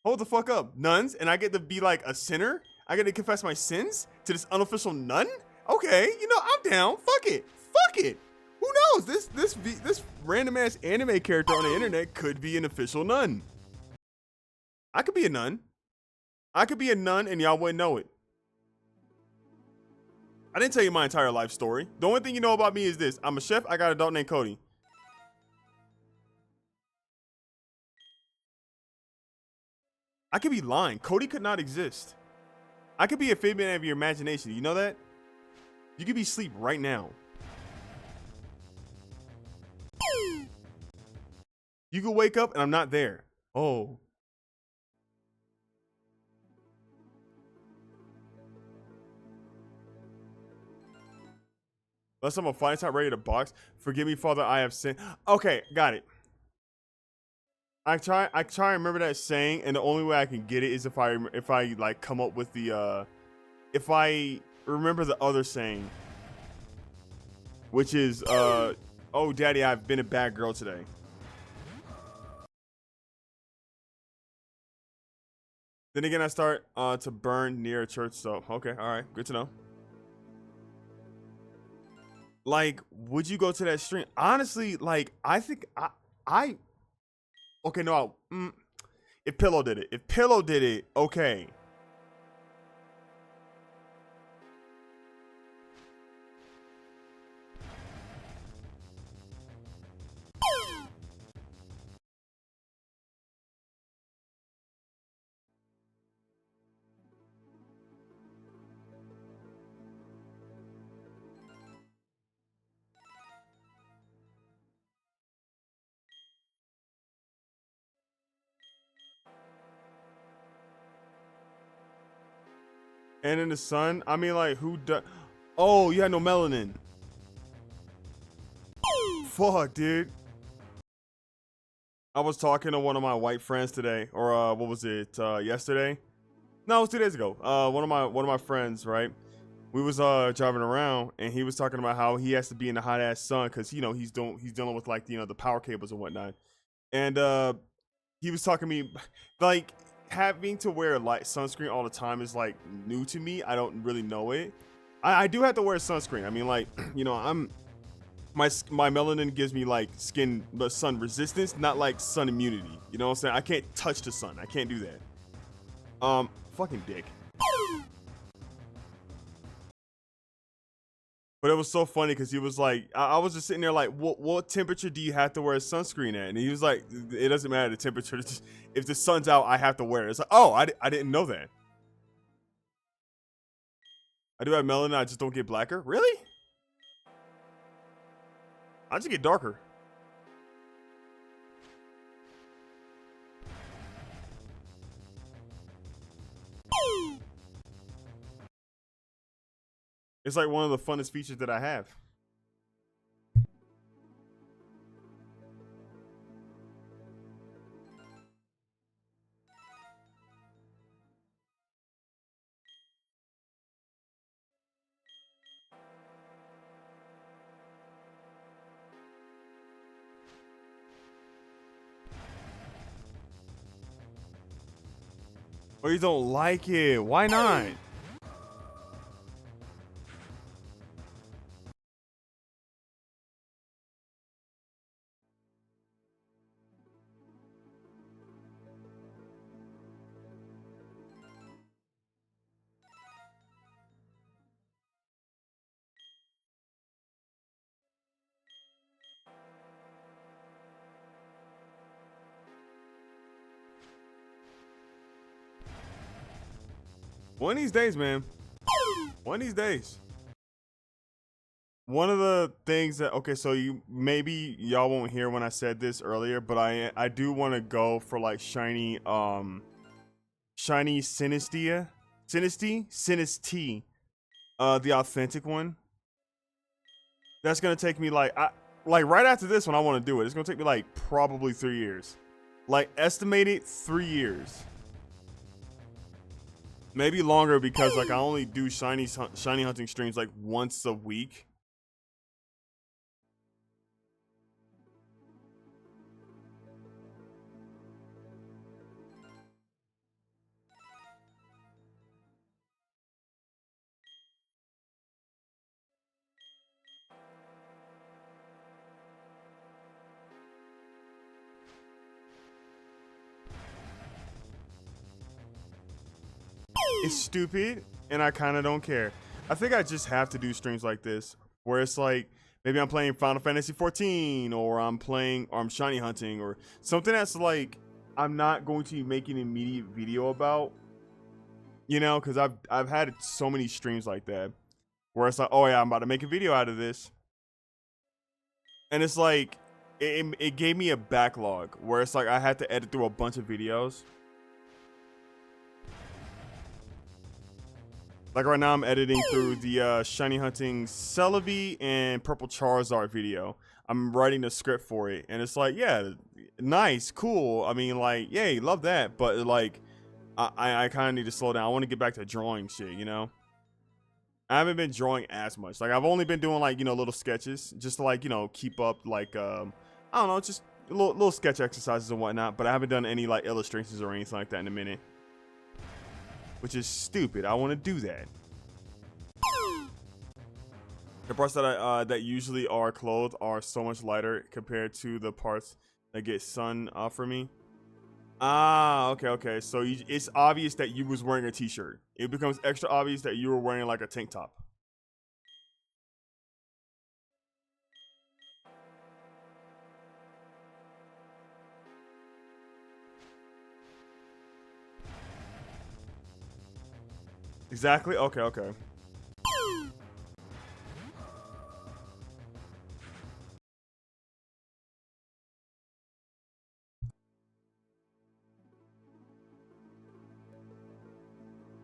hold the fuck up. Nuns, and I get to be like a sinner? I get to confess my sins to this unofficial nun? Okay, you know, I'm down. Fuck it. Fuck it. Who knows? This random ass anime character on the internet could be an official nun. I could be a nun. I could be a nun and y'all wouldn't know it. I didn't tell you my entire life story. The only thing you know about me is this. I'm a chef. I got an adult named Cody. I could be lying. Cody could not exist. I could be a figment of your imagination. You know that? You could be asleep right now. You could wake up and I'm not there. Oh. Unless I'm a fighting type ready to box. Forgive me, Father, I have sinned. Okay, got it. I try and remember that saying, and the only way I can get it is if I like come up with the if I remember the other saying, which is oh daddy, I've been a bad girl today. Then again, I start to burn near a church, so okay, all right, good to know. Like, would you go to that stream? Honestly, like, I think I okay, no, if Pillow did it, okay. And in the sun, I mean, like, who does? Oh, you had no melanin. Fuck, dude. I was talking to one of my white friends today, or what was it? Yesterday? No, it was 2 days ago. One of my friends, right? We was driving around, and he was talking about how he has to be in the hot ass sun because you know he's dealing with like the power cables and whatnot. And he was talking to me like having to wear light sunscreen all the time is like new to me. I don't really know it. I do have to wear sunscreen. I mean, like, you know, my melanin gives me like sun resistance, not like sun immunity. You know what I'm saying? I can't touch the sun. I can't do that. Fucking dick. But it was so funny because he was like, I was just sitting there like, what temperature do you have to wear sunscreen at? And he was like, it doesn't matter the temperature. Just, if the sun's out, I have to wear it. It's like, oh, I didn't know that. I do have melanin. I just don't get blacker. Really? I just get darker. It's like one of the funnest features that I have. Or you don't like it? Why not? One of these days, man. One of these days. One of the things that, okay, so maybe y'all won't hear when I said this earlier, but I do want to go for like shiny Sinistea, the authentic one. That's gonna take me like right after this one I want to do it. It's gonna take me like probably 3 years, like estimated 3 years. Maybe longer because like I only do shiny hunting streams like once a week. It's stupid, and I kind of don't care. I think I just have to do streams like this, where it's like maybe I'm playing Final Fantasy 14, or I'm shiny hunting, or something that's like I'm not going to be making an immediate video about, you know, because I've had so many streams like that, where it's like, oh yeah, I'm about to make a video out of this, and it's like it gave me a backlog where it's like I had to edit through a bunch of videos. Like right now, I'm editing through the shiny hunting Celebi and purple Charizard video. I'm writing the script for it, and it's like, yeah, nice, cool. I mean, like, yay, love that. But like, I kind of need to slow down. I want to get back to drawing shit, you know. I haven't been drawing as much. Like, I've only been doing like, you know, little sketches, just to like, you know, keep up like, I don't know, just little sketch exercises and whatnot. But I haven't done any like illustrations or anything like that in a minute. Which is stupid. I want to do that. The parts that usually are clothed are so much lighter compared to the parts that get sun for me. Ah, okay. So it's obvious that you was wearing a t-shirt. It becomes extra obvious that you were wearing like a tank top. Exactly. Okay.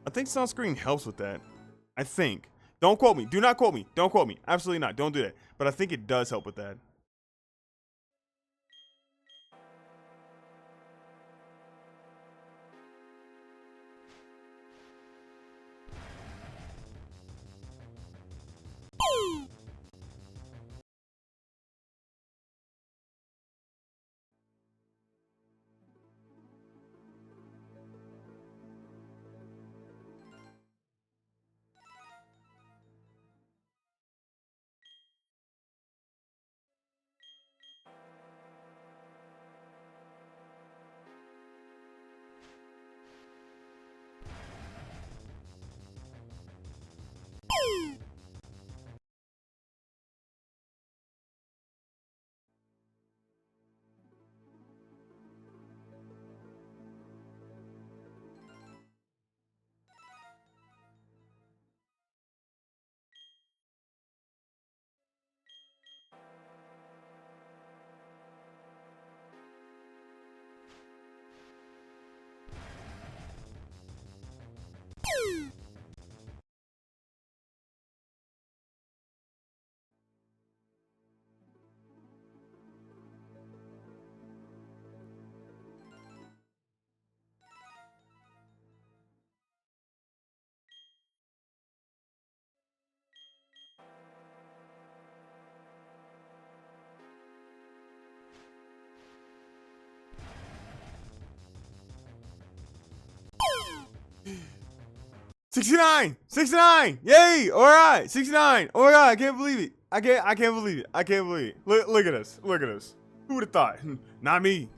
I think sunscreen helps with that. I think. Don't quote me. Do not quote me. Don't quote me. Absolutely not. Don't do that. But I think it does help with that. '69! Yay! All right, 69. Oh my god, I can't believe it. I can't believe it. I can't believe it. Look at us. Look at us. Who would have thought? Not me.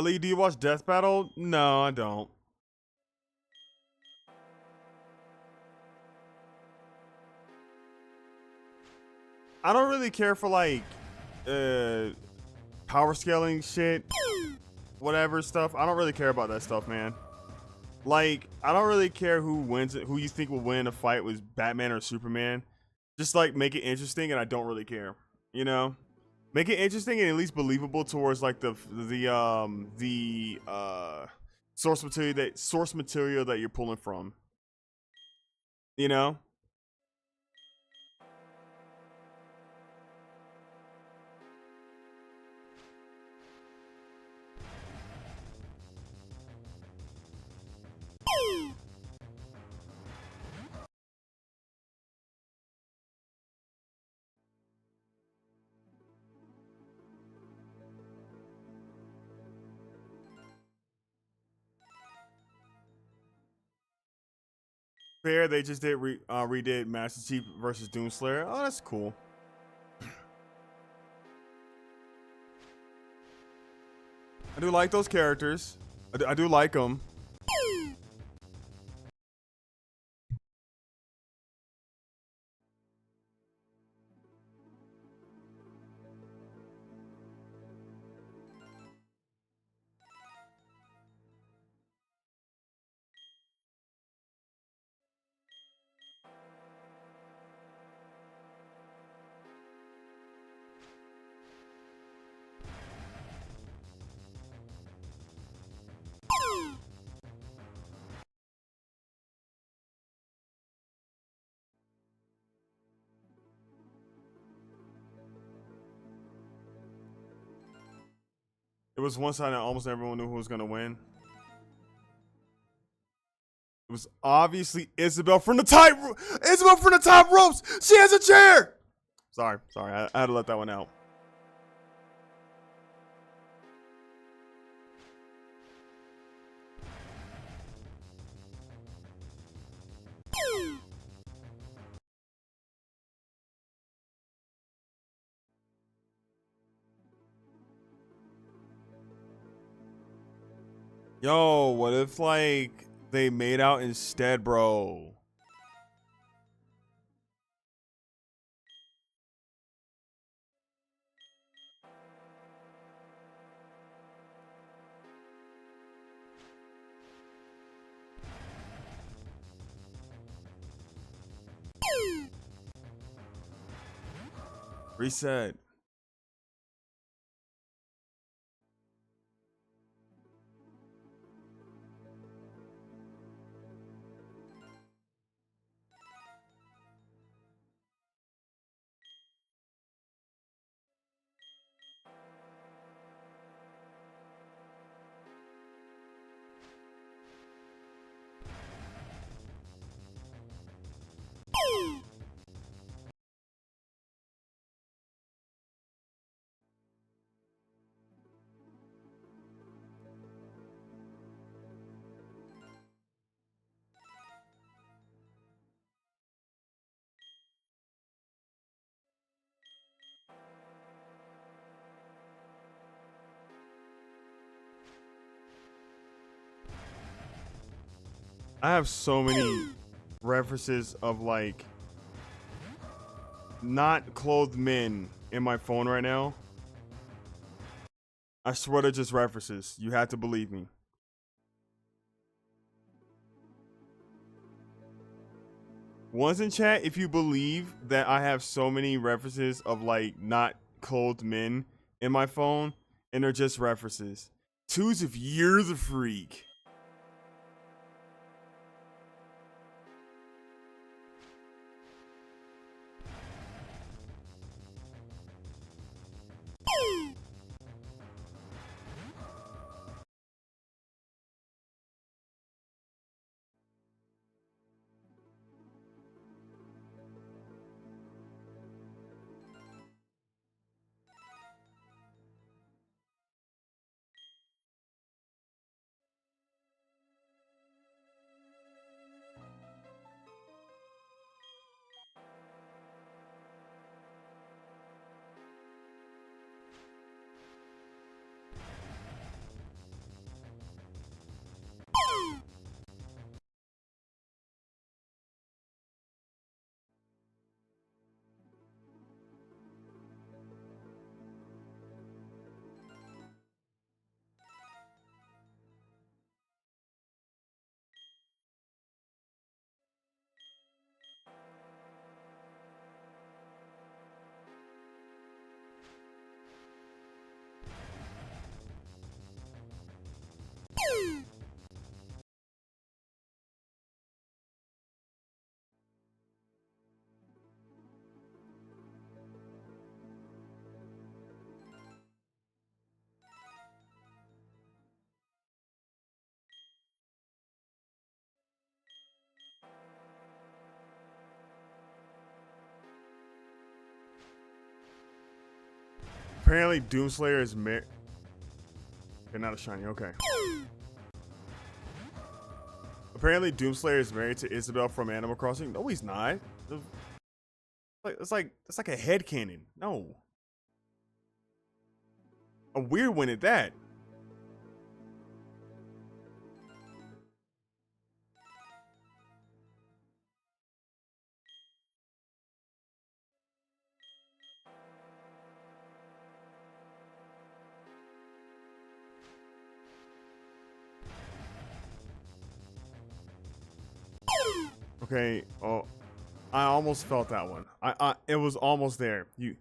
Lee, do you watch Death Battle? No, I don't. I don't really care for like power scaling shit, whatever stuff. I don't really care about that stuff, man. Like, I don't really care who wins it, who you think will win a fight with Batman or Superman. Just like make it interesting, and I don't really care. You know, make it interesting and at least believable towards like the source material that you're pulling from. You know. Fair, they just did redid Master Chief versus Doomslayer. Oh, that's cool. I do like those characters. I do like them. It was one side that almost everyone knew who was gonna win. It was obviously Isabel from the top ropes. She has a chair. Sorry, I had to let that one out. Yo, what if like they made out instead, bro? Reset. I have so many references of like not clothed men in my phone right now. I swear to just references. You had to believe me. One's in chat if you believe that I have so many references of like not clothed men in my phone, and they're just references. Two's if you're the freak. Apparently, Doomslayer is married. Okay, not a shiny. Okay. Apparently, Doomslayer is married to Isabel from Animal Crossing. No, he's not. It's like a headcanon. No. A weird one at that. Okay. Oh, I almost felt that one. It was almost there. You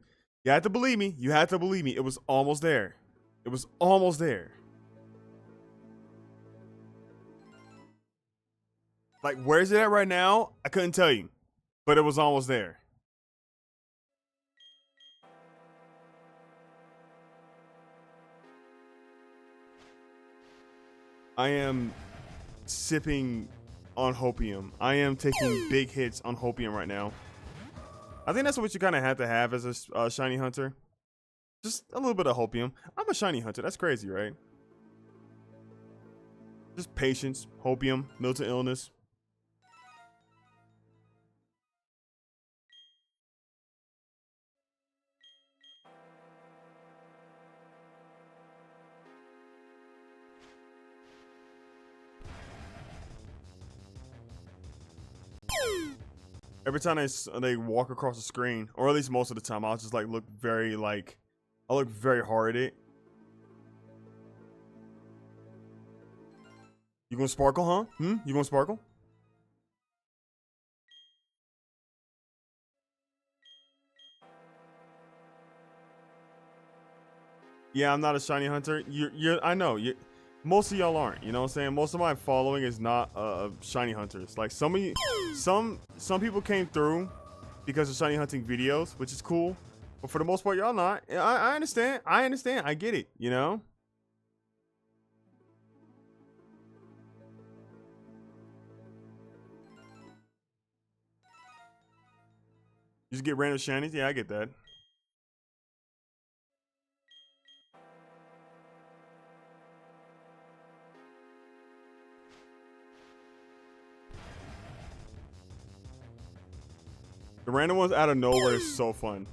had to believe me. You had to believe me. It was almost there. It was almost there. Like, where's it at right now? I couldn't tell you, but it was almost there. I am sipping on hopium. I am taking big hits on hopium right now. I think that's what you kind of have to have as a shiny hunter. Just a little bit of hopium. I'm a shiny hunter. That's crazy, right? Just patience, hopium, mental illness. Every time they walk across the screen, or at least most of the time, I'll just like look very I look very hard at it. You gonna sparkle, huh? You gonna sparkle? Yeah, I'm not a shiny hunter. I know. Most of y'all aren't. You know what I'm saying? Most of my following is not shiny hunters. Like some people came through because of shiny hunting videos, which is cool. But for the most part, y'all not. I understand. I understand. I get it. You know. You just get random shinies. Yeah, I get that. The random ones out of nowhere is so fun.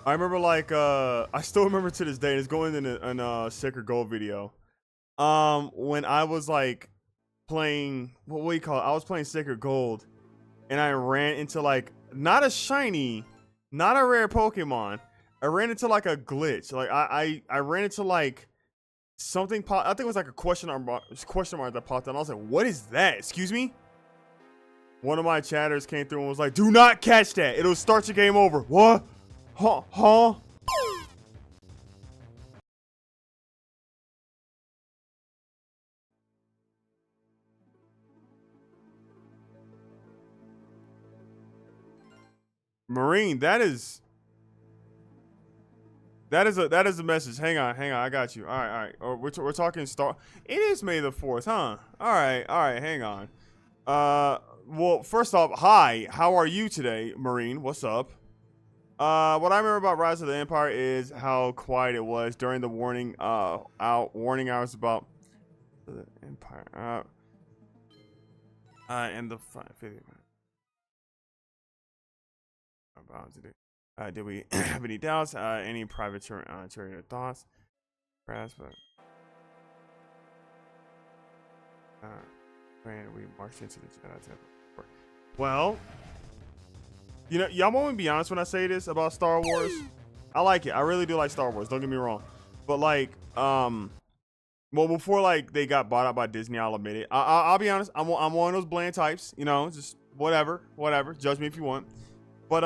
I remember I still remember to this day, and it's going in a Sacred Gold video. When I was like playing, what do you call it? I was playing Sacred Gold, and I ran into like, not a shiny, not a rare Pokemon. I ran into like a glitch. Like I ran into like something I think it was like a question mark that popped up. I was like, what is that? Excuse me? One of my chatters came through and was like, do not catch that. It'll start your game over. What? Huh? Marine, that is a message. Hang on, I got you. All right. Oh, we're talking Star. It is May the 4th, huh? All right, hang on. Well, first off, hi. How are you today, Marine? What's up? What I remember about Rise of the Empire is how quiet it was during the warning hours about the Empire. And the did we have any doubts? Any private thoughts? Perhaps, but we marched into the Jedi. Well, you know, y'all want me to be honest when I say this about Star Wars? I like it. I really do like Star Wars. Don't get me wrong. But like, well, before like they got bought out by Disney, I'll admit it. I'll be honest. I'm one of those bland types. You know, just whatever. Judge me if you want. But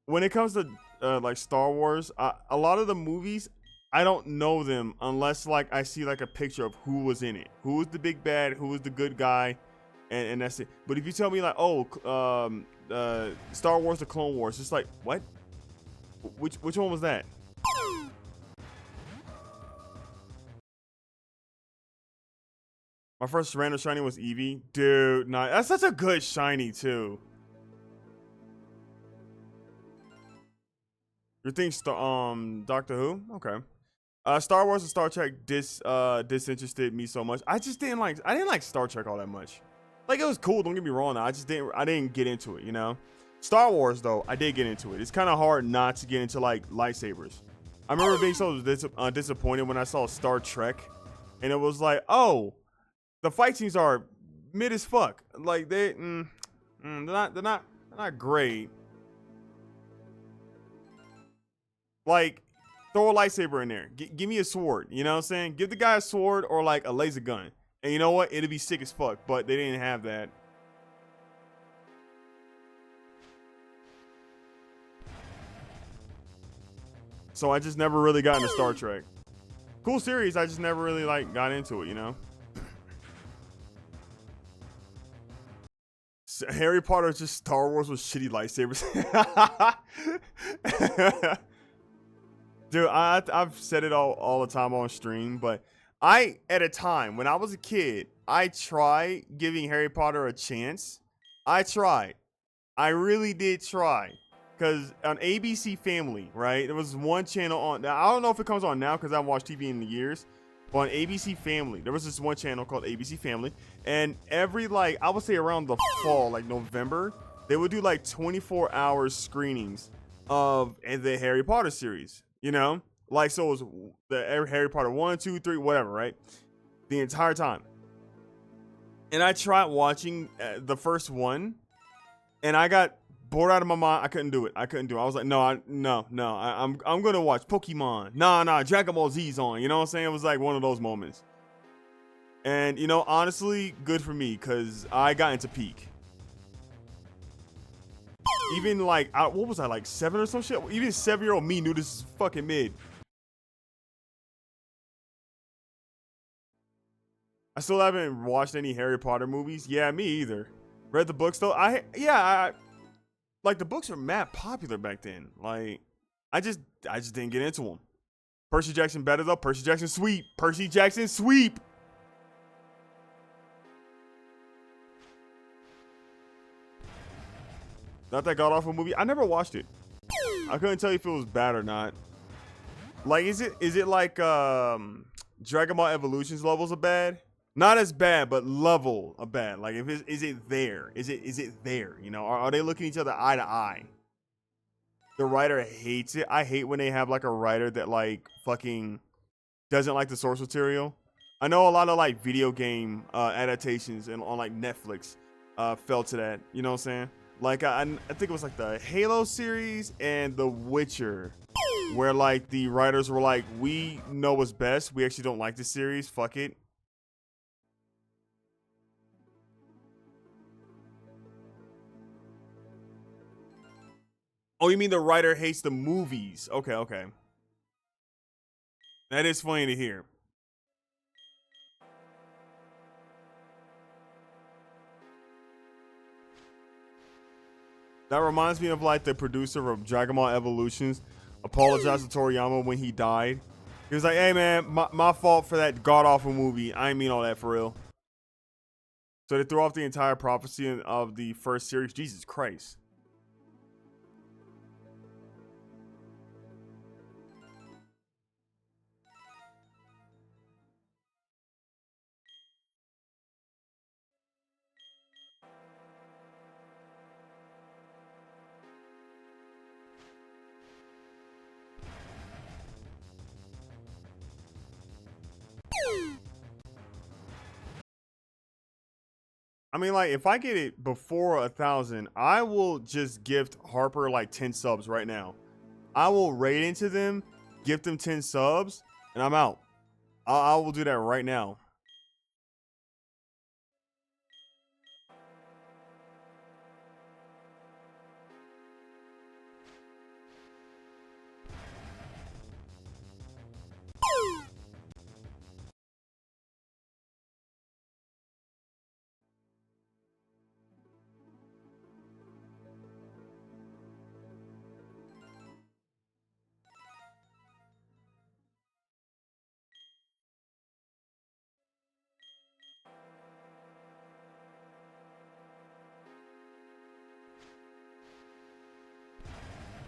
when it comes to like Star Wars, a lot of the movies, I don't know them unless like I see like a picture of who was in it, who was the big bad, who was the good guy, and that's it. But if you tell me like, oh, Star Wars: The Clone Wars, it's like, what? Which one was that? My first random shiny was Eevee, dude. Nah, that's such a good shiny too. You think Doctor Who? Okay. Star Wars and Star Trek disinterested me so much. I didn't like Star Trek all that much. Like, it was cool, don't get me wrong. I didn't get into it, you know. Star Wars though, I did get into it. It's kind of hard not to get into like lightsabers. I remember being so disappointed when I saw Star Trek, and it was like, oh, the fight scenes are mid as fuck. Like they're not great. Like, throw a lightsaber in there. Give me a sword. You know what I'm saying? Give the guy a sword or like a laser gun. And you know what? It'd be sick as fuck. But they didn't have that. So I just never really got into Star Trek. Cool series. I just never really like got into it, you know? So Harry Potter is just Star Wars with shitty lightsabers. Dude, I've said it all the time on stream, but at a time, when I was a kid, I tried giving Harry Potter a chance. I tried. I really did try. Because on ABC Family, right, there was one channel on, now I don't know if it comes on now because I haven't watched TV in the years, but on ABC Family, there was this one channel called ABC Family, and every, like, I would say around the fall, like November, they would do like 24-hour screenings of the Harry Potter series. You know, like, so it was the Harry Potter 1, 2, 3, whatever, right? The entire time. And I tried watching the first one, and I got bored out of my mind. I couldn't do it. I was like, I'm gonna watch Pokemon. Nah, Dragon Ball Z's on. You know what I'm saying? It was like one of those moments. And you know, honestly, good for me, because I got into peak. Even like, what was I, like 7 or some shit? Even 7-year-old me knew this is fucking mid. I still haven't watched any Harry Potter movies. Yeah, me either. Read the books though. I like, the books were mad popular back then. Like, I just didn't get into them. Percy Jackson better though. Percy Jackson sweep. Percy Jackson sweep. Not that god-awful movie. I never watched it. I couldn't tell you if it was bad or not. Like, is it like Dragon Ball Evolution's levels of bad? Not as bad, but level of bad. Like, is it there? Is it there? You know, are they looking each other eye to eye? The writer hates it. I hate when they have like a writer that like fucking doesn't like the source material. I know a lot of like video game adaptations and on like Netflix fell to that. You know what I'm saying? Like, I think it was like the Halo series and The Witcher, where like the writers were like, we know what's best. We actually don't like this series. Fuck it. Oh, you mean the writer hates the movies? Okay. That is funny to hear. That reminds me of like the producer of Dragon Ball Evolutions apologized to Toriyama when he died. He was like, hey man, my fault for that god-awful movie. I ain't mean all that for real. So they threw off the entire prophecy of the first series. Jesus Christ. I mean, like, if I get it before 1,000, I will just gift Harper like 10 subs right now. I will raid into them, gift them 10 subs, and I'm out. I will do that right now.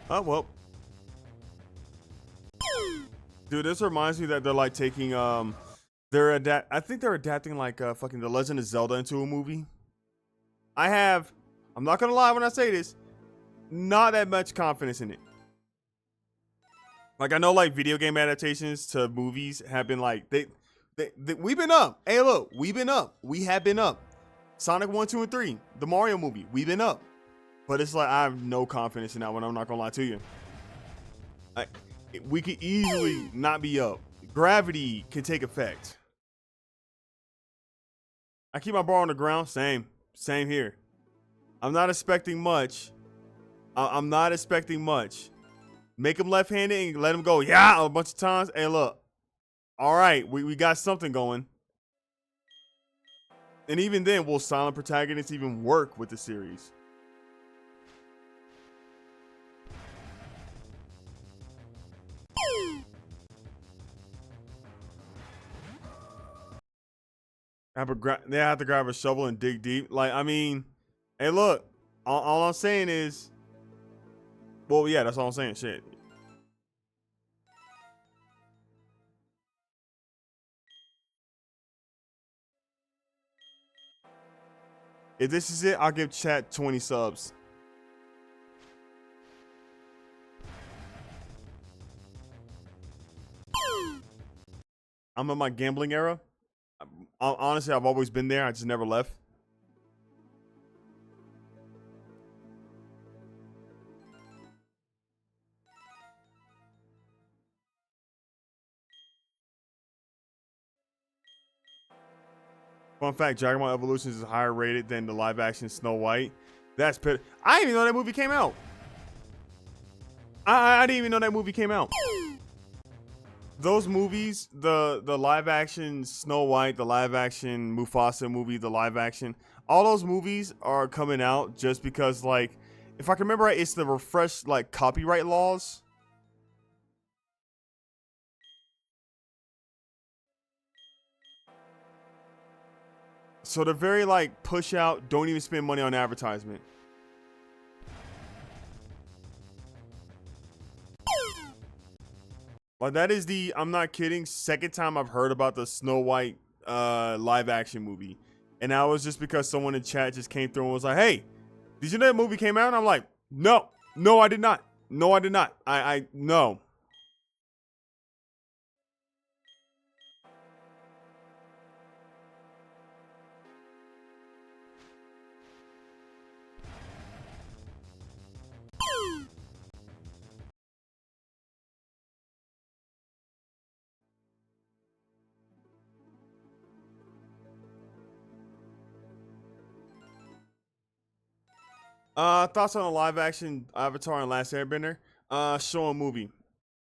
Oh, well. Dude, this reminds me that they're like taking I think they're adapting like fucking The Legend of Zelda into a movie. I'm not gonna lie when I say this, not that much confidence in it. Like I know like video game adaptations to movies have been like we've been up. Hey look, we've been up. We have been up. Sonic 1, 2, and 3, the Mario movie, we've been up. But it's like I have no confidence in that one, I'm not gonna lie to you. We could easily not be up. Gravity can take effect. I keep my bar on the ground, same here. I'm not expecting much. I'm not expecting much. Make him left-handed and let him go, yeah, a bunch of times. Hey, look. All right, we got something going. And even then, will silent protagonists even work with the series? They have to grab a shovel and dig deep. Like, I mean, hey, look. All I'm saying is, well, yeah, that's all I'm saying. Shit. If this is it, I'll give chat 20 subs. I'm in my gambling era. Honestly, I've always been there. I just never left. Fun fact, Dragon Ball Evolutions is higher rated than the live action Snow White. That's I didn't even know that movie came out. I didn't even know that movie came out. Those movies, the live action Snow White, the live action Mufasa movie, the live action, all those movies are coming out just because, like, if I can remember right, it's the refreshed like copyright laws. So they're very like push out, don't even spend money on advertisement. Like that is I'm not kidding, second time I've heard about the Snow White live action movie. And that was just because someone in chat just came through and was like, hey, did you know that movie came out? And I'm like, no, I did not. No, I did not. No. Thoughts on a live action Avatar and Last Airbender? Show and movie.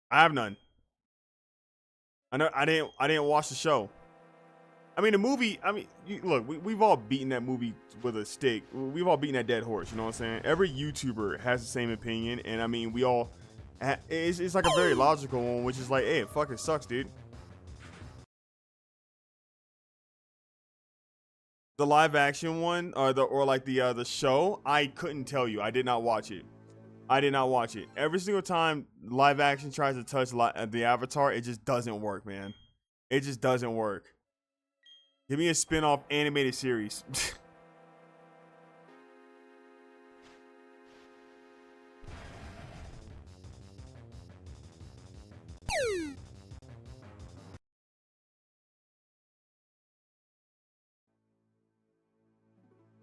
I have none. I didn't watch the show. I mean, the movie, I mean, look, we've all beaten that movie with a stick. We've all beaten that dead horse, you know what I'm saying? Every YouTuber has the same opinion, and I mean, we all, it's like a very logical one, which is like, hey, it fucking sucks, dude. The live action one, or the show, I couldn't tell you. I did not watch it. Every single time live action tries to touch the Avatar, it just doesn't work, man. It just doesn't work. Give me a spin-off animated series.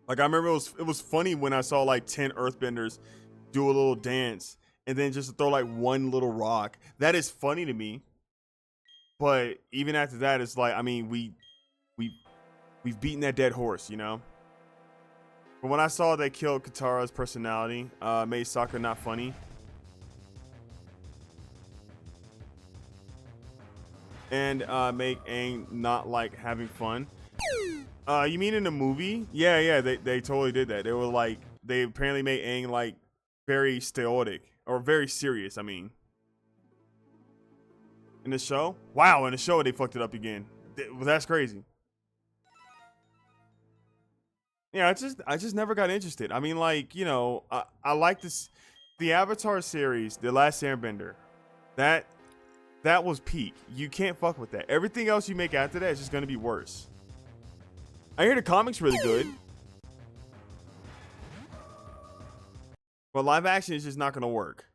Like I remember it was funny when I saw like 10 earthbenders do a little dance and then just throw like one little rock. That is funny to me. But even after that, it's like, I mean, we've beaten that dead horse, you know? But when I saw they killed Katara's personality, made Sokka not funny. And make Aang not like having fun. You mean in the movie? Yeah, they totally did that. They were like, they apparently made Aang like very stoic or very serious, I mean. In the show? Wow, in the show they fucked it up again. That's crazy. Yeah, I just never got interested. I mean, like, you know, I like this, the Avatar series, The Last Airbender. That That was peak. You can't fuck with that. Everything else you make after that is just gonna be worse. I hear the comics really good, but live action is just not gonna work.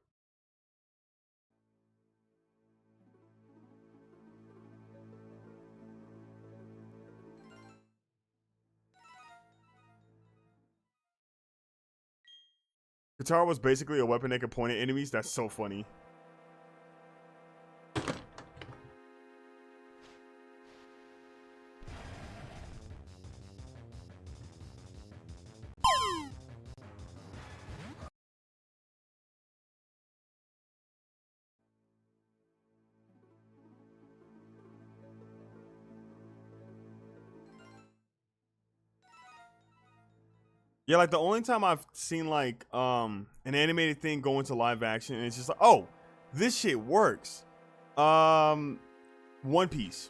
Katara was basically a weapon that could point at enemies. That's so funny. Yeah, like the only time I've seen like an animated thing go into live action and it's just like, oh, this shit works. One Piece.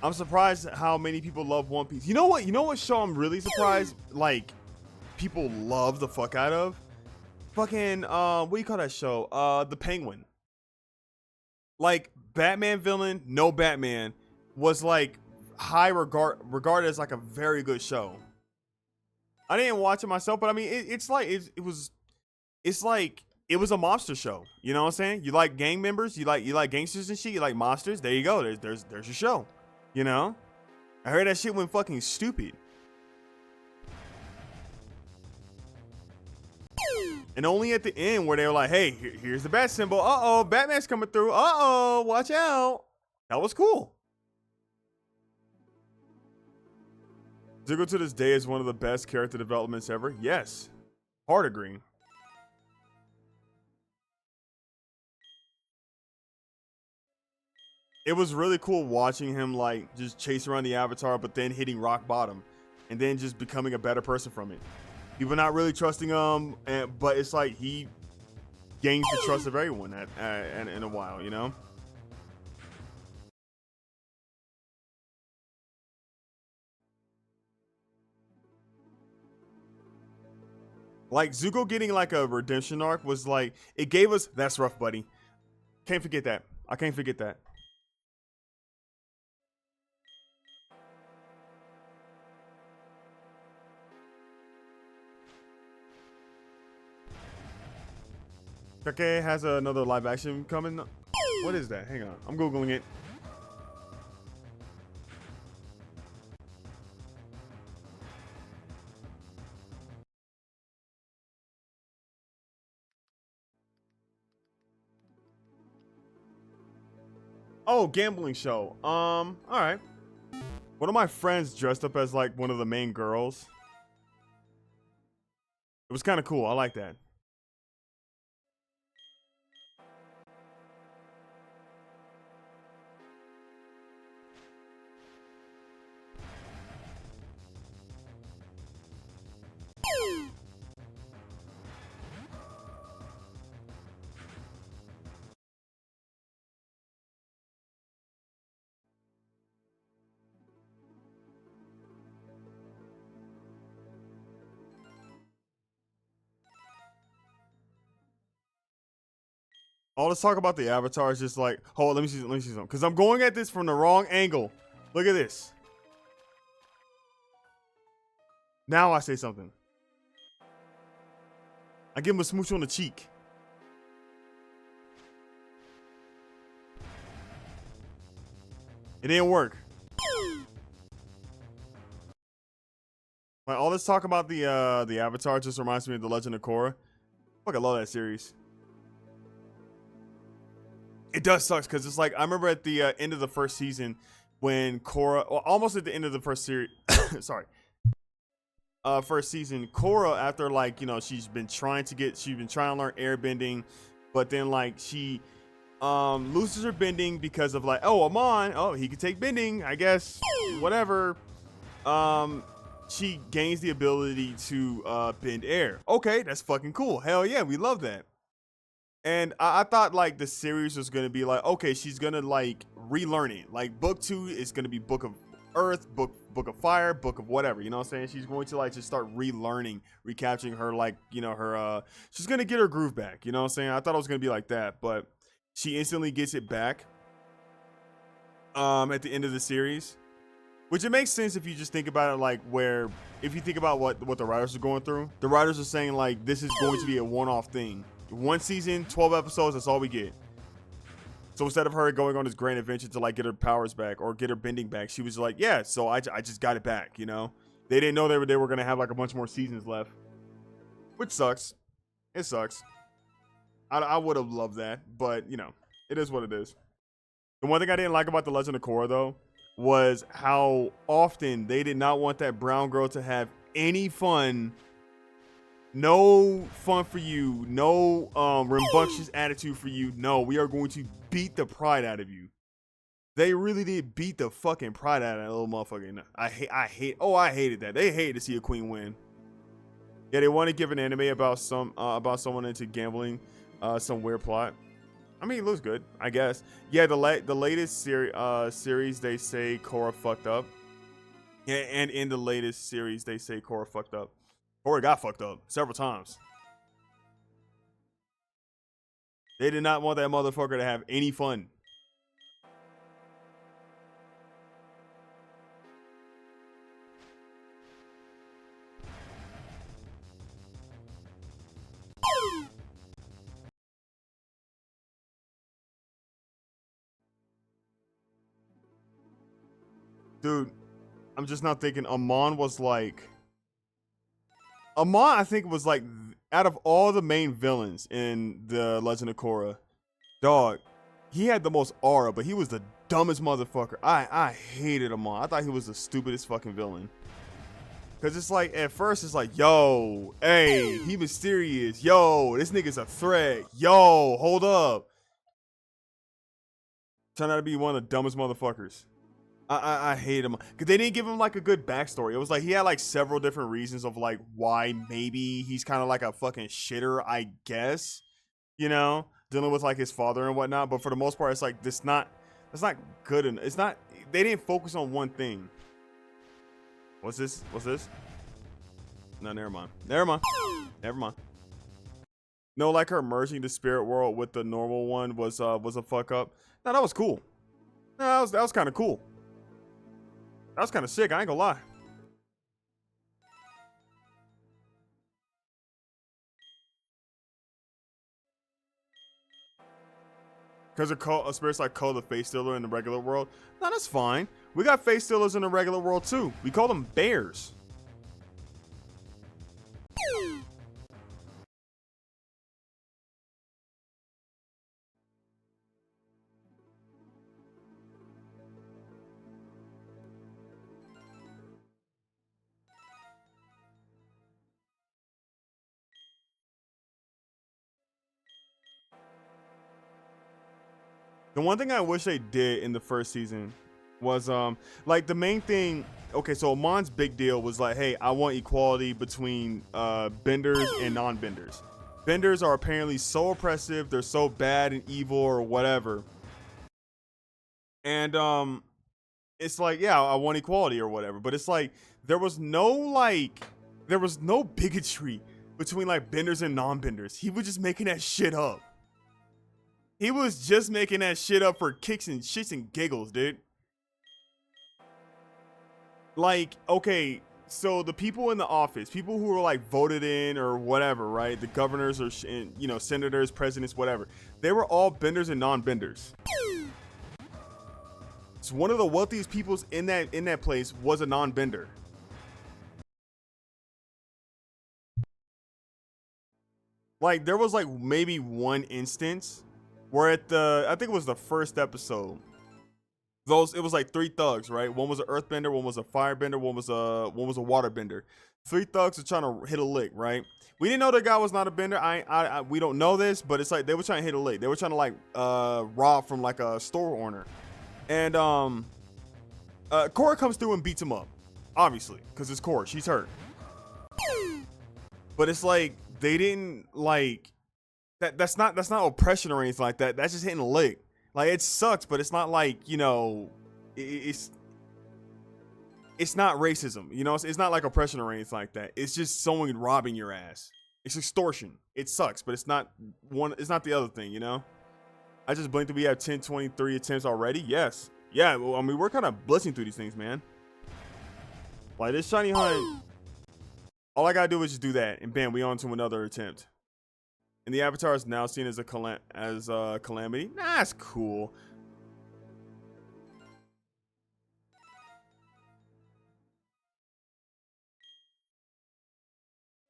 I'm surprised how many people love One Piece. You know what? You know what show I'm really surprised like people love the fuck out of? Fucking what do you call that show? The Penguin. Like Batman villain, no Batman was like regarded as like a very good show. I didn't watch it myself, but I mean, it's like it was a monster show. You know what I'm saying? You like gang members, you like gangsters and shit. You like monsters. There you go. There's your show. You know? I heard that shit went fucking stupid. And only at the end where they were like, "Hey, here's the bat symbol. Uh-oh, Batman's coming through. Uh-oh, watch out." That was cool. Zuko to this day is one of the best character developments ever. Yes. Hard agree. It was really cool watching him like just chase around the Avatar, but then hitting rock bottom and then just becoming a better person from it. People not really trusting him, but it's like he gains the trust of everyone in a while, you know? Like Zuko getting like a redemption arc was like, it gave us, that's rough, buddy. Can't forget that. I can't forget that. Kake has another live action coming. What is that? Hang on. I'm Googling it. Oh, gambling show. All right. One of my friends dressed up as like one of the main girls. It was kind of cool. I like that. All this talk about the Avatar is just like, hold on, let me see something. Because I'm going at this from the wrong angle. Look at this. Now I say something. I give him a smooch on the cheek. It didn't work. Like, all this talk about the Avatar just reminds me of The Legend of Korra. Fuck, I love that series. It does suck because it's like I remember at the end of the first season when Korra, well, almost at the end of the first series, sorry, first season, Korra, after like, you know, she's been trying to learn airbending, but then like she loses her bending because of like, oh, Amon, oh, he can take bending, I guess, whatever. She gains the ability to bend air. Okay, that's fucking cool. Hell yeah, we love that. And I thought like the series was gonna be like, okay, she's gonna like relearn it. Like book 2 is gonna be Book of Earth, book of Fire, book of whatever. You know what I'm saying? She's going to like just start relearning, recapturing her like, you know, her she's gonna get her groove back. You know what I'm saying? I thought it was gonna be like that, but she instantly gets it back at the end of the series, which it makes sense if you just think about it, like where if you think about what the writers are going through, the writers are saying like this is going to be a one-off thing. One season, 12 episodes, that's all we get. So instead of her going on this grand adventure to like get her powers back or get her bending back, she was like, yeah, so I just got it back, you know? They didn't know they were going to have like a bunch more seasons left, which sucks. It sucks. I would have loved that, but you know, it is what it is. The one thing I didn't like about The Legend of Korra though was how often they did not want that brown girl to have any fun. No fun for you. No rambunctious attitude for you. No, we are going to beat the pride out of you. They really did beat the fucking pride out of that little motherfucker. I hated that. They hated to see a queen win. Yeah, they want to give an anime about someone into gambling, some weird plot. I mean, it looks good, I guess. Yeah, the latest series they say Korra fucked up. Yeah, and in the latest series they say Korra fucked up. Korra got fucked up several times. They did not want that motherfucker to have any fun. Dude, I'm just not thinking. Amon, I think, was like, out of all the main villains in The Legend of Korra, dog, he had the most aura, but he was the dumbest motherfucker. I hated Amon. I thought he was the stupidest fucking villain. Because it's like, at first, it's like, yo, hey, he mysterious. Yo, this nigga's a threat. Yo, hold up. Turned out to be one of the dumbest motherfuckers. I hate him because they didn't give him like a good backstory. It was like he had like several different reasons of like why maybe he's kind of like a fucking shitter, I guess, you know, dealing with like his father and whatnot. But for the most part, it's like that's not good enough. It's not. They didn't focus on one thing. What's this? No, never mind. Never mind. No, like her merging the spirit world with the normal one was a fuck up. No, that was cool. No, that was kind of cool. That was kind of sick, I ain't gonna lie. Because a spirit's like called the face stealer in the regular world. No, that's fine. We got face stealers in the regular world too. We call them bears. The one thing I wish they did in the first season was like the main thing. Okay, so Amon's big deal was like, hey, I want equality between benders and non-benders. Benders are apparently so oppressive, they're so bad and evil or whatever. And it's like, yeah, I want equality or whatever. But it's like there was no bigotry between like benders and non-benders. He was just making that shit up. He was just making that shit up for kicks and shits and giggles, dude. Like, okay, so the people in the office, people who were like voted in or whatever, right? The governors or, you know, senators, presidents, whatever. They were all benders and non-benders. So one of the wealthiest peoples in that place was a non-bender. Like, there was like maybe one instance where I think it was the first episode. It was like three thugs, right? One was an earthbender, one was a firebender, one was a waterbender. Three thugs were trying to hit a lick, right? We didn't know the guy was not a bender. We don't know this, but it's like they were trying to hit a lick. They were trying to like rob from like a store owner, and Korra comes through and beats him up, obviously, because it's Korra. She's hurt, but it's like they didn't like. That's not oppression or anything like that. That's just hitting a lick. Like, it sucks, but it's not like, you know, it's not racism. You know, it's not like oppression or anything like that. It's just someone robbing your ass. It's extortion. It sucks, but it's not the other thing, you know? I just blinked that we have 1023 attempts already. Yes. Yeah, well, I mean, we're kind of blitzing through these things, man. Like this shiny hunt, all I gotta do is just do that, and bam, we on to another attempt. And the avatar is now seen as a calamity. Nah, that's cool.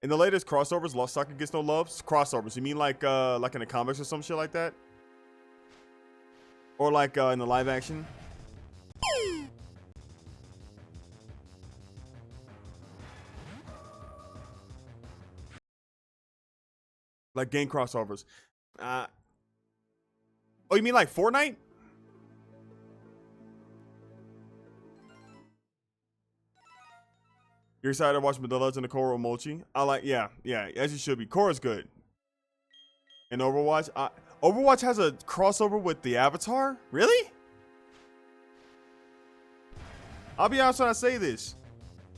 In the latest crossovers, Lost Soccer gets no love. Crossovers, you mean like in the comics or some shit like that, or like in the live action? Like game crossovers. Oh, you mean like Fortnite? You're excited to watch The Legend of Korra Mochi? I like, yeah, as you should be. Korra's good. And Overwatch? Overwatch has a crossover with the Avatar? Really? I'll be honest when I say this.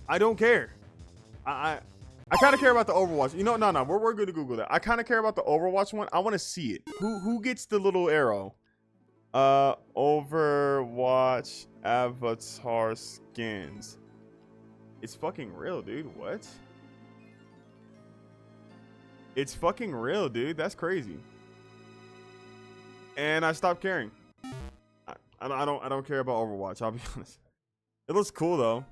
I don't care. I kind of care about the Overwatch. You know, no, we're going to Google that. I kind of care about the Overwatch one. I want to see it. Who gets the little arrow? Overwatch Avatar skins. It's fucking real, dude. What? It's fucking real, dude. That's crazy. And I stopped caring. I don't care about Overwatch. I'll be honest. It looks cool though.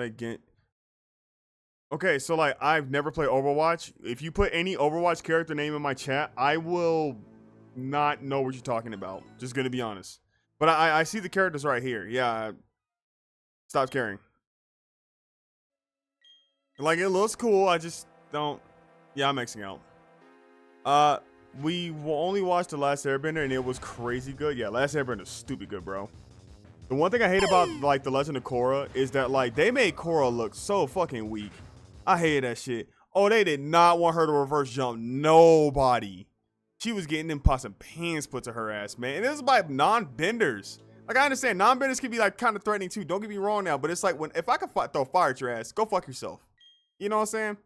Again. Okay, so like I've never played Overwatch. If you put any Overwatch character name in my chat, I will not know what you're talking about. Just gonna be honest. But I see the characters right here. Yeah. Stop caring. Like it looks cool. I just don't. Yeah, I'm Xing out. We only watched The Last Airbender and it was crazy good. Yeah, Last Airbender is stupid good, bro. The one thing I hate about like The Legend of Korra is that like they made Korra look so fucking weak. I hated that shit. Oh, they did not want her to reverse jump nobody. She was getting them pots and pans put to her ass, man. And this is by non-benders. Like I understand non-benders can be like kind of threatening too. Don't get me wrong now, but it's like if I could throw fire at your ass, go fuck yourself. You know what I'm saying?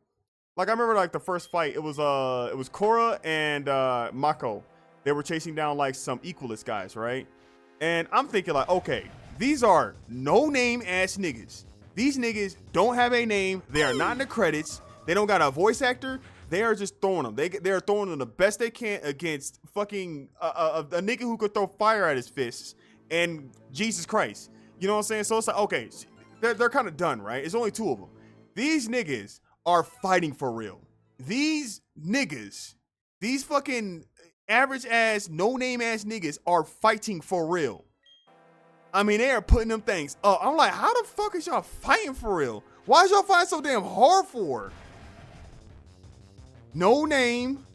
Like I remember like the first fight, it was Korra and Mako. They were chasing down like some Equalist guys, right? And I'm thinking like, okay, these are no-name ass niggas. These niggas don't have a name. They are not in the credits. They don't got a voice actor. They are just throwing them. They are throwing them the best they can against fucking a nigga who could throw fire at his fists and Jesus Christ. You know what I'm saying? So it's like, okay, they're kind of done, right? It's only two of them. These niggas are fighting for real. These niggas, these fucking average ass, no-name ass niggas are fighting for real. I mean, they are putting them things up. I'm like, how the fuck is y'all fighting for real? Why is y'all fighting so damn hard for? No name,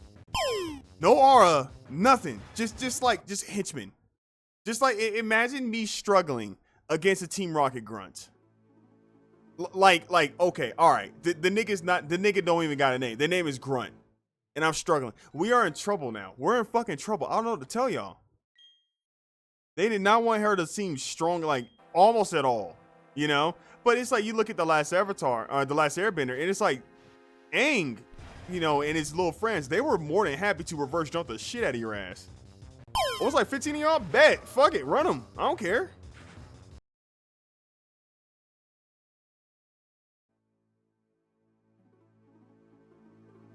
no aura, nothing. Just henchmen. Just like, imagine me struggling against a Team Rocket grunt. Like, okay, all right. The nigga don't even got a name. Their name is Grunt. And I'm struggling. We are in trouble now. We're in fucking trouble. I don't know what to tell y'all. They did not want her to seem strong, like almost at all, you know? But it's like you look at The Last Avatar, The Last Airbender, and it's like Aang, you know, and his little friends, they were more than happy to reverse jump the shit out of your ass. It was like 15 of y'all, bet. Fuck it, run them. I don't care.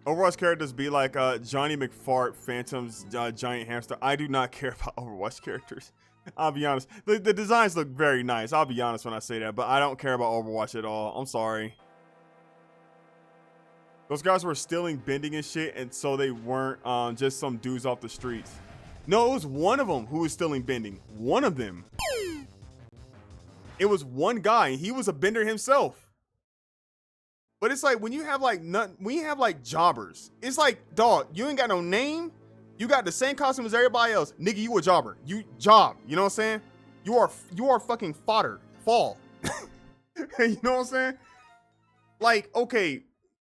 Overwatch characters be like Johnny McFart, Phantom's giant hamster. I do not care about Overwatch characters. I'll be honest. The designs look very nice. I'll be honest when I say that, but I don't care about Overwatch at all. I'm sorry. Those guys were stealing, bending and shit, and so they weren't just some dudes off the streets. No, it was one of them who was stealing, bending. One of them. It was one guy. He was a bender himself. But it's like when you have like jobbers, it's like, dog, you ain't got no name. You got the same costume as everybody else. Nigga, you a jobber. You job. You know what I'm saying? You are fucking fodder fall. You know what I'm saying? Like, okay,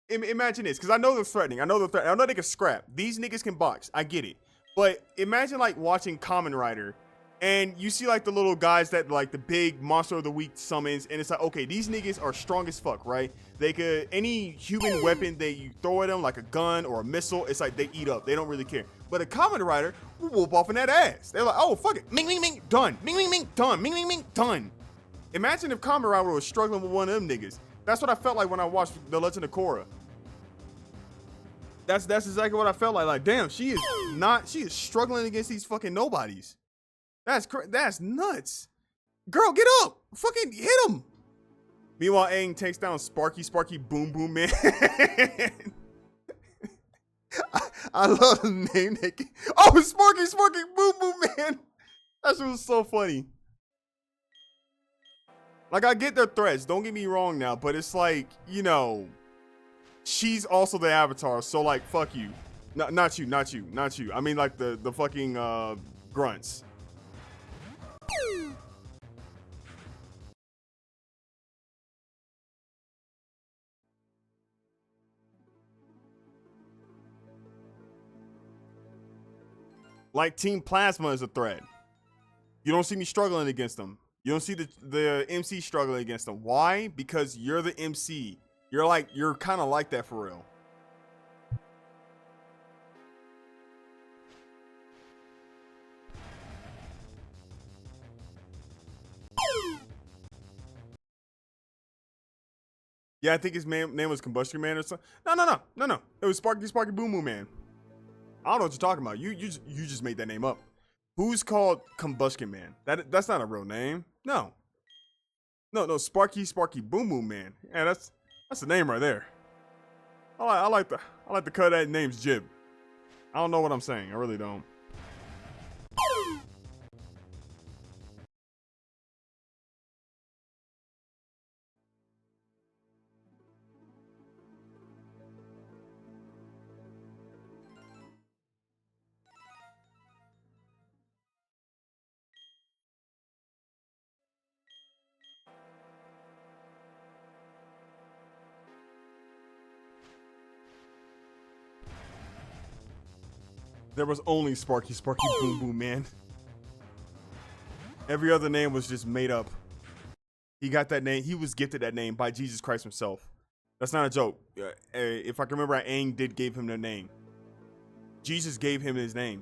imagine this, because I know they're threatening. I know they can scrap. These niggas can box. I get it. But imagine like watching Kamen Rider, and you see like the little guys that like the big monster of the week summons, and it's like, okay, these niggas are strong as fuck, right? They could, any human weapon that you throw at them, like a gun or a missile, it's like they eat up. They don't really care. But a Kamen Rider will whoop off in that ass. They're like, oh, fuck it. Ming, ming, ming, done. Ming, ming, ming, done. Ming, ming, ming, done. Imagine if Kamen Rider was struggling with one of them niggas. That's what I felt like when I watched The Legend of Korra. That's exactly what I felt like. Like, damn, she is struggling against these fucking nobodies. That's nuts. Girl, get up. Fucking hit him. Meanwhile, Aang takes down Sparky Boom Boom Man. I love the name. Oh, Sparky Boom Boom Man. That shit was so funny. Like, I get their threats. Don't get me wrong now, but it's like, you know, she's also the Avatar, so like, fuck you. Not you. I mean, like the fucking grunts. Like Team Plasma is a threat. You don't see me struggling against them. You don't see the MC struggling against them. Why? Because you're the MC. You're kind of like that for real. Yeah, I think his name was Combustion Man or something. No. It was Sparky Boom Boom Man. I don't know what you're talking about. You just made that name up. Who's called Combustion Man? That's not a real name. No, Sparky Boom Boom Man. Yeah, that's the name right there. I like the cut of that name's jib. I don't know what I'm saying. I really don't. There was only Sparky Boom Boom Man. Every other name was just made up. He got that name. He was gifted that name by Jesus Christ himself. That's not a joke. If I can remember, Aang did give him the name. Jesus gave him his name.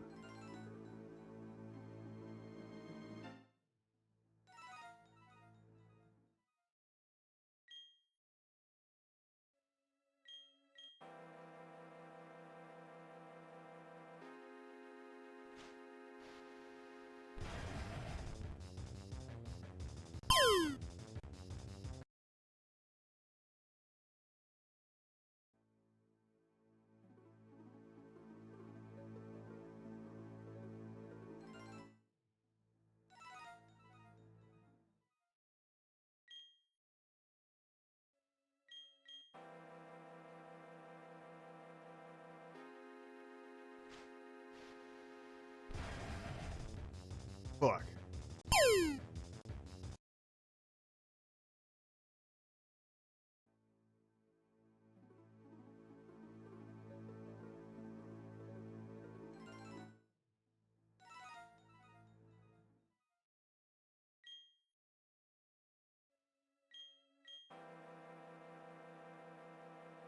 Fuck.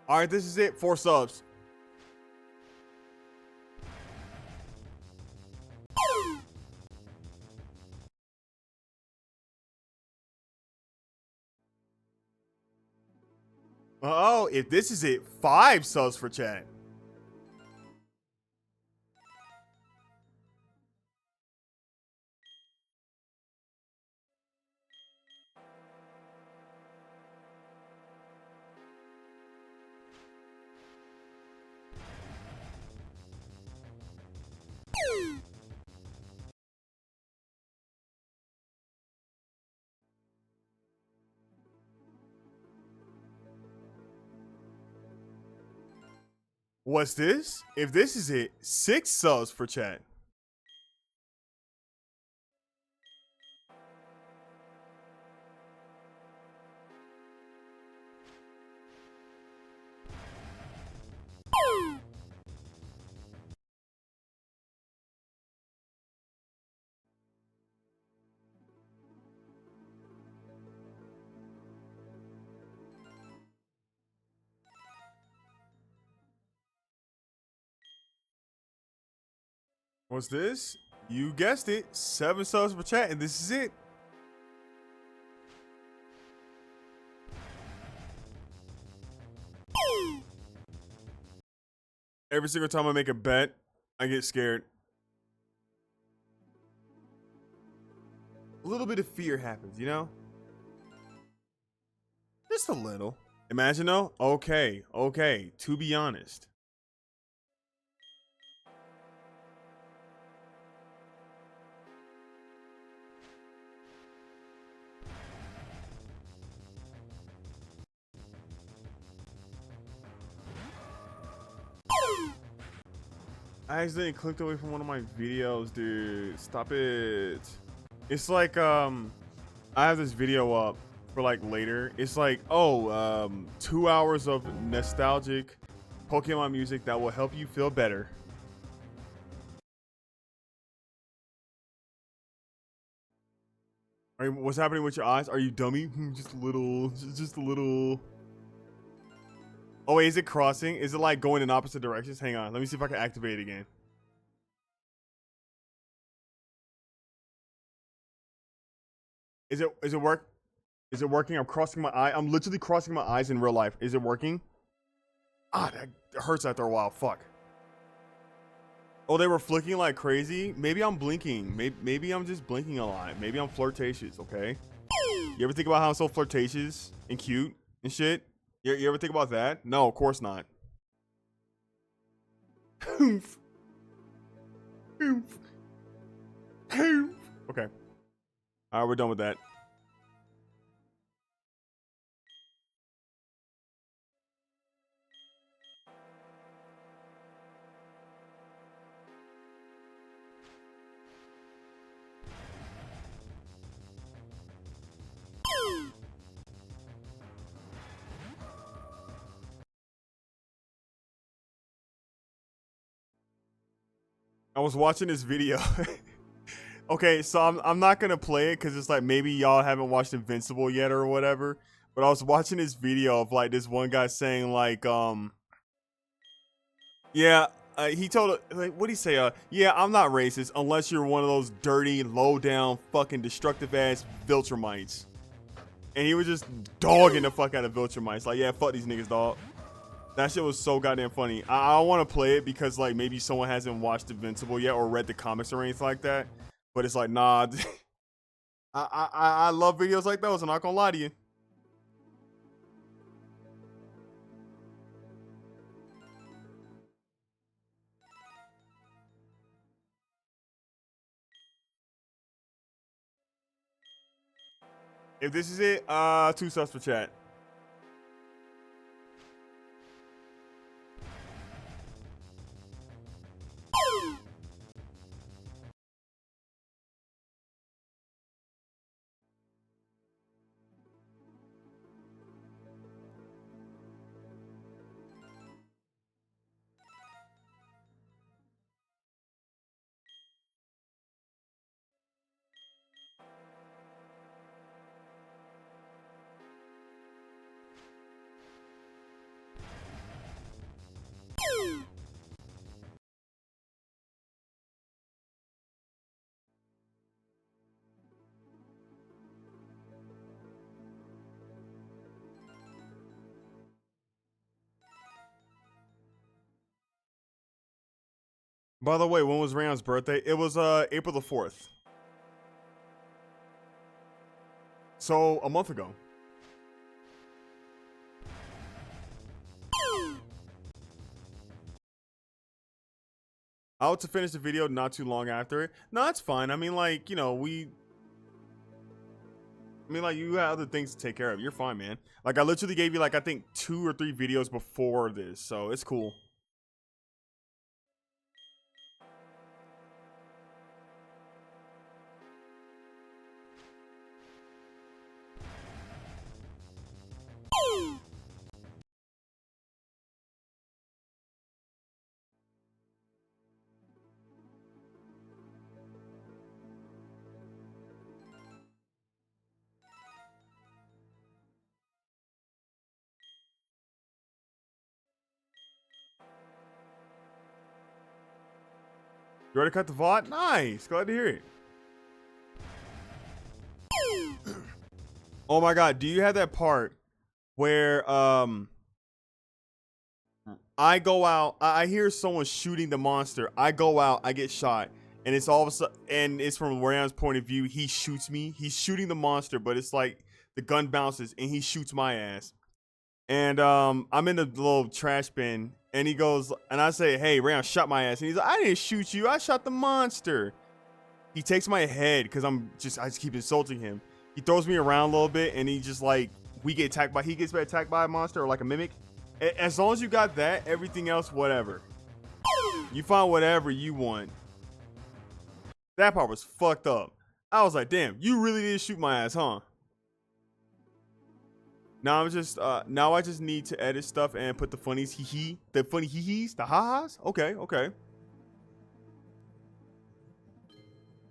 All right, this is it. 4 subs. Oh, if this is it, 5 subs for chat. What's this? If this is it, 6 subs for chat. What's this? You guessed it. 7 subs per chat, and this is it. Every single time I make a bet, I get scared. A little bit of fear happens, you know? Just a little. Imagine though? Okay, to be honest. I accidentally clicked away from one of my videos, dude. Stop it. It's like, I have this video up for like later. It's like, 2 hours of nostalgic Pokemon music that will help you feel better. What's happening with your eyes? Are you dummy? Just a little, just a little. Oh wait, is it crossing? Is it like going in opposite directions? Hang on, let me see if I can activate it again. Is it work? Is it working? I'm crossing my eye. I'm literally crossing my eyes in real life. Is it working? Ah, that hurts after a while. Fuck. Oh, they were flicking like crazy. Maybe I'm blinking. Maybe I'm just blinking a lot. Maybe I'm flirtatious. Okay. You ever think about how I'm so flirtatious and cute and shit? You ever think about that? No, of course not. Okay. All right, we're done with that. I was watching this video. Okay, so I'm not gonna play it because it's like maybe y'all haven't watched Invincible yet or whatever. But I was watching this video of like this one guy saying like yeah, he told like what'd he say? Yeah, I'm not racist unless you're one of those dirty, low down, fucking destructive ass Viltrumites. And he was just dogging the fuck out of Viltrumites. Like, yeah, fuck these niggas, dog. That shit was so goddamn funny. I want to play it because like maybe someone hasn't watched Invincible yet or read the comics or anything like that. But it's like, nah. I love videos like those. I'm not gonna lie to you. If this is it, 2 subs for chat. By the way, when was Rayon's birthday? It was April the 4th. So a month ago. I was to finish the video not too long after it. No, it's fine. I mean, like, you know, like, you have other things to take care of. You're fine, man. Like, I literally gave you, like, I think 2 or 3 videos before this, so it's cool. You already cut the VOD? Nice. Glad to hear it. Oh my god, do you have that part where I go out, I hear someone shooting the monster. I go out, I get shot, and it's all of a sudden, and it's from Rayon's point of view. He shoots me. He's shooting the monster, but it's like the gun bounces and he shoots my ass. And I'm in the little trash bin, and he goes, and I say, "Hey, Rayon shot my ass," and he's like, "I didn't shoot you. I shot the monster." He takes my head because I just keep insulting him. He throws me around a little bit, and he just like he gets attacked by a monster or like a mimic. As long as you got that, everything else, whatever. You find whatever you want. That part was fucked up. I was like, damn, you really did shoot my ass, huh? Now now I just need to edit stuff and put the funnies, the funny hee-hees, the ha-has. Okay, okay.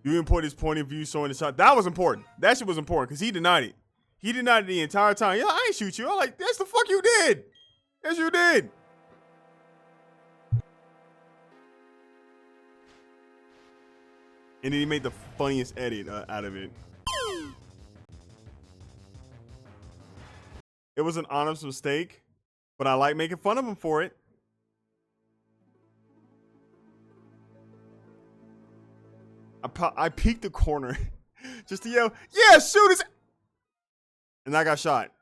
You import his point of view showing the shot. That was important. That shit was important because he denied it. He denied it the entire time. Yeah, I ain't shoot you. I'm like, that's the fuck you did. Yes, you did. And then he made the funniest edit out of it. It was an honest mistake, but I like making fun of him for it. I peeked the corner just to yell, "Yeah, shoot us!" And I got shot.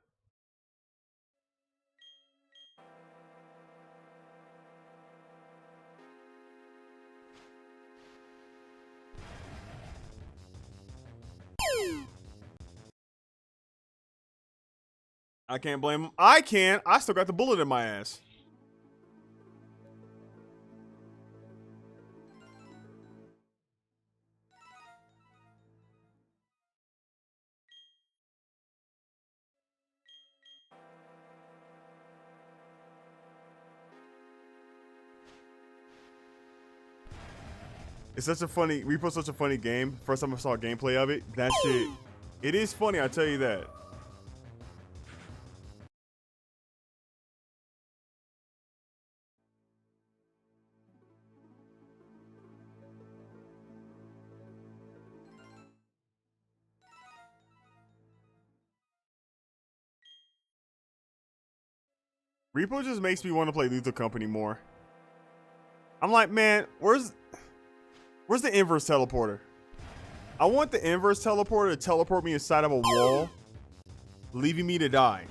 I can't blame him. I can. I still got the bullet in my ass. It's such a funny, Repo's such a funny game. First time I saw gameplay of it, that shit, it is funny, I tell you that. Repo just makes me want to play Lethal Company more. I'm like, man, where's the inverse teleporter? I want the inverse teleporter to teleport me inside of a wall, leaving me to die.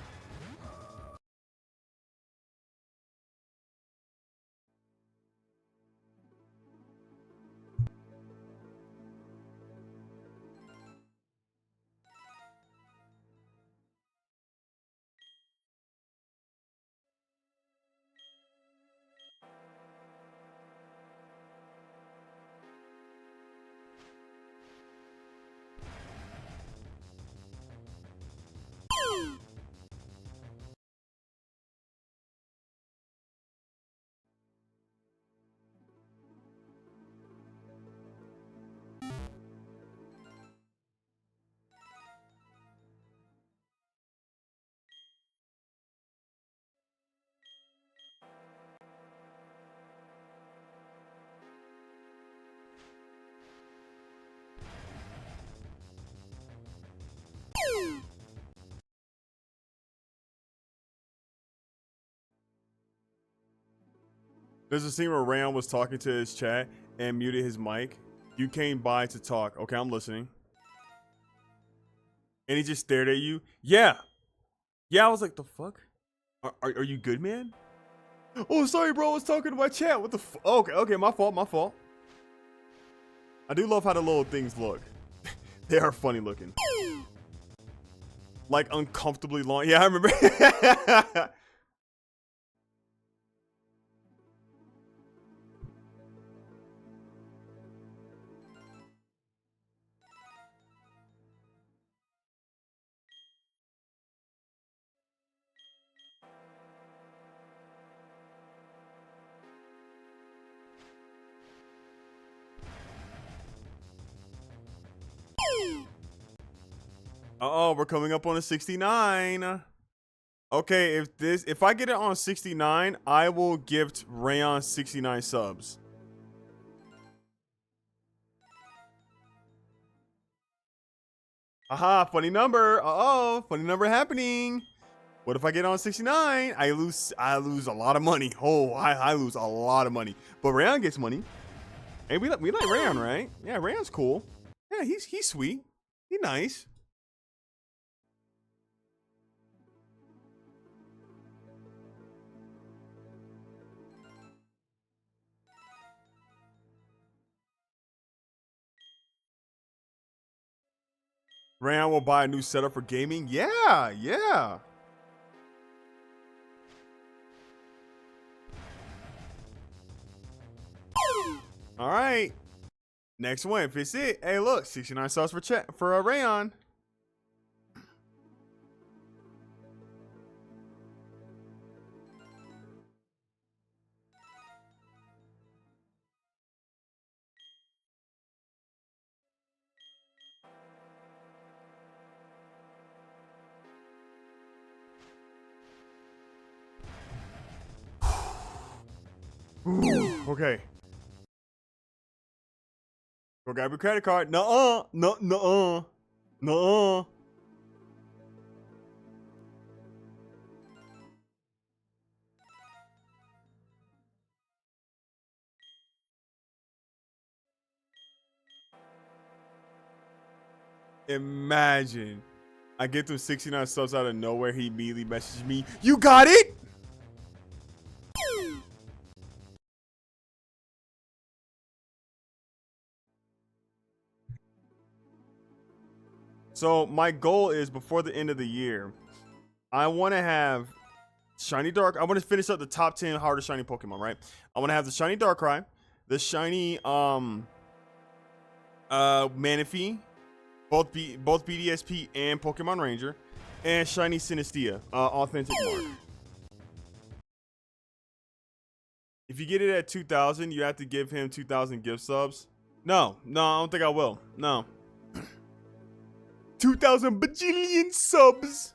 There's a scene where Rayon was talking to his chat and muted his mic. You came by to talk. Okay, I'm listening. And he just stared at you. Yeah. Yeah, I was like, the fuck? Are you good, man? Oh, sorry, bro. I was talking to my chat. What the fuck? Okay, my fault. I do love how the little things look. They are funny looking. Like uncomfortably long. Yeah, I remember. Uh-oh, we're coming up on a 69. Okay, if I get it on 69, I will gift Rayon 69 subs. Aha, funny number. Uh-oh, funny number happening. What if I get on 69? I lose a lot of money. Oh, I lose a lot of money. But Rayon gets money. Hey, we like Rayon, right? Yeah, Rayon's cool. Yeah, he's sweet. He's nice. Rayon will buy a new setup for gaming. Yeah, yeah. All right. Next one, if it's it. Hey, look, 69 subs for a Rayon. Ooh, okay. Go grab your credit card. Nuh-uh. Nuh-uh. Nuh-uh. Imagine. I get through 69 subs out of nowhere. He immediately messages me, "You got it?" So my goal is before the end of the year, I want to have Shiny Dark. I want to finish up the top 10 hardest shiny Pokemon, right? I want to have the Shiny Darkrai, the Shiny Manaphy, both BDSP and Pokemon Ranger, and Shiny Sinistea, authentic mark. If you get it at 2,000, you have to give him 2,000 gift subs. No, I don't think I will. No. 2,000 bajillion subs.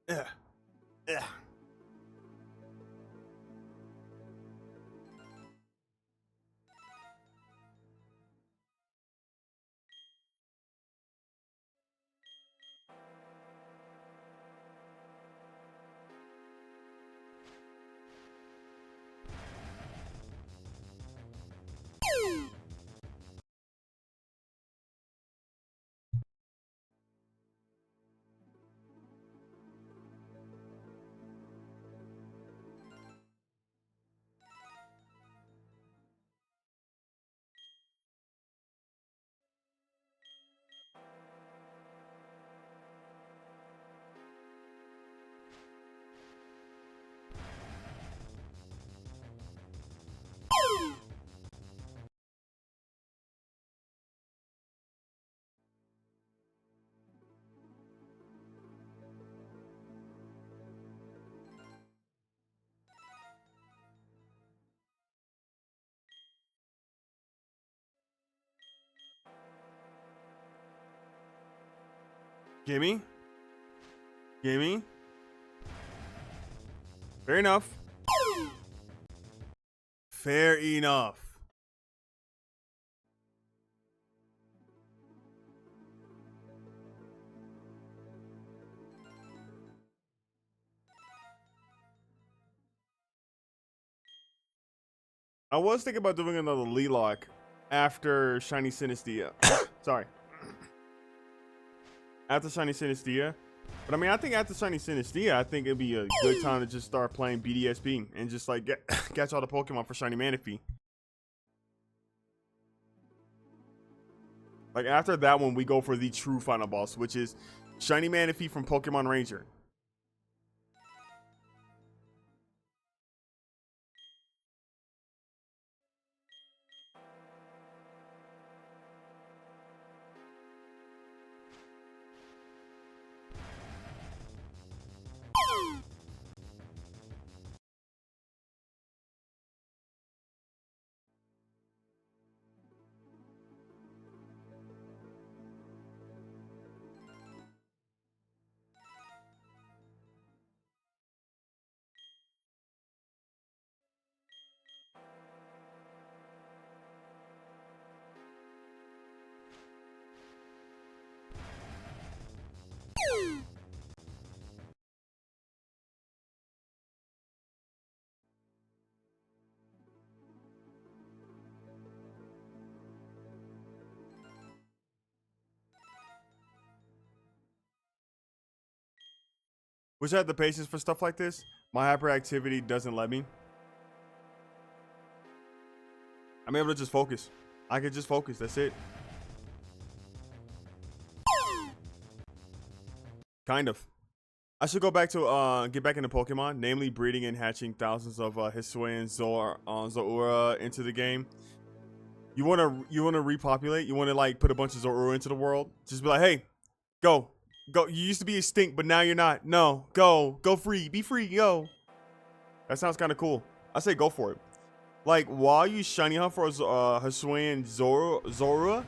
Yeah. Yeah. Gimme. Gimme. Fair enough. Fair enough. I was thinking about doing another Lilac after Shiny Synestia. Sorry. After Shiny Synestia. But I mean, I think after Shiny Synestia, I think it'd be a good time to just start playing BDSP and just like catch all the Pokemon for Shiny Manaphy. Like after that one, we go for the true final boss, which is Shiny Manaphy from Pokemon Ranger. Wish I had the patience for stuff like this. My hyperactivity doesn't let me. I'm able to just focus. I can just focus. That's it. Kind of. I should go back to get back into Pokemon, namely breeding and hatching thousands of Hisuian Zorua into the game. You wanna repopulate? You wanna like put a bunch of Zorua into the world? Just be like, hey, go. Go. You used to be extinct, but now you're not. No, go free. Be free. Go. That sounds kind of cool. I say go for it. Like while you shiny hunt for Hisuian Zorua,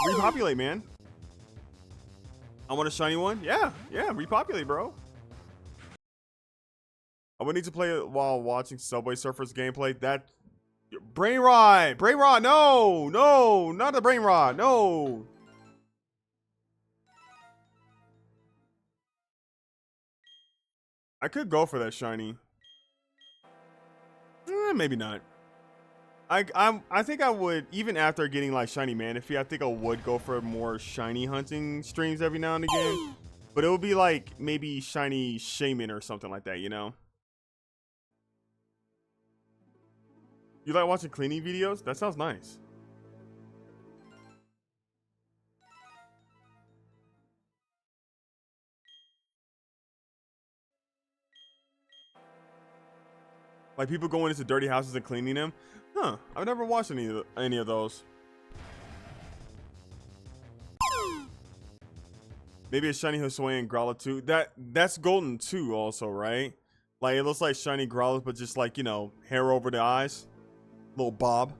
repopulate, man. I want a shiny one. Yeah, repopulate, bro. I would need to play it while watching Subway Surfers gameplay. That brain rot, no, not the brain rot, no. I could go for that shiny. Maybe not. I think I would, even after getting like shiny Manaphy, I think I would go for more shiny hunting streams every now and again. But it would be like maybe shiny Shaman or something like that, you know? You like watching cleaning videos? That sounds nice. Like people going into dirty houses and cleaning them? Huh, I've never watched any of those. Maybe a shiny Hisuian Growlithe too. That's golden too also, right? Like it looks like shiny Growlithe, but just like, you know, hair over the eyes. Little bob.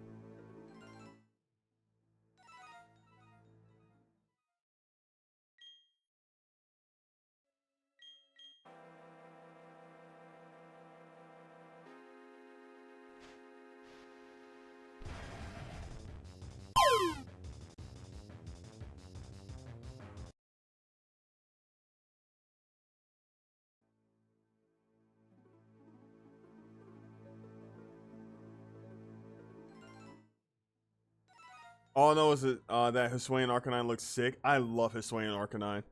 All I know is that Hisuian Arcanine looks sick. I love Hisuian Arcanine.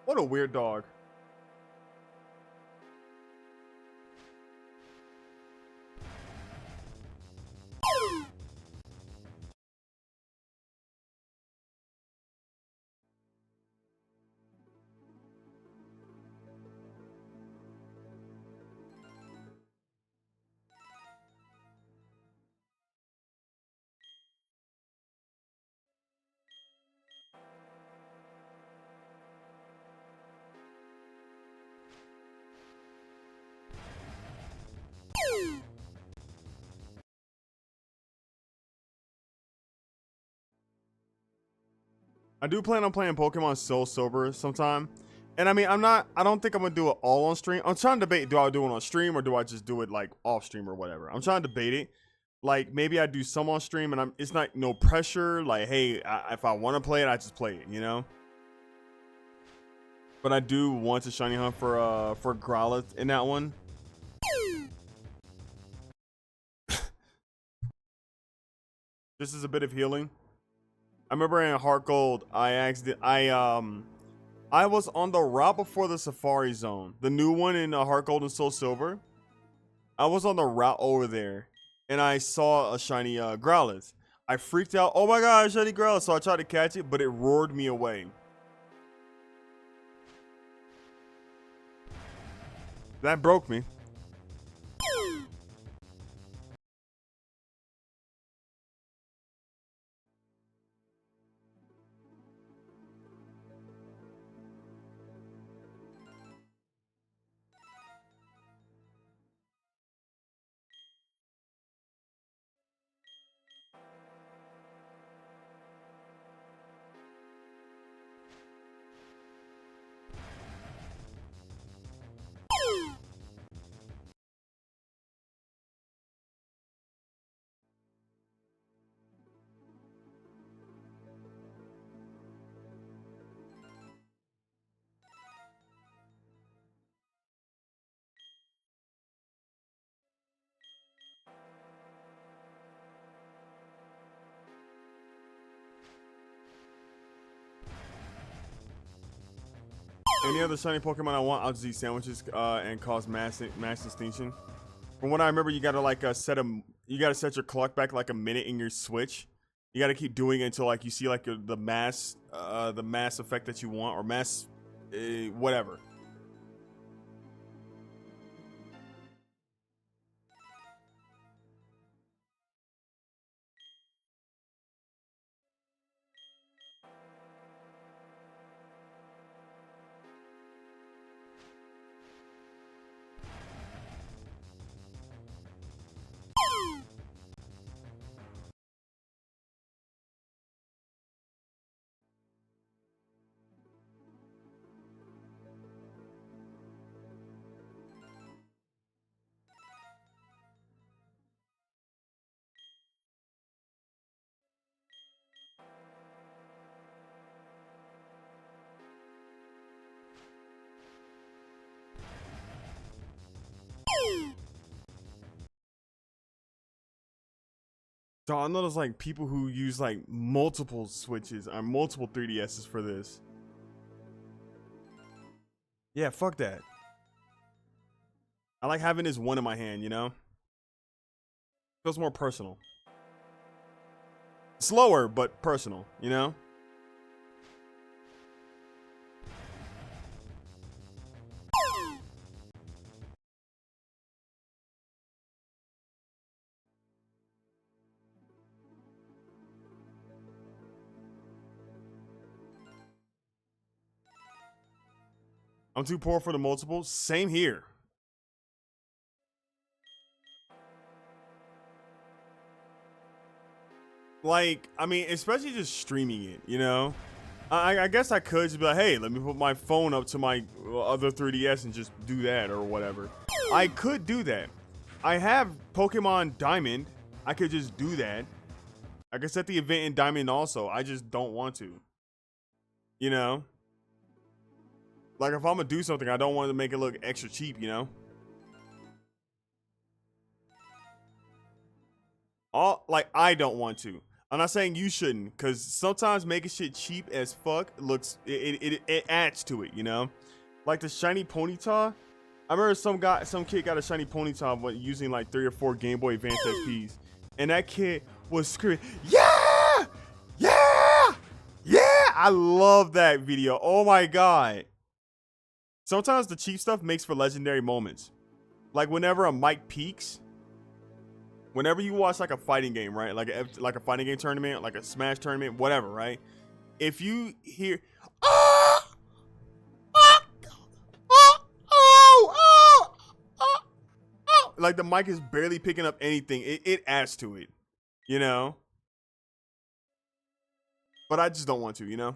What a weird dog. I do plan on playing Pokemon Soul Silver sometime. And I mean, I don't think I'm going to do it all on stream. I'm trying to debate, do I do it on stream or do I just do it like off stream or whatever? I'm trying to debate it. Like maybe I do some on stream and it's not no pressure. Like, hey, if I want to play it, I just play it, you know? But I do want to shiny hunt for Growlithe in that one. Just as a bit of healing. I remember in Heart Gold, I was on the route before the Safari Zone, the new one in Heart Gold and Soul Silver. I was on the route over there, and I saw a shiny Growlithe. I freaked out. Oh my god, shiny Growlithe! So I tried to catch it, but it roared me away. That broke me. Any other shiny Pokemon I want, I'll just eat sandwiches and cause mass extinction. From what I remember, you gotta like set your clock back like a minute in your Switch. You gotta keep doing it until like you see like the mass effect that you want, or mass whatever. So I know there's like people who use like multiple Switches or multiple 3DSs for this. Yeah, fuck that. I like having this one in my hand, you know? Feels more personal. Slower, but personal, you know? I'm too poor for the multiple. Same here. Like, I mean, especially just streaming it, you know? I guess I could just be like, hey, let me put my phone up to my other 3DS and just do that or whatever. I could do that. I have Pokemon Diamond. I could just do that. I could set the event in Diamond also. I just don't want to. You know? Like, if I'm gonna do something, I don't want to make it look extra cheap, you know? Like, I don't want to. I'm not saying you shouldn't, because sometimes making shit cheap as fuck looks, it adds to it, you know? Like the shiny Ponyta. I remember some kid got a shiny Ponyta but using like 3 or 4 Game Boy Advance SPs. And that kid was screaming, yeah! Yeah! Yeah! I love that video. Oh my god. Sometimes the cheap stuff makes for legendary moments. Like whenever a mic peaks, whenever you watch like a fighting game, right? Like a fighting game tournament, like a Smash tournament, whatever, right? If you hear, like the mic is barely picking up anything, it adds to it, you know? But I just don't want to, you know?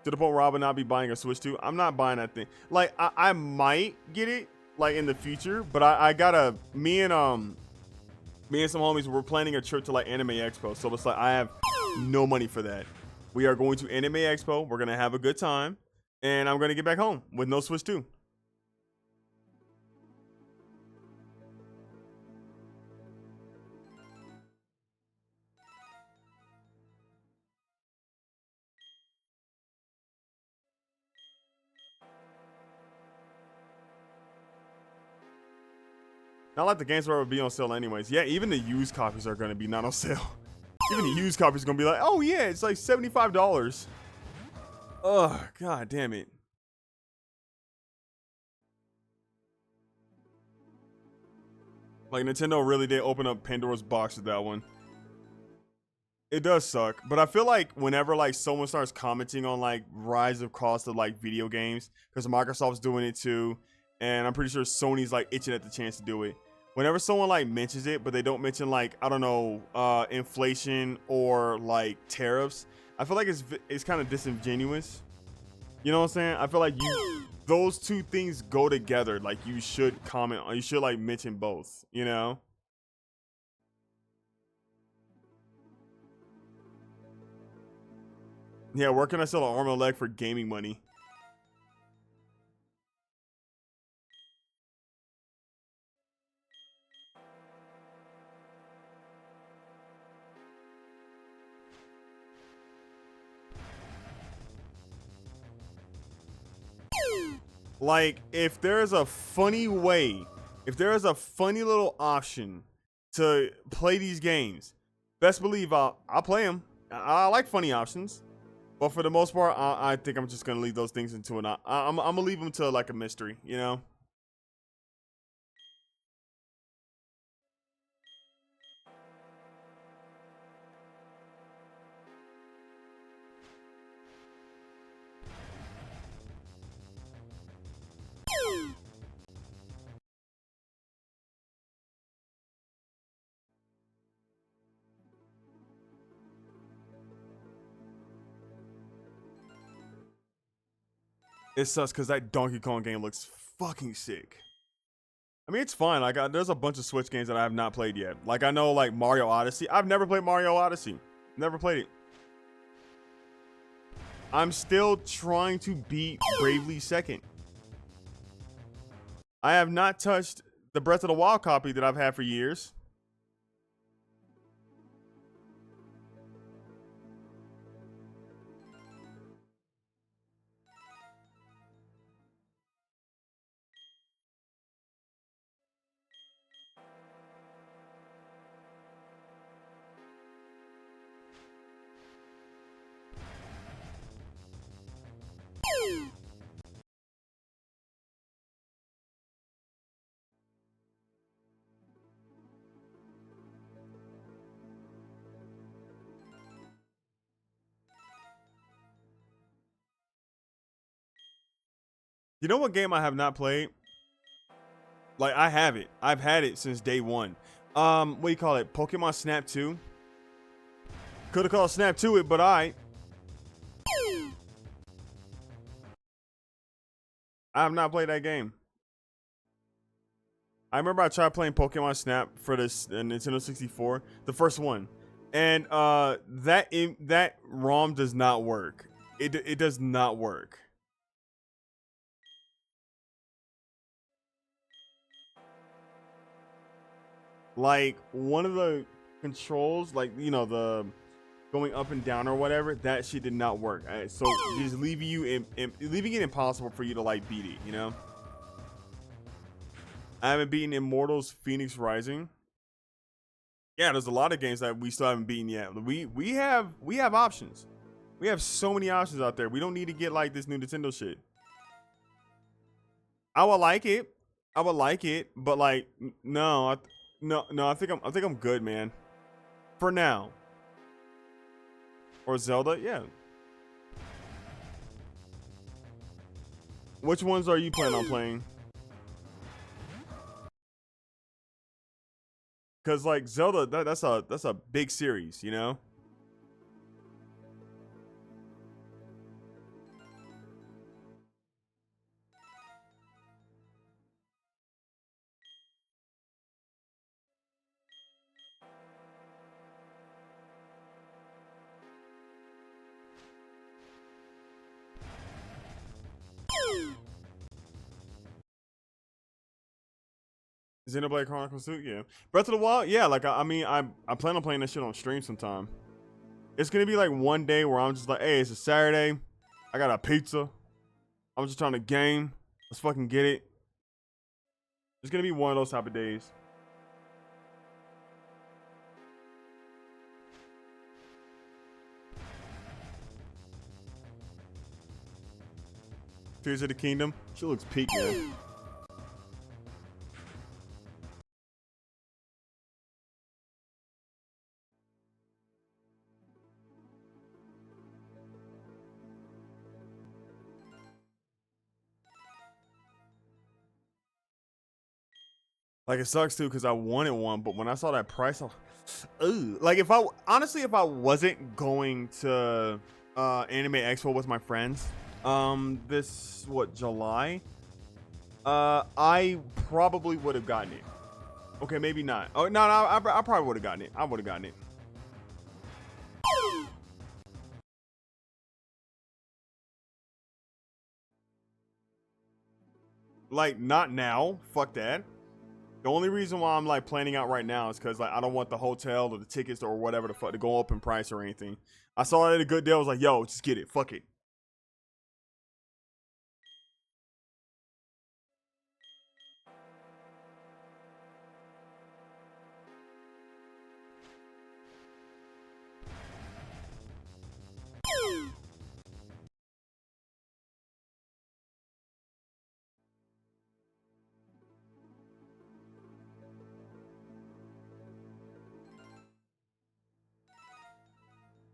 To the point where I would not be buying a Switch 2. I'm not buying that thing. Like, I might get it, like, in the future, but I gotta, me and some homies, we're planning a trip to, like, Anime Expo, so it's like, I have no money for that. We are going to Anime Expo, we're gonna have a good time, and I'm gonna get back home with no Switch 2. Not like the games where it would be on sale anyways. Yeah, even the used copies are gonna be not on sale. Even the used copies are gonna be like, oh yeah, it's like $75. Ugh, god damn it. Like, Nintendo really did open up Pandora's box with that one. It does suck, but I feel like whenever like someone starts commenting on like rise of cost of like video games, because Microsoft's doing it too, and I'm pretty sure Sony's like itching at the chance to do it. Whenever someone like mentions it, but they don't mention like, I don't know, inflation or like tariffs, I feel like it's kind of disingenuous. You know what I'm saying? I feel like those two things go together. Like, you should comment on, you should like mention both, you know? Yeah, where can I sell an arm and leg for gaming money? Like, if there's a funny way, if there is a funny little option to play these games, best believe I'll play them. I like funny options. But for the most part, I think I'm just gonna leave those things into an. I'm gonna leave them to like a mystery, you know. It sucks because that Donkey Kong game looks fucking sick. I mean, it's fine. Like, there's a bunch of Switch games that I have not played yet. Like, I know, like, Mario Odyssey. I've never played Mario Odyssey. Never played it. I'm still trying to beat Bravely Second. I have not touched the Breath of the Wild copy that I've had for years. You know what game I have not played? Like, I have it. I've had it since day one. What do you call it? Pokemon Snap 2? Could have called Snap to it, but I have not played that game. I remember I tried playing Pokemon Snap for this Nintendo 64, the first one, and that ROM does not work. It does not work. Like, one of the controls, like, you know, the going up and down or whatever, that shit did not work. So just leaving it impossible for you to like beat it, you know. I haven't beaten Immortals Phoenix Rising. Yeah, there's a lot of games that we still haven't beaten yet. We have options. We have so many options out there. We don't need to get like this new Nintendo shit. I would like it. But like, no, I think I'm good, man. For now. Or Zelda, yeah. Which ones are you planning on playing? Cause like Zelda, that's a big series, you know. Xenoblade Chronicles 2, yeah. Breath of the Wild, yeah. Like I mean, I plan on playing that shit on stream sometime. It's gonna be like one day where I'm just like, hey, it's a Saturday. I got a pizza. I'm just trying to game. Let's fucking get it. It's gonna be one of those type of days. Tears of the Kingdom. She looks peak, man. Like, it sucks too because I wanted one, but when I saw that price, I was, ooh. Like, if I honestly, if I wasn't going to Anime Expo with my friends, this July, I probably would have gotten it. Okay, maybe not. Oh no, I probably would have gotten it. I would have gotten it. Like, not now. Fuck that. The only reason why I'm like planning out right now is because like I don't want the hotel or the tickets or whatever the fuck to go up in price or anything. I saw it at a good deal. I was like, yo, just get it. Fuck it.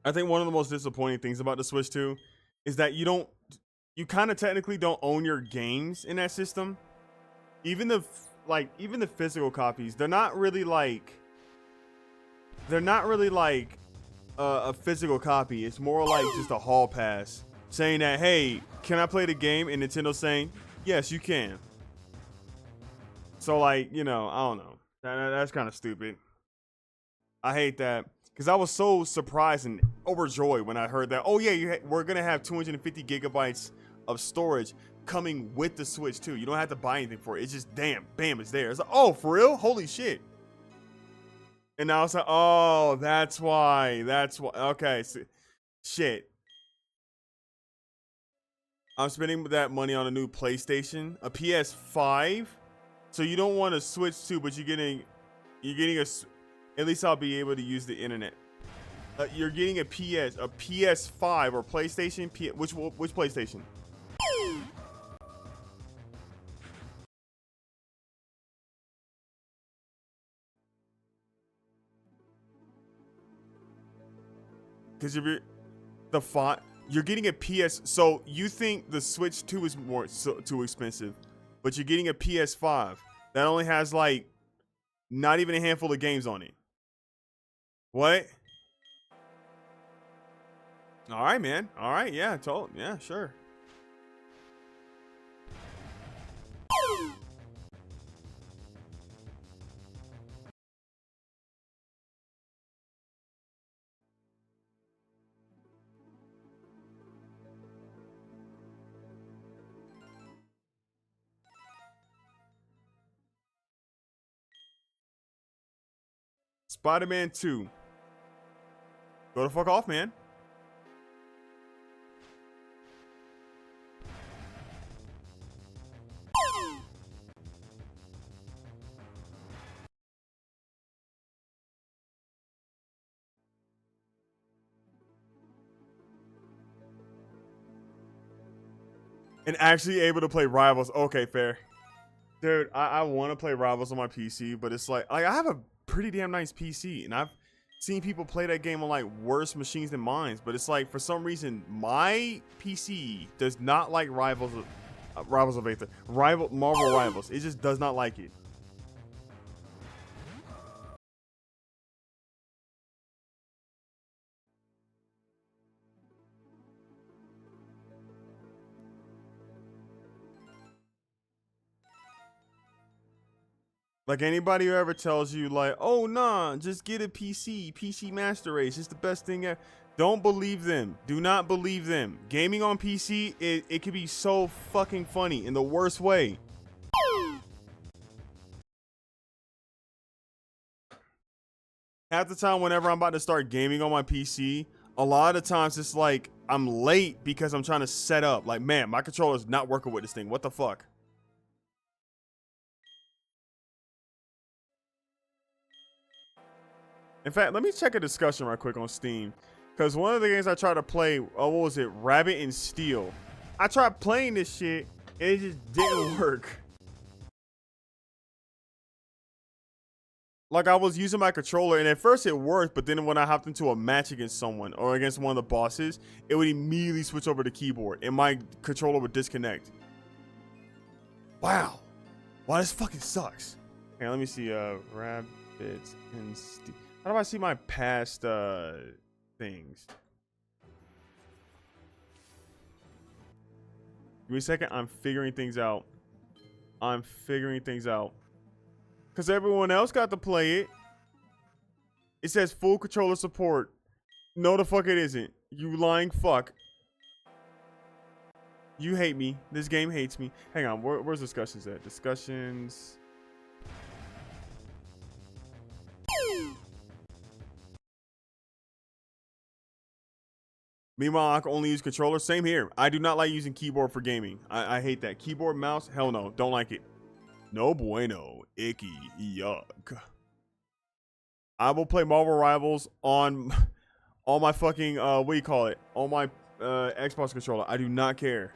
I think one of the most disappointing things about the Switch 2 is that you kind of technically don't own your games in that system. Even the physical copies, they're not really like a physical copy. It's more like just a hall pass saying that, hey, can I play the game? And Nintendo saying, yes, you can. So like, I don't know. That's kind of stupid. I hate that. Because I was so surprised and overjoyed when I heard that, oh yeah, we're going to have 250 gigabytes of storage coming with the Switch too. You don't have to buy anything for it. It's just, bam, it's there. It's like, oh, for real? Holy shit. And now it's like, oh, that's why. Okay, so, shit. I'm spending that money on a new PlayStation, a PS5. So you don't want to Switch 2, but you're getting at least I'll be able to use the internet. You're getting a PS5 or PlayStation. Which PlayStation? Because you're getting a PS. So you think the Switch 2 is too expensive, but you're getting a PS5 that only has like not even a handful of games on it. What? All right, man. All right, yeah, yeah, sure. Spider-Man 2. Go the fuck off, man. And actually able to play Rivals. Okay, fair. Dude, I want to play Rivals on my PC, but it's like I have a pretty damn nice PC, and I've seen people play that game on like worse machines than mine, but it's like for some reason my PC does not like Marvel Rivals. It just does not like it. Like anybody who ever tells you like, oh nah, just get a PC Master Race, it's the best thing ever. Don't believe them. Do not believe them. Gaming on PC, it can be so fucking funny in the worst way. Half the time whenever I'm about to start gaming on my PC, a lot of times it's like I'm late because I'm trying to set up. Like, man, my controller's not working with this thing. What the fuck? In fact, let me check a discussion right quick on Steam. Because one of the games I tried to play, what was it? Rabbit and Steel. I tried playing this shit and it just didn't work. Like I was using my controller and at first it worked, but then when I hopped into a match against someone or against one of the bosses, it would immediately switch over to keyboard and my controller would disconnect. Wow. Wow, this fucking sucks. Okay, let me see. Rabbits and how do I see my past things? Give me a second. I'm figuring things out. Because everyone else got to play it. It says full controller support. No, the fuck it isn't. You lying fuck. You hate me. This game hates me. Hang on. Where's discussions at? Discussions. Meanwhile, I can only use controller. Same here. I do not like using keyboard for gaming. I hate that. Keyboard, mouse, hell no. Don't like it. No bueno. Icky. Yuck. I will play Marvel Rivals on my fucking, what do you call it? On my Xbox controller. I do not care.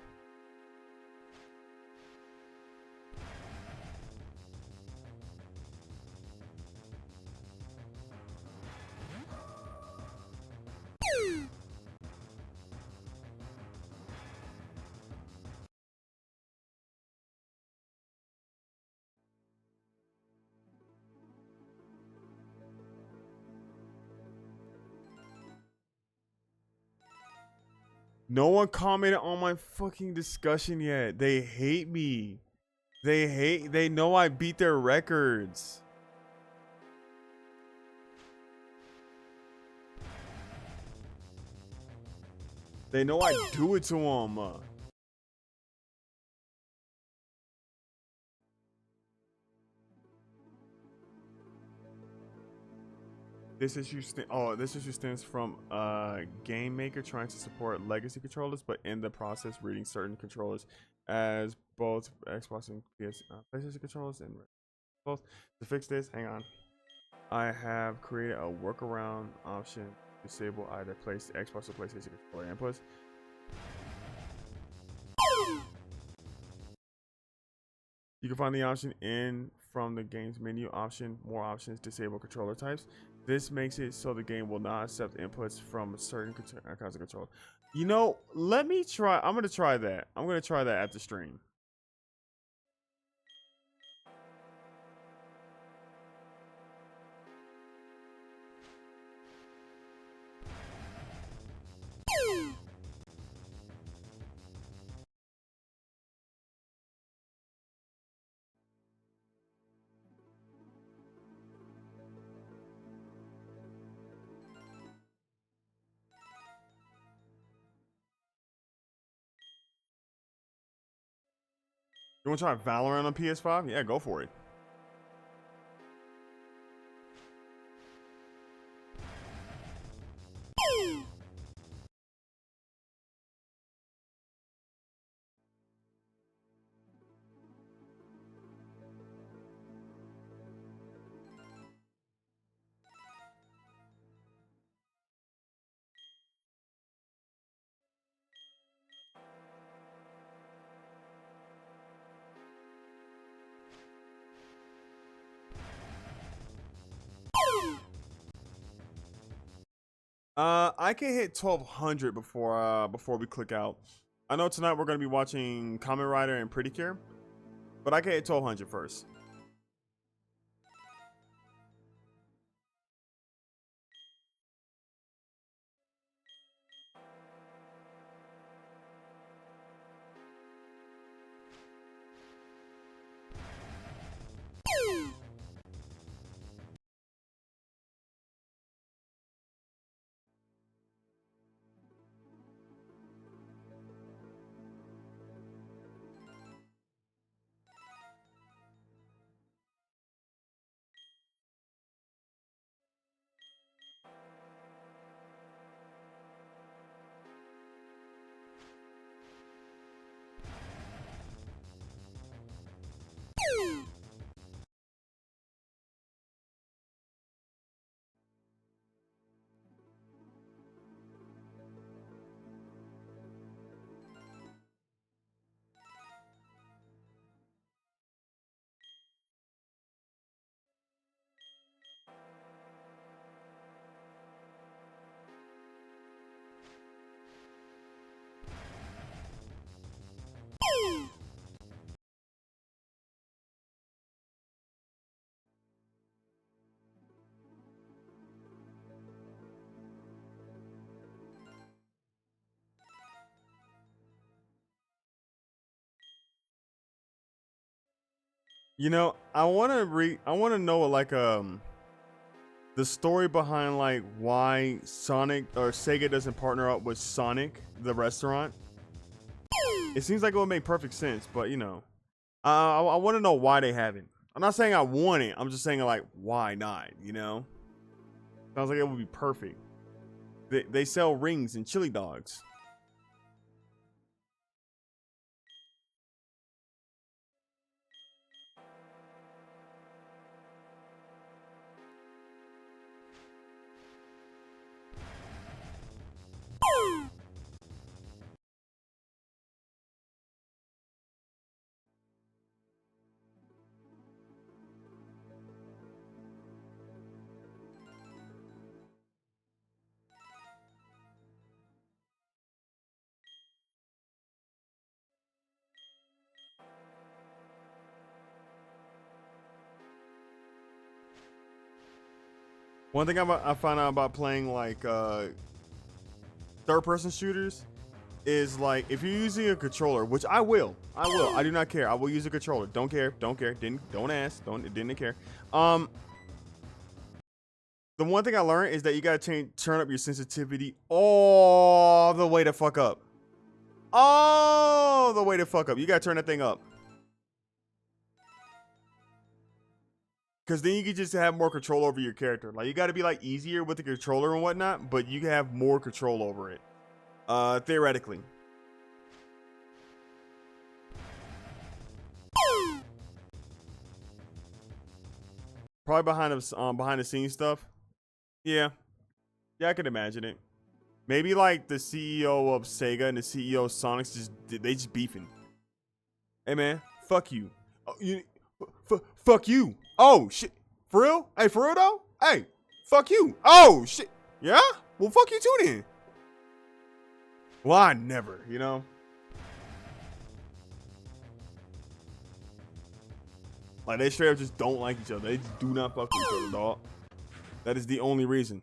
No one commented on my fucking discussion yet. They hate me. They know I beat their records. They know I do it to them. This issue stems from game maker trying to support legacy controllers, but in the process reading certain controllers as both Xbox and PlayStation controllers and both. To fix this, hang on. I have created a workaround option to disable either Xbox or PlayStation controller inputs. You can find the option from the game's menu option, more options, disable controller types. This makes it so the game will not accept inputs from certain kinds of control. You know, let me try. I'm going to try that. I'm going to try that at the stream. You want to try Valorant on PS5? Yeah, go for it. I can hit 1200 before we click out. I know tonight we're gonna be watching Kamen Rider and Pretty Cure, but I can hit 1200 first. You know, I want to know like the story behind like why Sonic or Sega doesn't partner up with Sonic the restaurant. It seems like it would make perfect sense, but you know, I want to know why they haven't. I'm not saying I want it. I'm just saying like why not? You know, sounds like it would be perfect. They sell rings and chili dogs. One thing I found out about playing like third-person shooters is like if you're using a controller, which I will, I do not care. I will use a controller. Don't care, don't ask, didn't care. The one thing I learned is that you gotta turn up your sensitivity all the way to fuck up. All the way to fuck up. You gotta turn that thing up. Because then you can just have more control over your character. Like you gotta be like easier with the controller and whatnot, but you can have more control over it. Theoretically. Probably behind the scenes stuff. Yeah. Yeah, I could imagine it. Maybe like the CEO of Sega and the CEO of Sonic's just beefing. Hey man, fuck you. Oh, fuck you. Oh shit. For real? Hey, for real though? Hey, fuck you. Oh shit. Yeah? Well, fuck you too then. Well, I never, you know. Like they straight up just don't like each other. They just do not fuck with each other, dog. That is the only reason.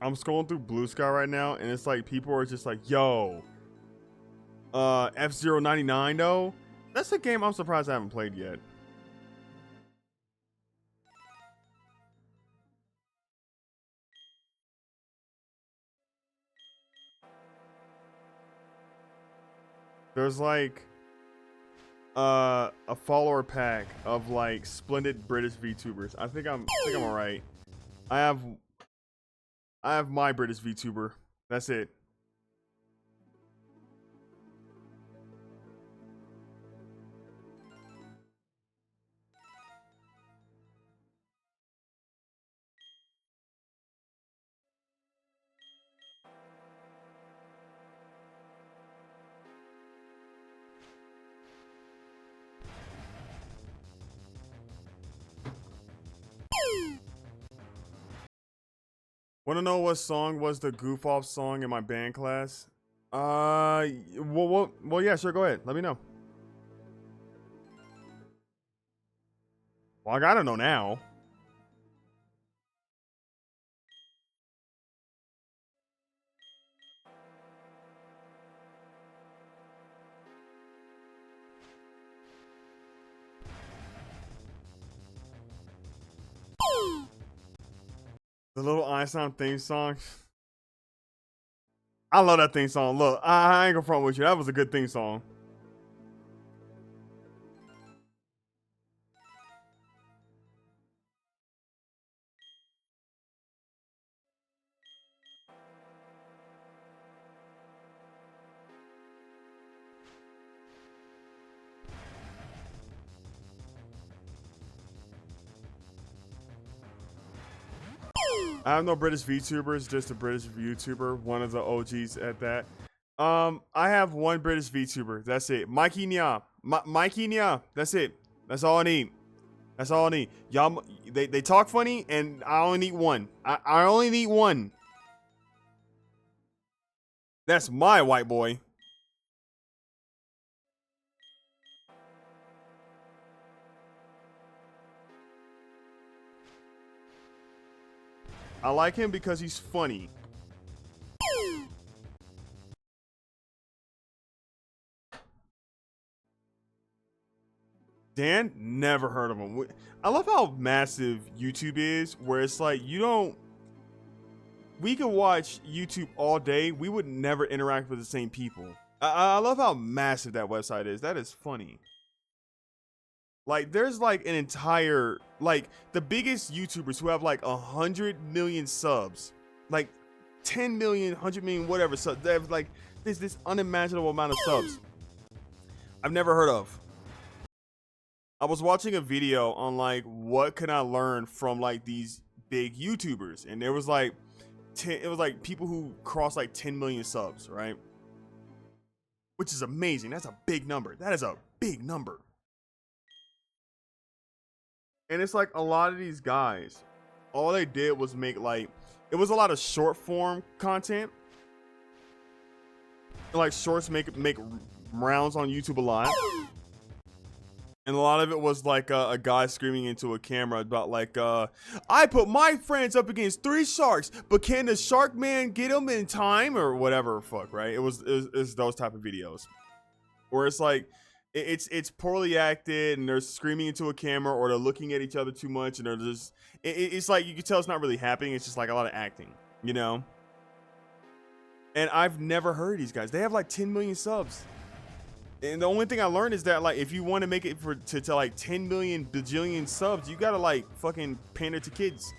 I'm scrolling through Blue Sky right now, and it's like people are just like, "Yo, F-Zero 99 though." That's a game I'm surprised I haven't played yet. There's like a follower pack of like splendid British VTubers. I think I'm alright. I have my British VTuber. That's it. Want to know what song was the goof off song in my band class? Well, yeah, sure, go ahead. Let me know. Well, I gotta know now. The little Einstein theme song. I love that theme song. Look, I ain't gonna front with you. That was a good theme song. I have no British VTubers, just a British YouTuber, one of the OGs at that. I have one British VTuber. That's it. Mikey Nya. Mikey Nya. That's it. That's all I need. That's all I need. Y'all, they talk funny, and I only need one. I only need one. That's my white boy. I like him because he's funny. Dan, never heard of him. I love how massive YouTube is, where it's like we could watch YouTube all day. We would never interact with the same people. I love how massive that website is. That is funny. Like, there's like an entire, like, the biggest YouTubers who have like 100 million subs, like 10 million, 100 million, whatever. So they have like this unimaginable amount of subs I've never heard of. I was watching a video on like what can I learn from like these big YouTubers, and there was like it was like people who crossed like 10 million subs, right? Which is amazing. That's a big number. That is a big number. And it's like a lot of these guys, all they did was make like, it was a lot of short form content. Like shorts make rounds on YouTube a lot. And a lot of it was like a guy screaming into a camera about like, I put my friends up against 3 sharks, but can the shark man get them in time or whatever? Fuck, right? It was those type of videos where it's like, it's poorly acted and they're screaming into a camera or they're looking at each other too much and they're just, it's like you can tell it's not really happening. It's just like a lot of acting, you know? And I've never heard these guys. They have like 10 million subs. And the only thing I learned is that like if you want to make it to like 10 million bajillion subs, you gotta like fucking pander to kids.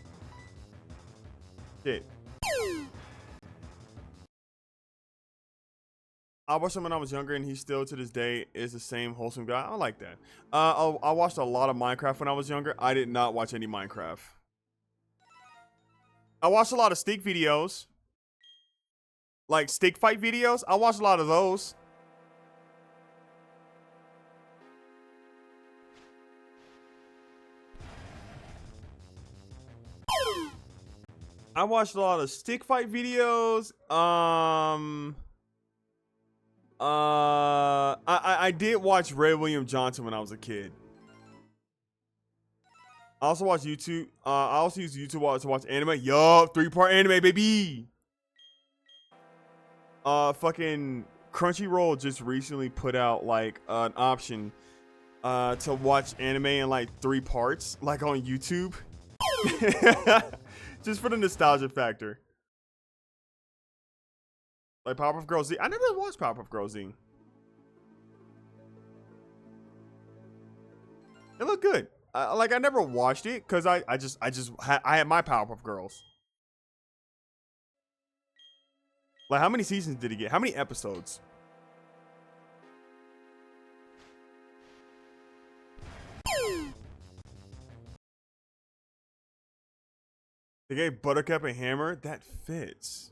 Shit. I watched him when I was younger, and he still to this day is the same wholesome guy. I like that. I watched a lot of Minecraft when I was younger. I did not watch any Minecraft. I watched a lot of stick videos, like stick fight videos. I watched a lot of those. I watched a lot of stick fight videos. I did watch Ray William Johnson when I was a kid. I also watch YouTube. I also use YouTube to watch anime. Yo, 3-part anime, baby. Fucking Crunchyroll just recently put out like an option to watch anime in like 3 parts, like on YouTube. Just for the nostalgia factor. Like Powerpuff Girls Z. I never watched Powerpuff Girls Z. It looked good. Like I never watched it because I had my Powerpuff Girls. Like how many seasons did he get? How many episodes? They gave Buttercup a hammer? That fits.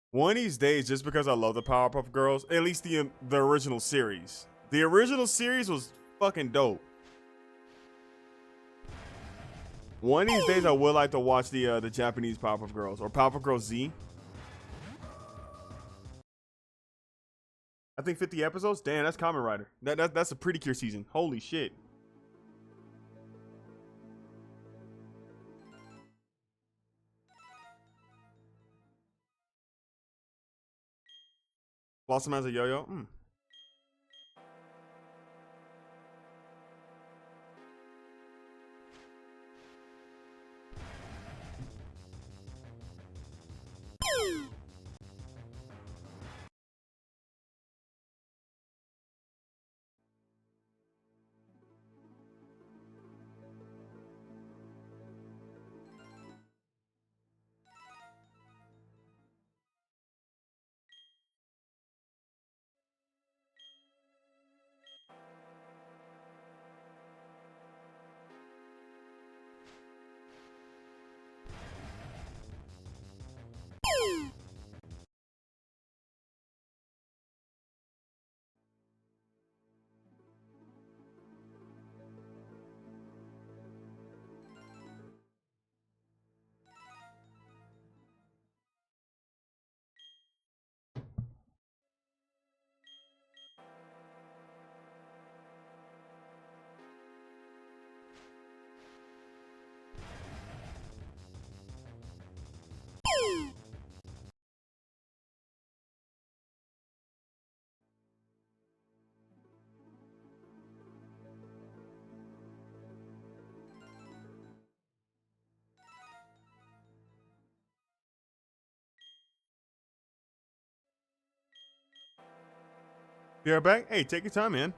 One of these days, just because I love the Powerpuff Girls, at least the original series. The original series was fucking dope. One of these days, I would like to watch the Japanese Powerpuff Girls or Powerpuff Girls Z. I think 50 episodes. Damn, that's Kamen Rider. That's a pretty cure season. Holy shit. Blossom has a yo-yo. Be right back. Hey, take your time, man.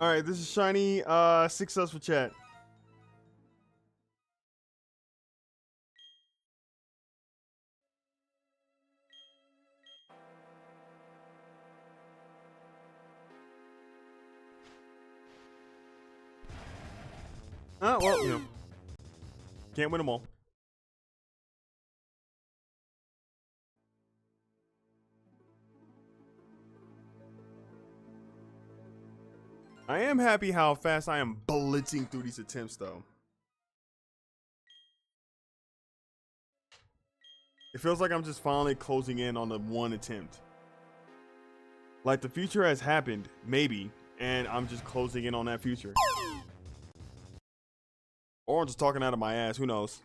All right, this is Shiny. 6 subs for chat. Well, can't win them all. I am happy how fast I am blitzing through these attempts, though. It feels like I'm just finally closing in on the one attempt. Like the future has happened, maybe, and I'm just closing in on that future. Or I'm just talking out of my ass, who knows?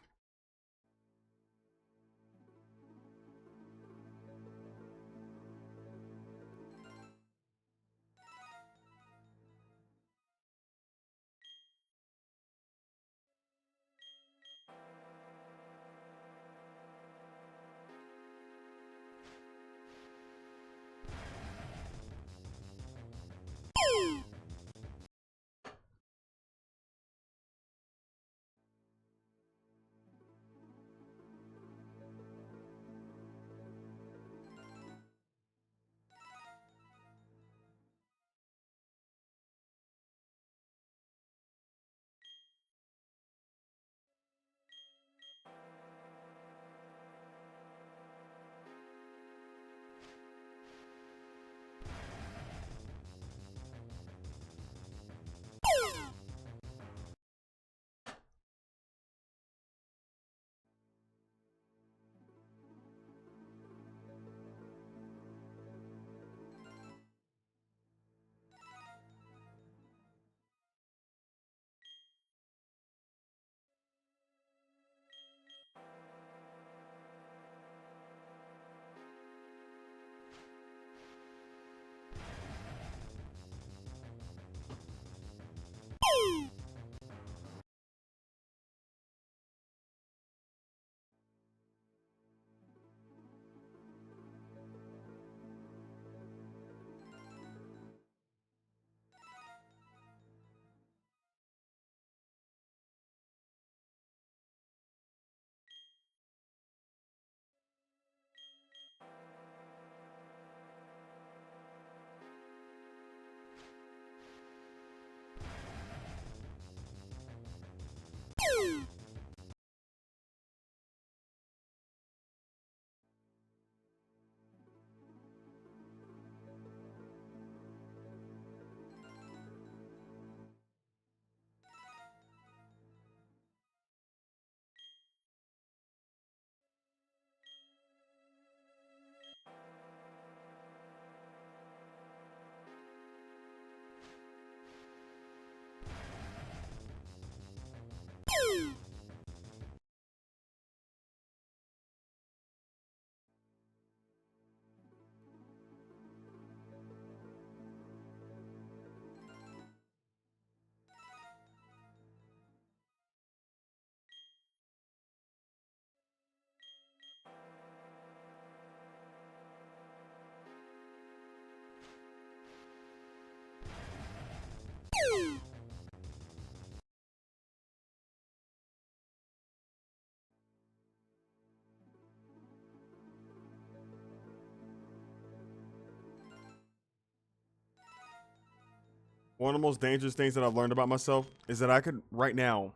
One of the most dangerous things that I've learned about myself is that I could, right now,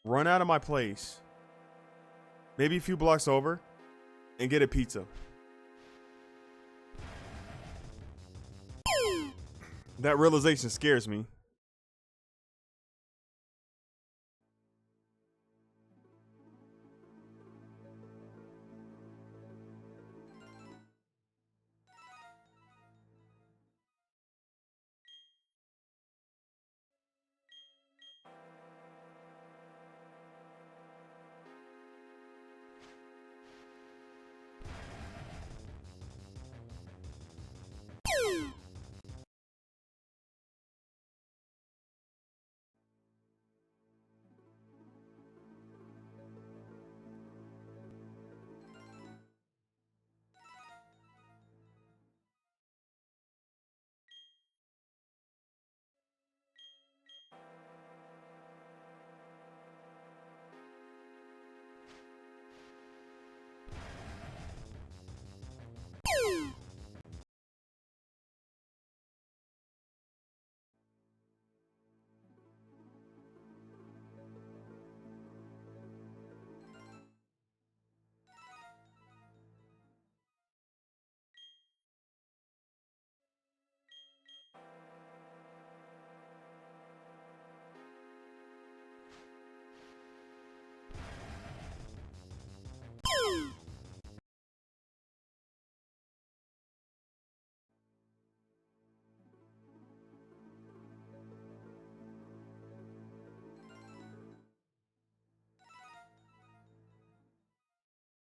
run out of my place, maybe a few blocks over, and get a pizza. That realization scares me.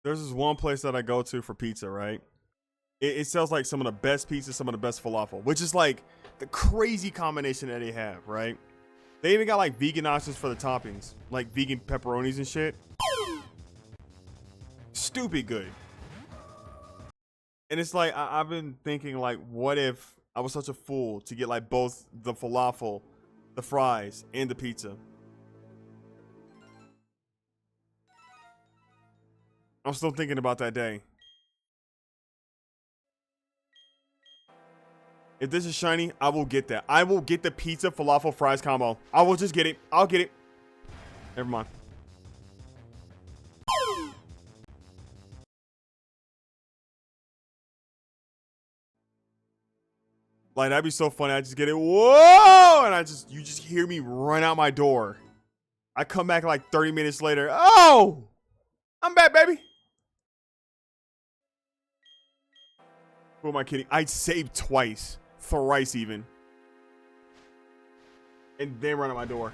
There's this one place that I go to for pizza, right? It sells like some of the best pizza, some of the best falafel, which is like the crazy combination that they have, right? They even got like vegan options for the toppings, like vegan pepperonis and shit. Stupid good. And it's like, I've been thinking like, what if I was such a fool to get like both the falafel, the fries, and the pizza? I'm still thinking about that day. If this is shiny, I will get that. I will get the pizza falafel fries combo. I will just get it. I'll get it. Never mind. Like, that'd be so funny. I just get it. Whoa! And you just hear me run out my door. I come back like 30 minutes later. Oh! I'm back, baby. Who am I kidding? I saved twice. Thrice even. And then run out my door.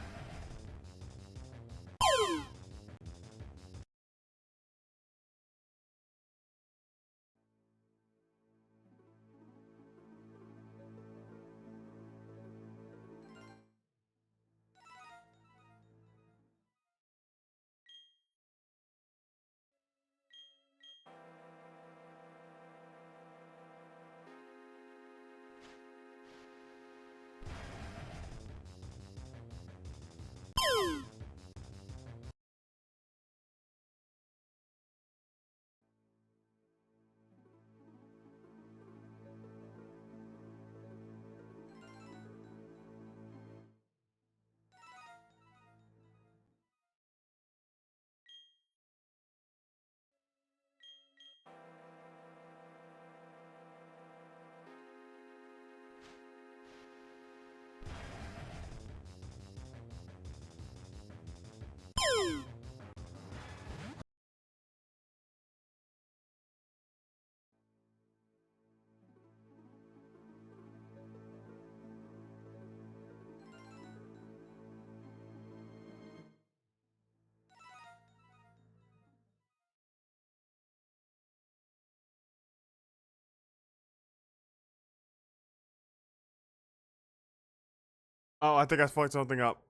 Oh, I think I fucked something up.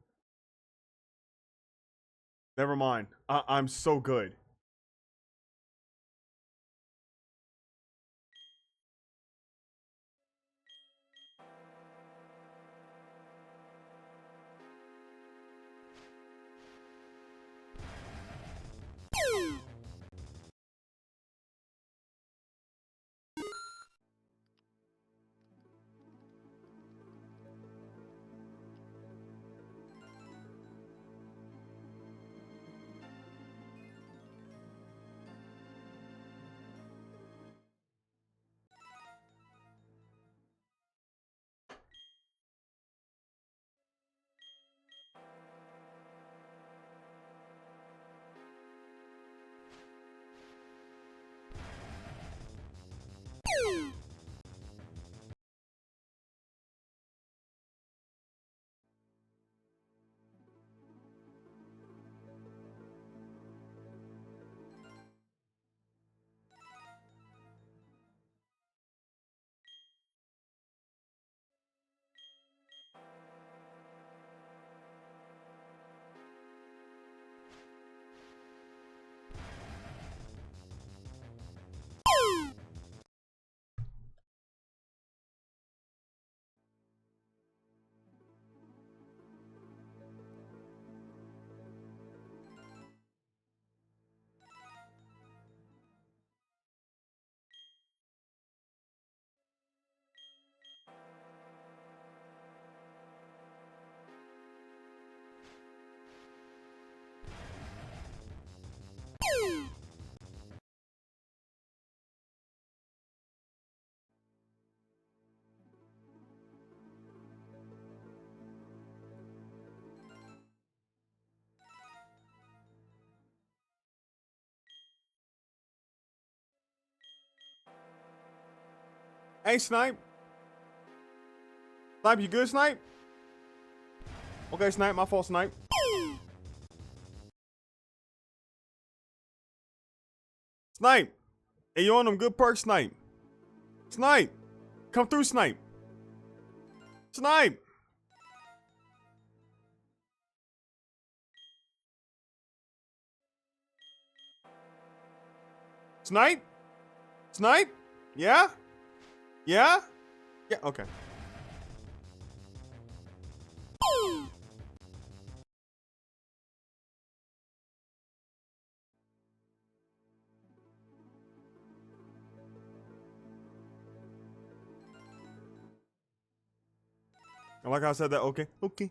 Never mind. I'm so good. Hey, Snipe. Snipe, you good, Snipe? Okay, Snipe, my fault, Snipe. Snipe. Hey, you on them good perks, Snipe. Snipe. Come through, Snipe. Snipe. Snipe? Snipe? Yeah? Yeah? Yeah, okay. I like how I said that. Okay. Okay.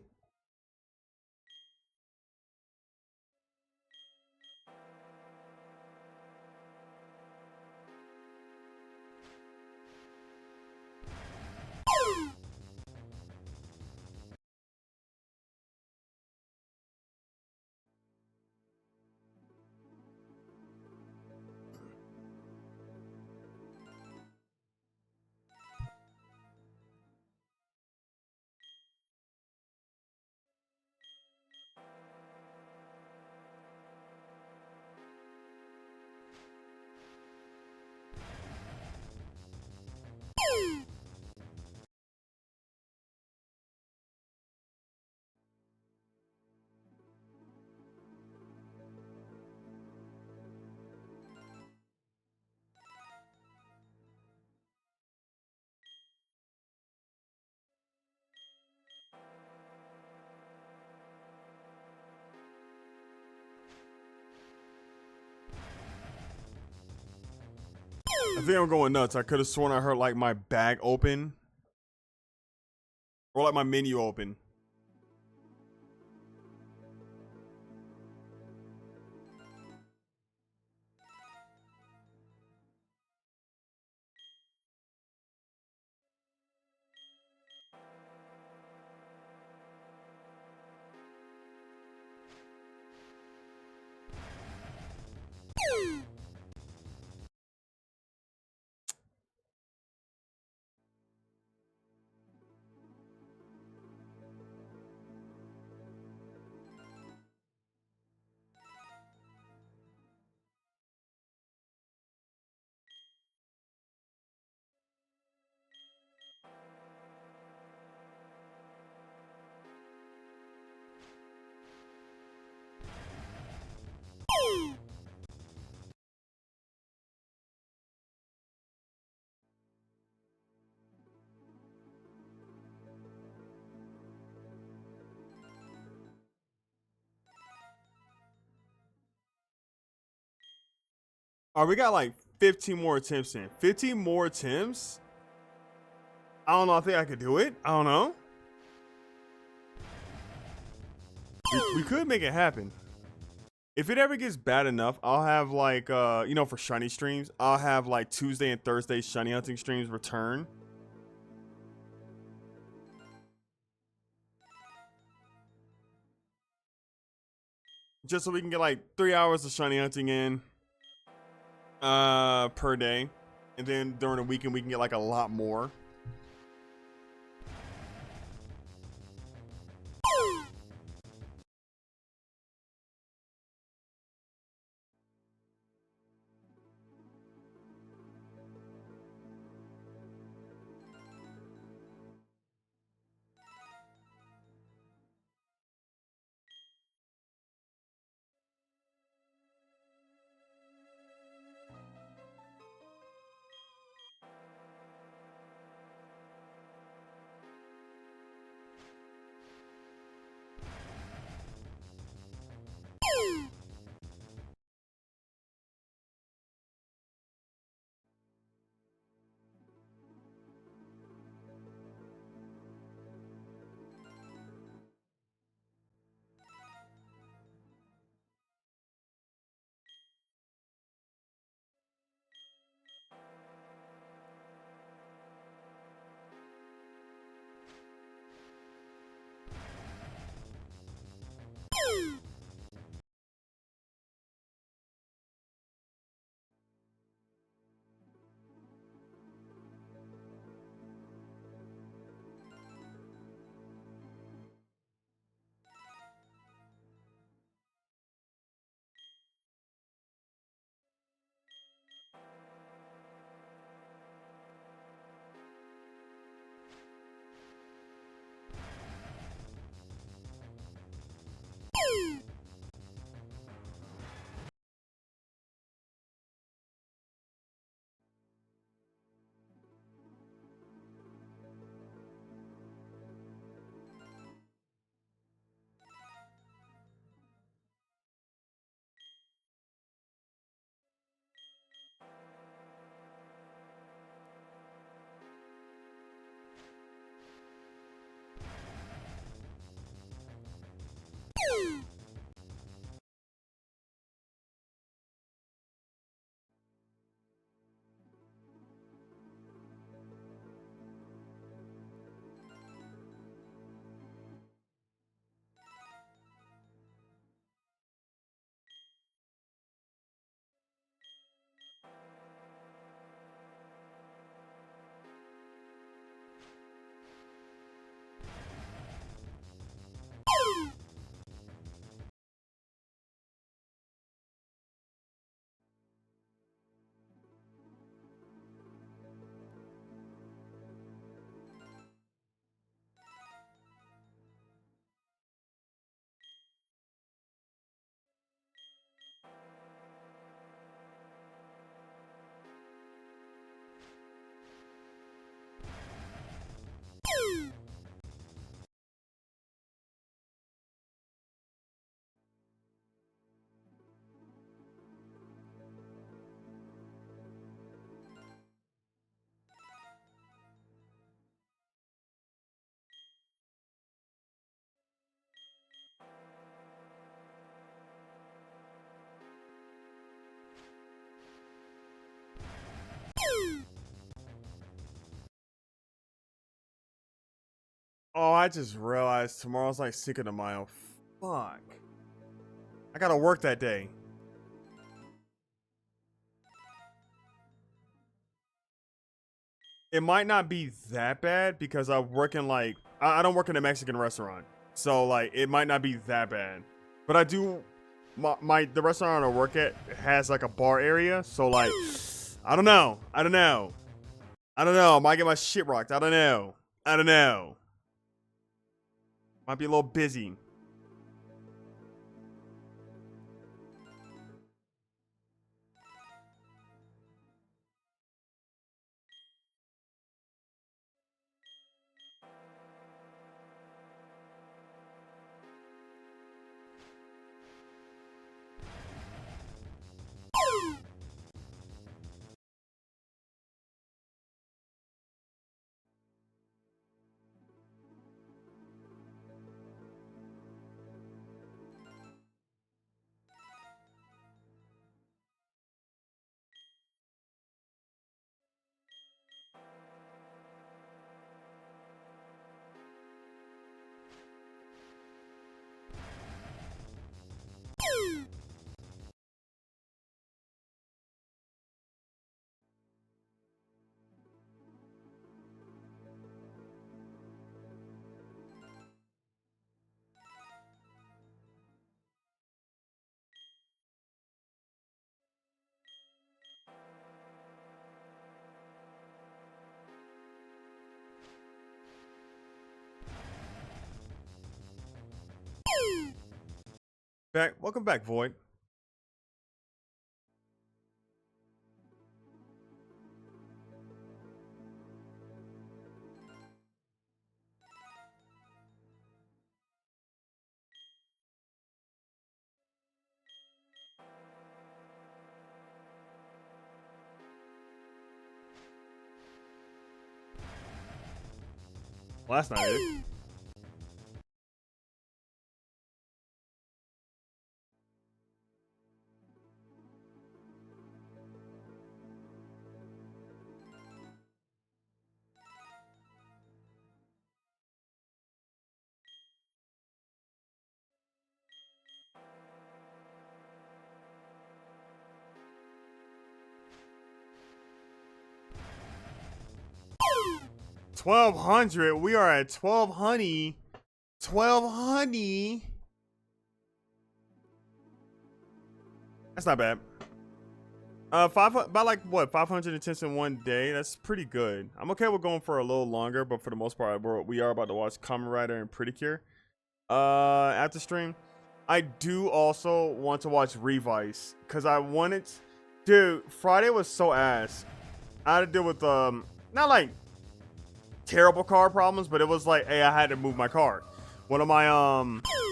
I think I'm going nuts. I could have sworn I heard like my bag open. Or like my menu open. All right, we got like 15 more attempts in. 15 more attempts? I don't know. I think I could do it. I don't know. We could make it happen. If it ever gets bad enough, I'll have like, you know, for shiny streams, I'll have like Tuesday and Thursday shiny hunting streams return. Just so we can get like 3 hours of shiny hunting in per day. And then during the weekend, we can get like a lot more. Oh, I just realized tomorrow's like Cinco de Mayo. Fuck. I gotta work that day. It might not be that bad because I work in like I don't work in a Mexican restaurant, so like it might not be that bad. But I do the restaurant I work at has like a bar area, so like I don't know, I don't know, I don't know. I might get my shit rocked. I don't know, I don't know. Might be a little busy. Welcome back, Void. Well, that's not it. $1,200. We are at 12 honey. 12 honey. That's not bad. About like what 500 attempts in one day. That's pretty good. I'm okay with going for a little longer, but for the most part, we are about to watch Kamen Rider and Pretty Cure. After stream, I do also want to watch Revice because I wanted. Dude, Friday was so ass. I had to deal with not like terrible car problems, but it was like, hey, I had to move my car. One of my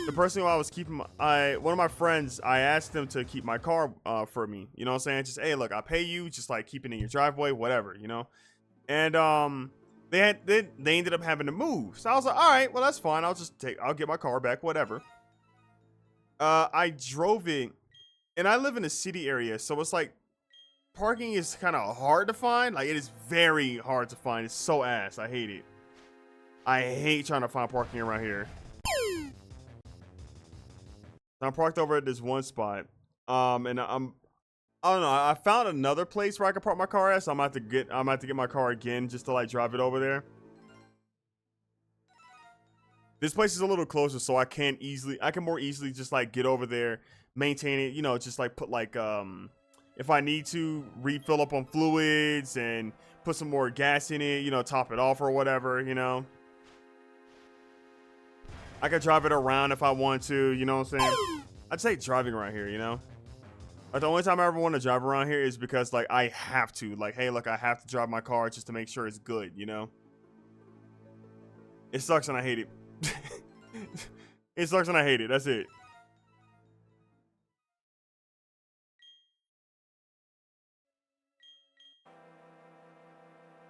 the person who I was keeping one of my friends, I asked them to keep my car for me. You know what I'm saying? Just, hey, look, I pay you, just like keep it in your driveway, whatever, you know. And they ended up having to move. So I was like, all right, well that's fine. I'll get my car back, whatever. I drove it, and I live in a city area, so it's like parking is kind of hard to find. Like, it is very hard to find. It's so ass. I hate it. I hate trying to find parking around here. I'm parked over at this one spot. And I don't know. I found another place where I can park my car at, so I'm gonna have to get my car again just to like drive it over there. This place is a little closer, so I can more easily just like get over there, maintain it, you know, just like put like if I need to refill up on fluids and put some more gas in it, you know, top it off or whatever, you know. I could drive it around if I want to, you know what I'm saying? I'd say driving around here, you know? Like, the only time I ever want to drive around here is because, like, I have to. Like, hey, look, I have to drive my car just to make sure it's good, you know? It sucks and I hate it. It sucks and I hate it. That's it.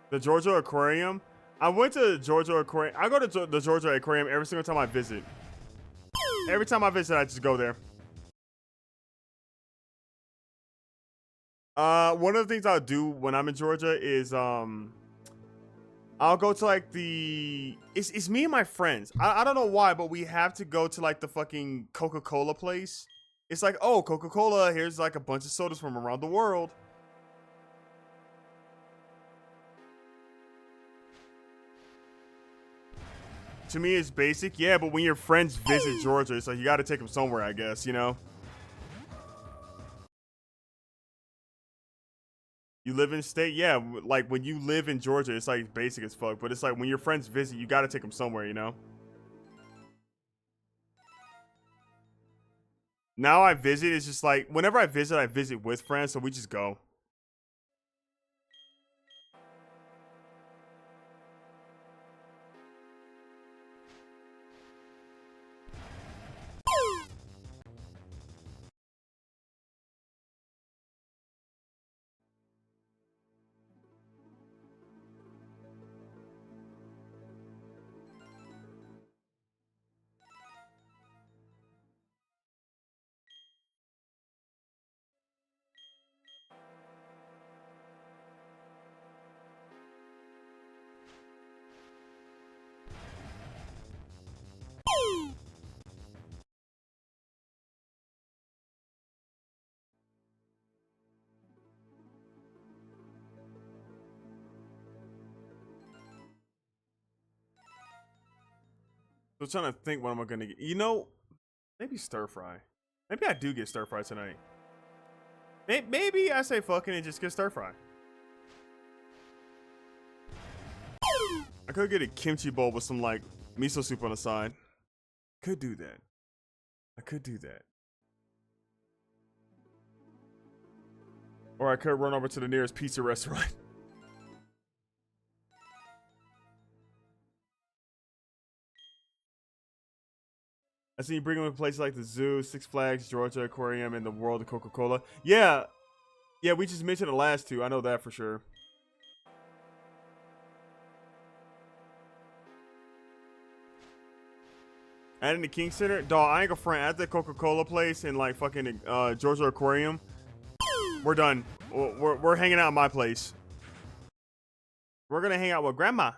The Georgia Aquarium? I went to the Georgia Aquarium. I go to the Georgia Aquarium every single time I visit. Every time I visit, I just go there. One of the things I'll do when I'm in Georgia is I I'll go to like the it's me and my friends. I don't know why, but we have to go to like the fucking Coca-Cola place. It's like, oh, Coca-Cola, here's like a bunch of sodas from around the world. To me, it's basic, yeah, but when your friends visit Georgia, it's like you got to take them somewhere, I guess, you know? You live in state, yeah, like when you live in Georgia, it's like basic as fuck, but it's like when your friends visit, you got to take them somewhere, you know? Now I visit, it's just like, whenever I visit with friends, so we just go. So I'm trying to think what am I gonna get. You know, maybe stir fry. Maybe I do get stir fry tonight. Maybe I say fucking and just get stir fry. I could get a kimchi bowl with some like miso soup on the side. Could do that. I could do that. Or I could run over to the nearest pizza restaurant. I see you bring them to places like the zoo, Six Flags, Georgia Aquarium, and the World of Coca-Cola. Yeah. Yeah, we just mentioned the last two. I know that for sure. And in the King Center, dog, I ain't gonna front at the Coca-Cola place in like fucking Georgia Aquarium. We're done. We're hanging out at my place. We're gonna hang out with Grandma.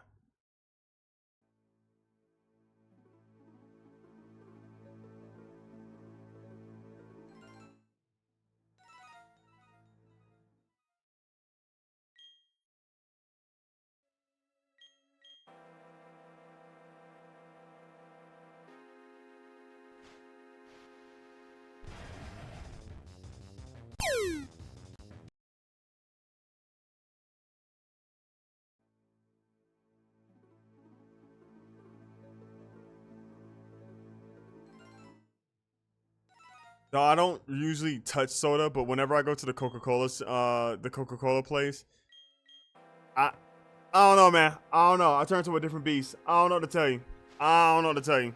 No, I don't usually touch soda, but whenever I go to the Coca-Cola place, I I don't know, man. I don't know. I turn to a different beast. I don't know what to tell you. I don't know what to tell you.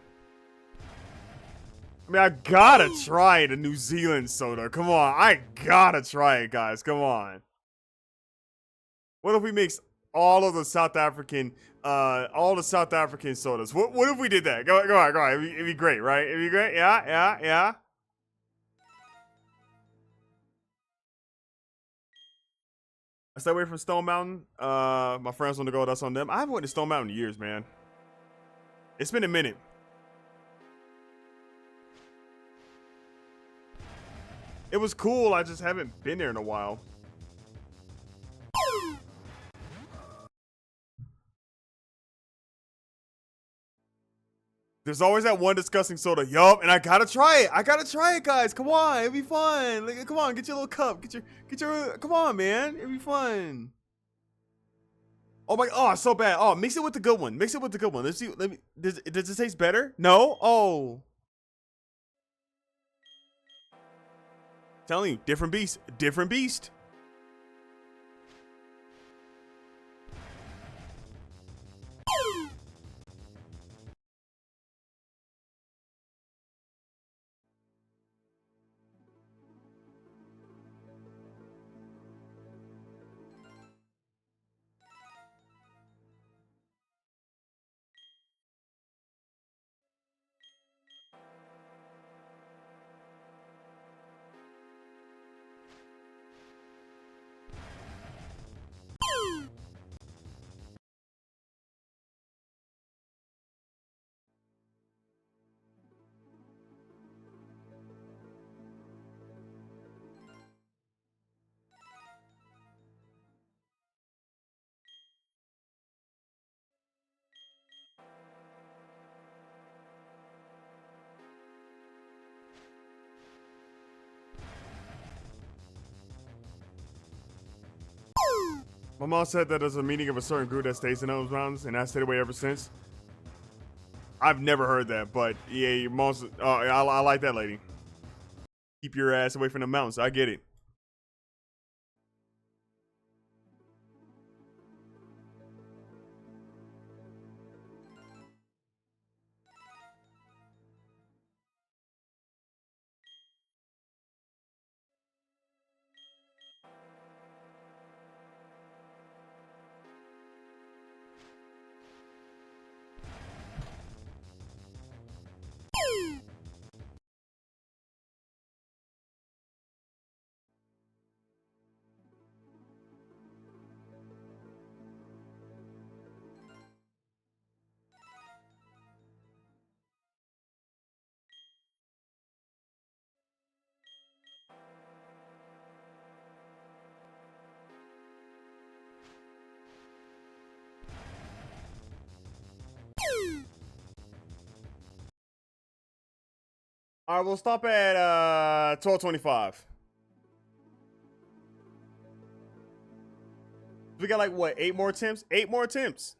I mean, I gotta try the New Zealand soda. Come on, I gotta try it, guys. Come on. What if we mix all of the South African sodas? What if we did that? Go on. It'd be great, right? It'd be great. Yeah. I stay away from Stone Mountain. My friends want to go. That's on them. I haven't went to Stone Mountain in years, man. It's been a minute. It was cool. I just haven't been there in a while. There's always that one disgusting soda. Yup, and I gotta try it. I gotta try it, guys. Come on, it'll be fun. Like, come on, get your little cup. Get your. Come on, man. It'll be fun. Oh my. Oh, so bad. Oh, mix it with the good one. Mix it with the good one. Let's see. Let me. Does it taste better? No. Oh. Telling you, different beast. Different beast. My mom said that there's a meaning of a certain group that stays in those mountains, and I stayed away ever since. I've never heard that, but yeah, your mom's. I like that lady. Keep your ass away from the mountains. I get it. All right, we'll stop at 12:25. We got like what, 8 more attempts? 8 more attempts.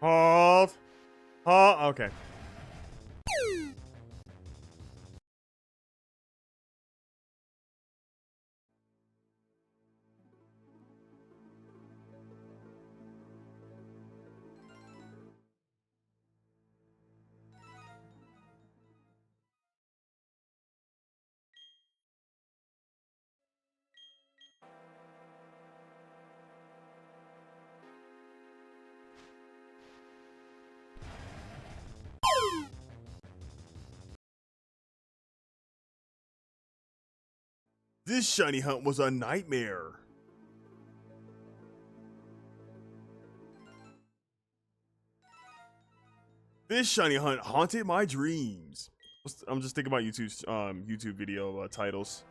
Hold. Okay. This shiny hunt was a nightmare. This shiny hunt haunted my dreams. I'm just thinking about YouTube's YouTube video titles.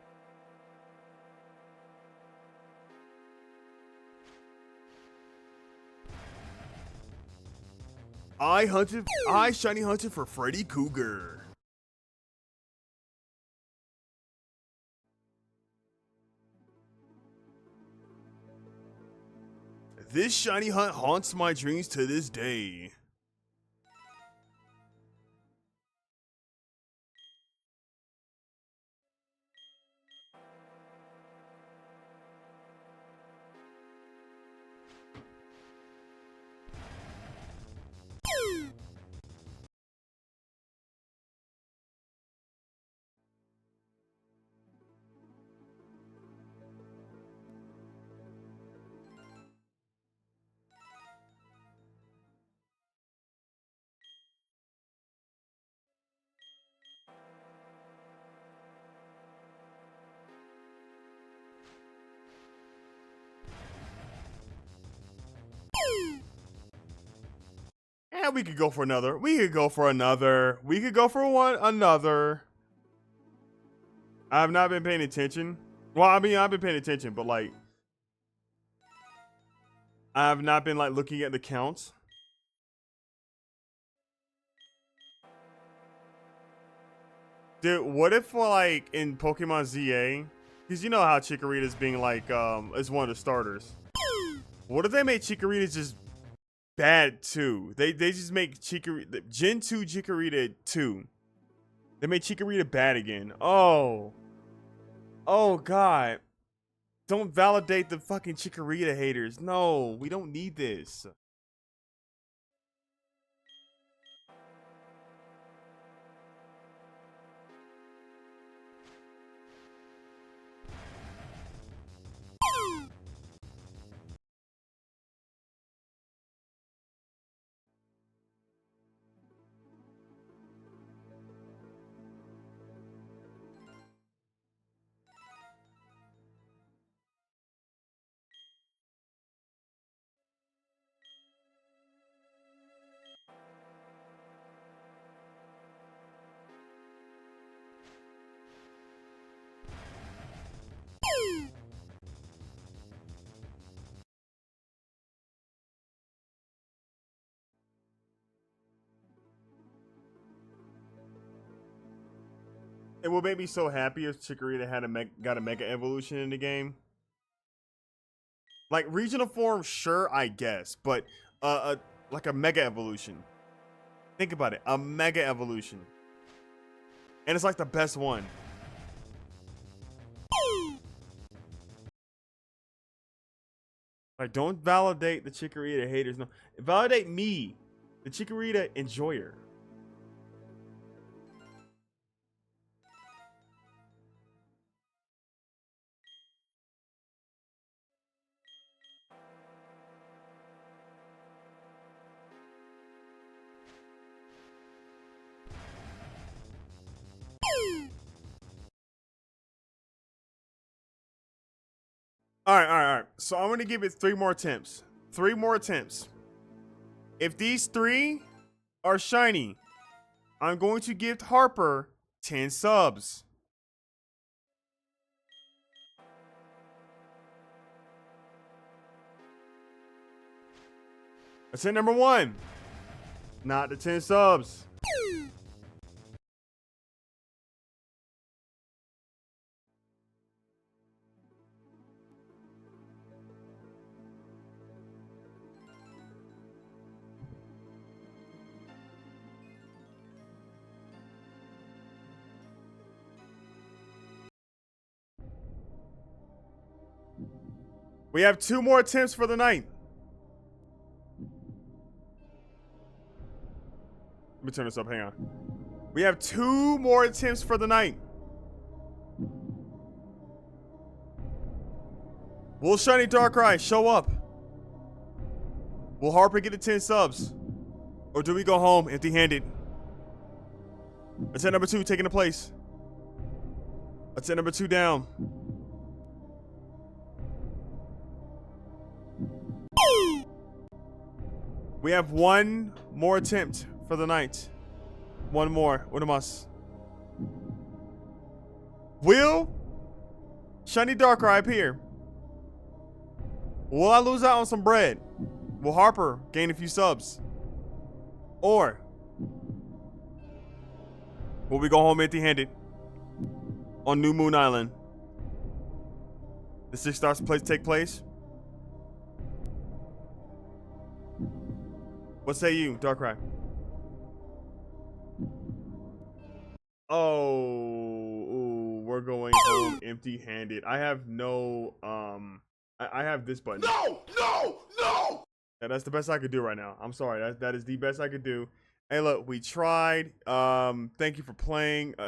I shiny hunted for Freddy Cougar. This shiny hunt haunts my dreams to this day. And we could go for another. We could go for another. We could go for another. I've not been paying attention. Well, I mean, I've been paying attention, but like, I have not been like looking at the counts. Dude, what if like in Pokemon ZA, because you know how Chikorita's being like is one of the starters. What if they made Chikorita just bad too? They just make Chikorita Gen 2 Chikorita 2. They made Chikorita bad again. Oh God. Don't validate the fucking Chikorita haters. No, we don't need this. It would make me so happy if Chikorita had got a Mega Evolution in the game. Like regional form, sure, I guess, but like a Mega Evolution. Think about it, a Mega Evolution, and it's like the best one. Like, don't validate the Chikorita haters. No, validate me, the Chikorita enjoyer. All right. So I'm gonna give it 3 more attempts. 3 more attempts. If these 3 are shiny, I'm going to give Harper 10 subs. Attempt number 1. Not the 10 subs. We have 2 more attempts for the night. Let me turn this up. Hang on. We have 2 more attempts for the night. Will shiny Darkrai show up? Will Harper get the 10 subs? Or do we go home empty-handed? Attempt number 2 taking the place. Attempt number 2 down. We have 1 more attempt for the night. 1 more. What a must. Will shiny Darkrai appear? Will I lose out on some bread? Will Harper gain a few subs? Or will we go home empty-handed on New Moon Island? The 6 stars take place. What say you, Darkrai? Oh, we're going home empty-handed. I have no, I have this button. No! Yeah, that's the best I could do right now. I'm sorry. That is the best I could do. Hey, look, we tried. Thank you for playing. You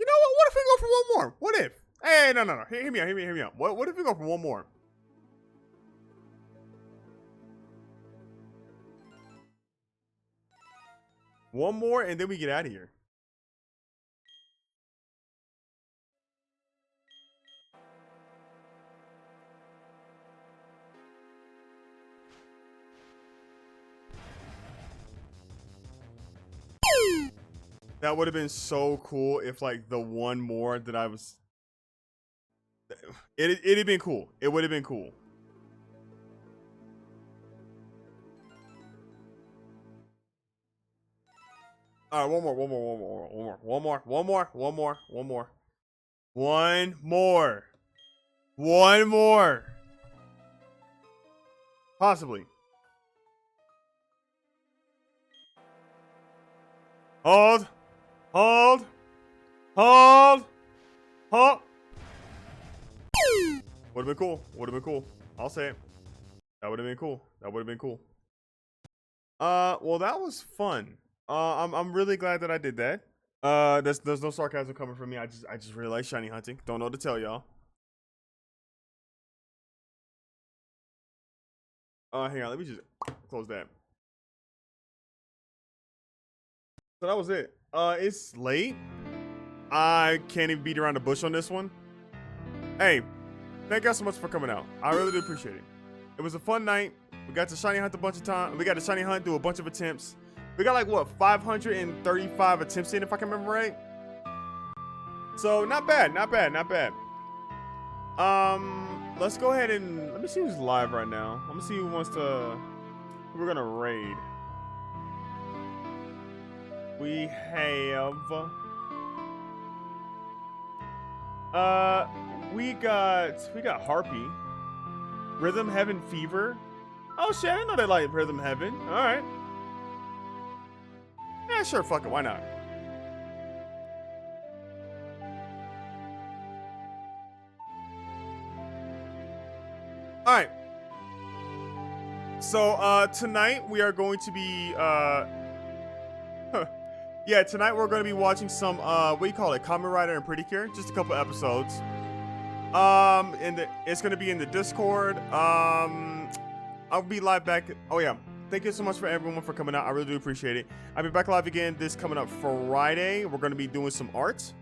know what? What if we go for 1 more? What if? Hey, no. Hear me out. What if we go for 1 more? One more, and then we get out of here. That would have been so cool if, like, the 1 more that I was... It'd have been cool. It would have been cool. All right, one more. Possibly. Hold. Would have been cool. I'll say it. That would have been cool. Well, that was fun. I'm really glad that I did that. There's no sarcasm coming from me. I just really like shiny hunting. Don't know what to tell y'all. Hang on, let me just close that. So that was it. It's late. I can't even beat around the bush on this one. Hey, thank y'all so much for coming out. I really do appreciate it. It was a fun night. We got to shiny hunt a bunch of times. We got to shiny hunt, do a bunch of attempts. We got like what, 535 attempts in, if I can remember right. So not bad. Let's go ahead and let me see who's live right now. I'm gonna see who we're gonna raid. We have we got Harpy, Rhythm Heaven Fever. Oh shit, I didn't know they like Rhythm Heaven. All right. Yeah, sure, fuck it, why not? All right. So tonight we are going to be yeah, tonight we're going to be watching some what do you call it, Kamen Rider and Pretty Cure, just a couple episodes. It's going to be in the Discord. I'll be live back. Oh yeah, thank you so much for everyone for coming out. I really do appreciate it. I'll be back live again this coming up Friday. We're going to be doing some art.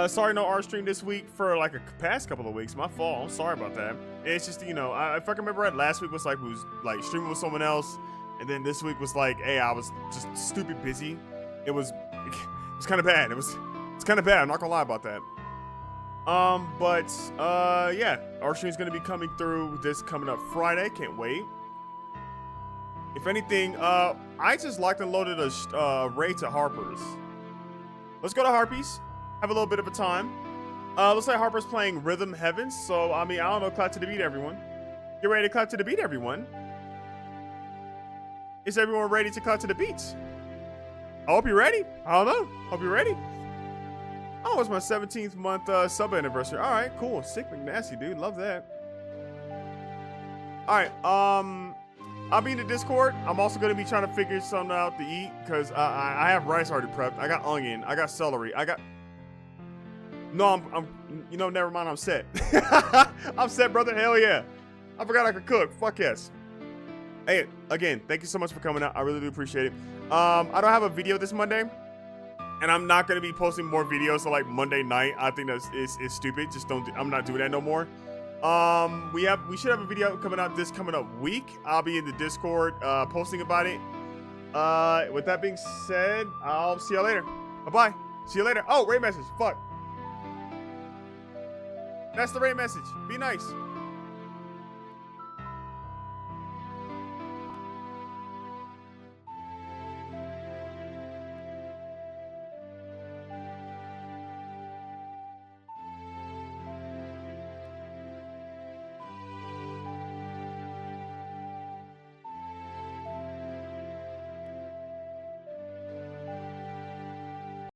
Sorry, no art stream this week for like a past couple of weeks. My fault. I'm sorry about that. It's just, you know, if I can remember right, last week was like, we was like streaming with someone else. And then this week was like, hey, I was just stupid busy. It was kind of bad. It's kind of bad. I'm not gonna lie about that. Yeah, our stream's gonna be coming through this coming up Friday. Can't wait. If anything, I just locked and loaded a raid to Harper's. Let's go to Harpy's. Have a little bit of a time. Looks like Harper's playing Rhythm Heaven. So, I mean, I don't know, clap to the beat, everyone. Get ready to clap to the beat, everyone. Is everyone ready to clap to the beats? I hope you're ready. I don't know. Hope you're ready. Oh, it's my 17th month sub anniversary. All right, cool. Sick McNasty, dude. Love that. All right, I'll be in the Discord. I'm also going to be trying to figure something out to eat because I have rice already prepped. I got onion. I got celery. No, I'm you know, never mind. I'm set. I'm set, brother. Hell yeah. I forgot I could cook. Fuck yes. Hey, again, thank you so much for coming out. I really do appreciate it. I don't have a video this Monday, and I'm not gonna be posting more videos to like Monday night. I think that's is stupid. Just don't. I'm not doing that no more. We should have a video coming out this coming up week. I'll be in the Discord posting about it. With that being said, I'll see you later. Bye bye. See you later. Oh, raid message. Fuck. That's the raid message. Be nice.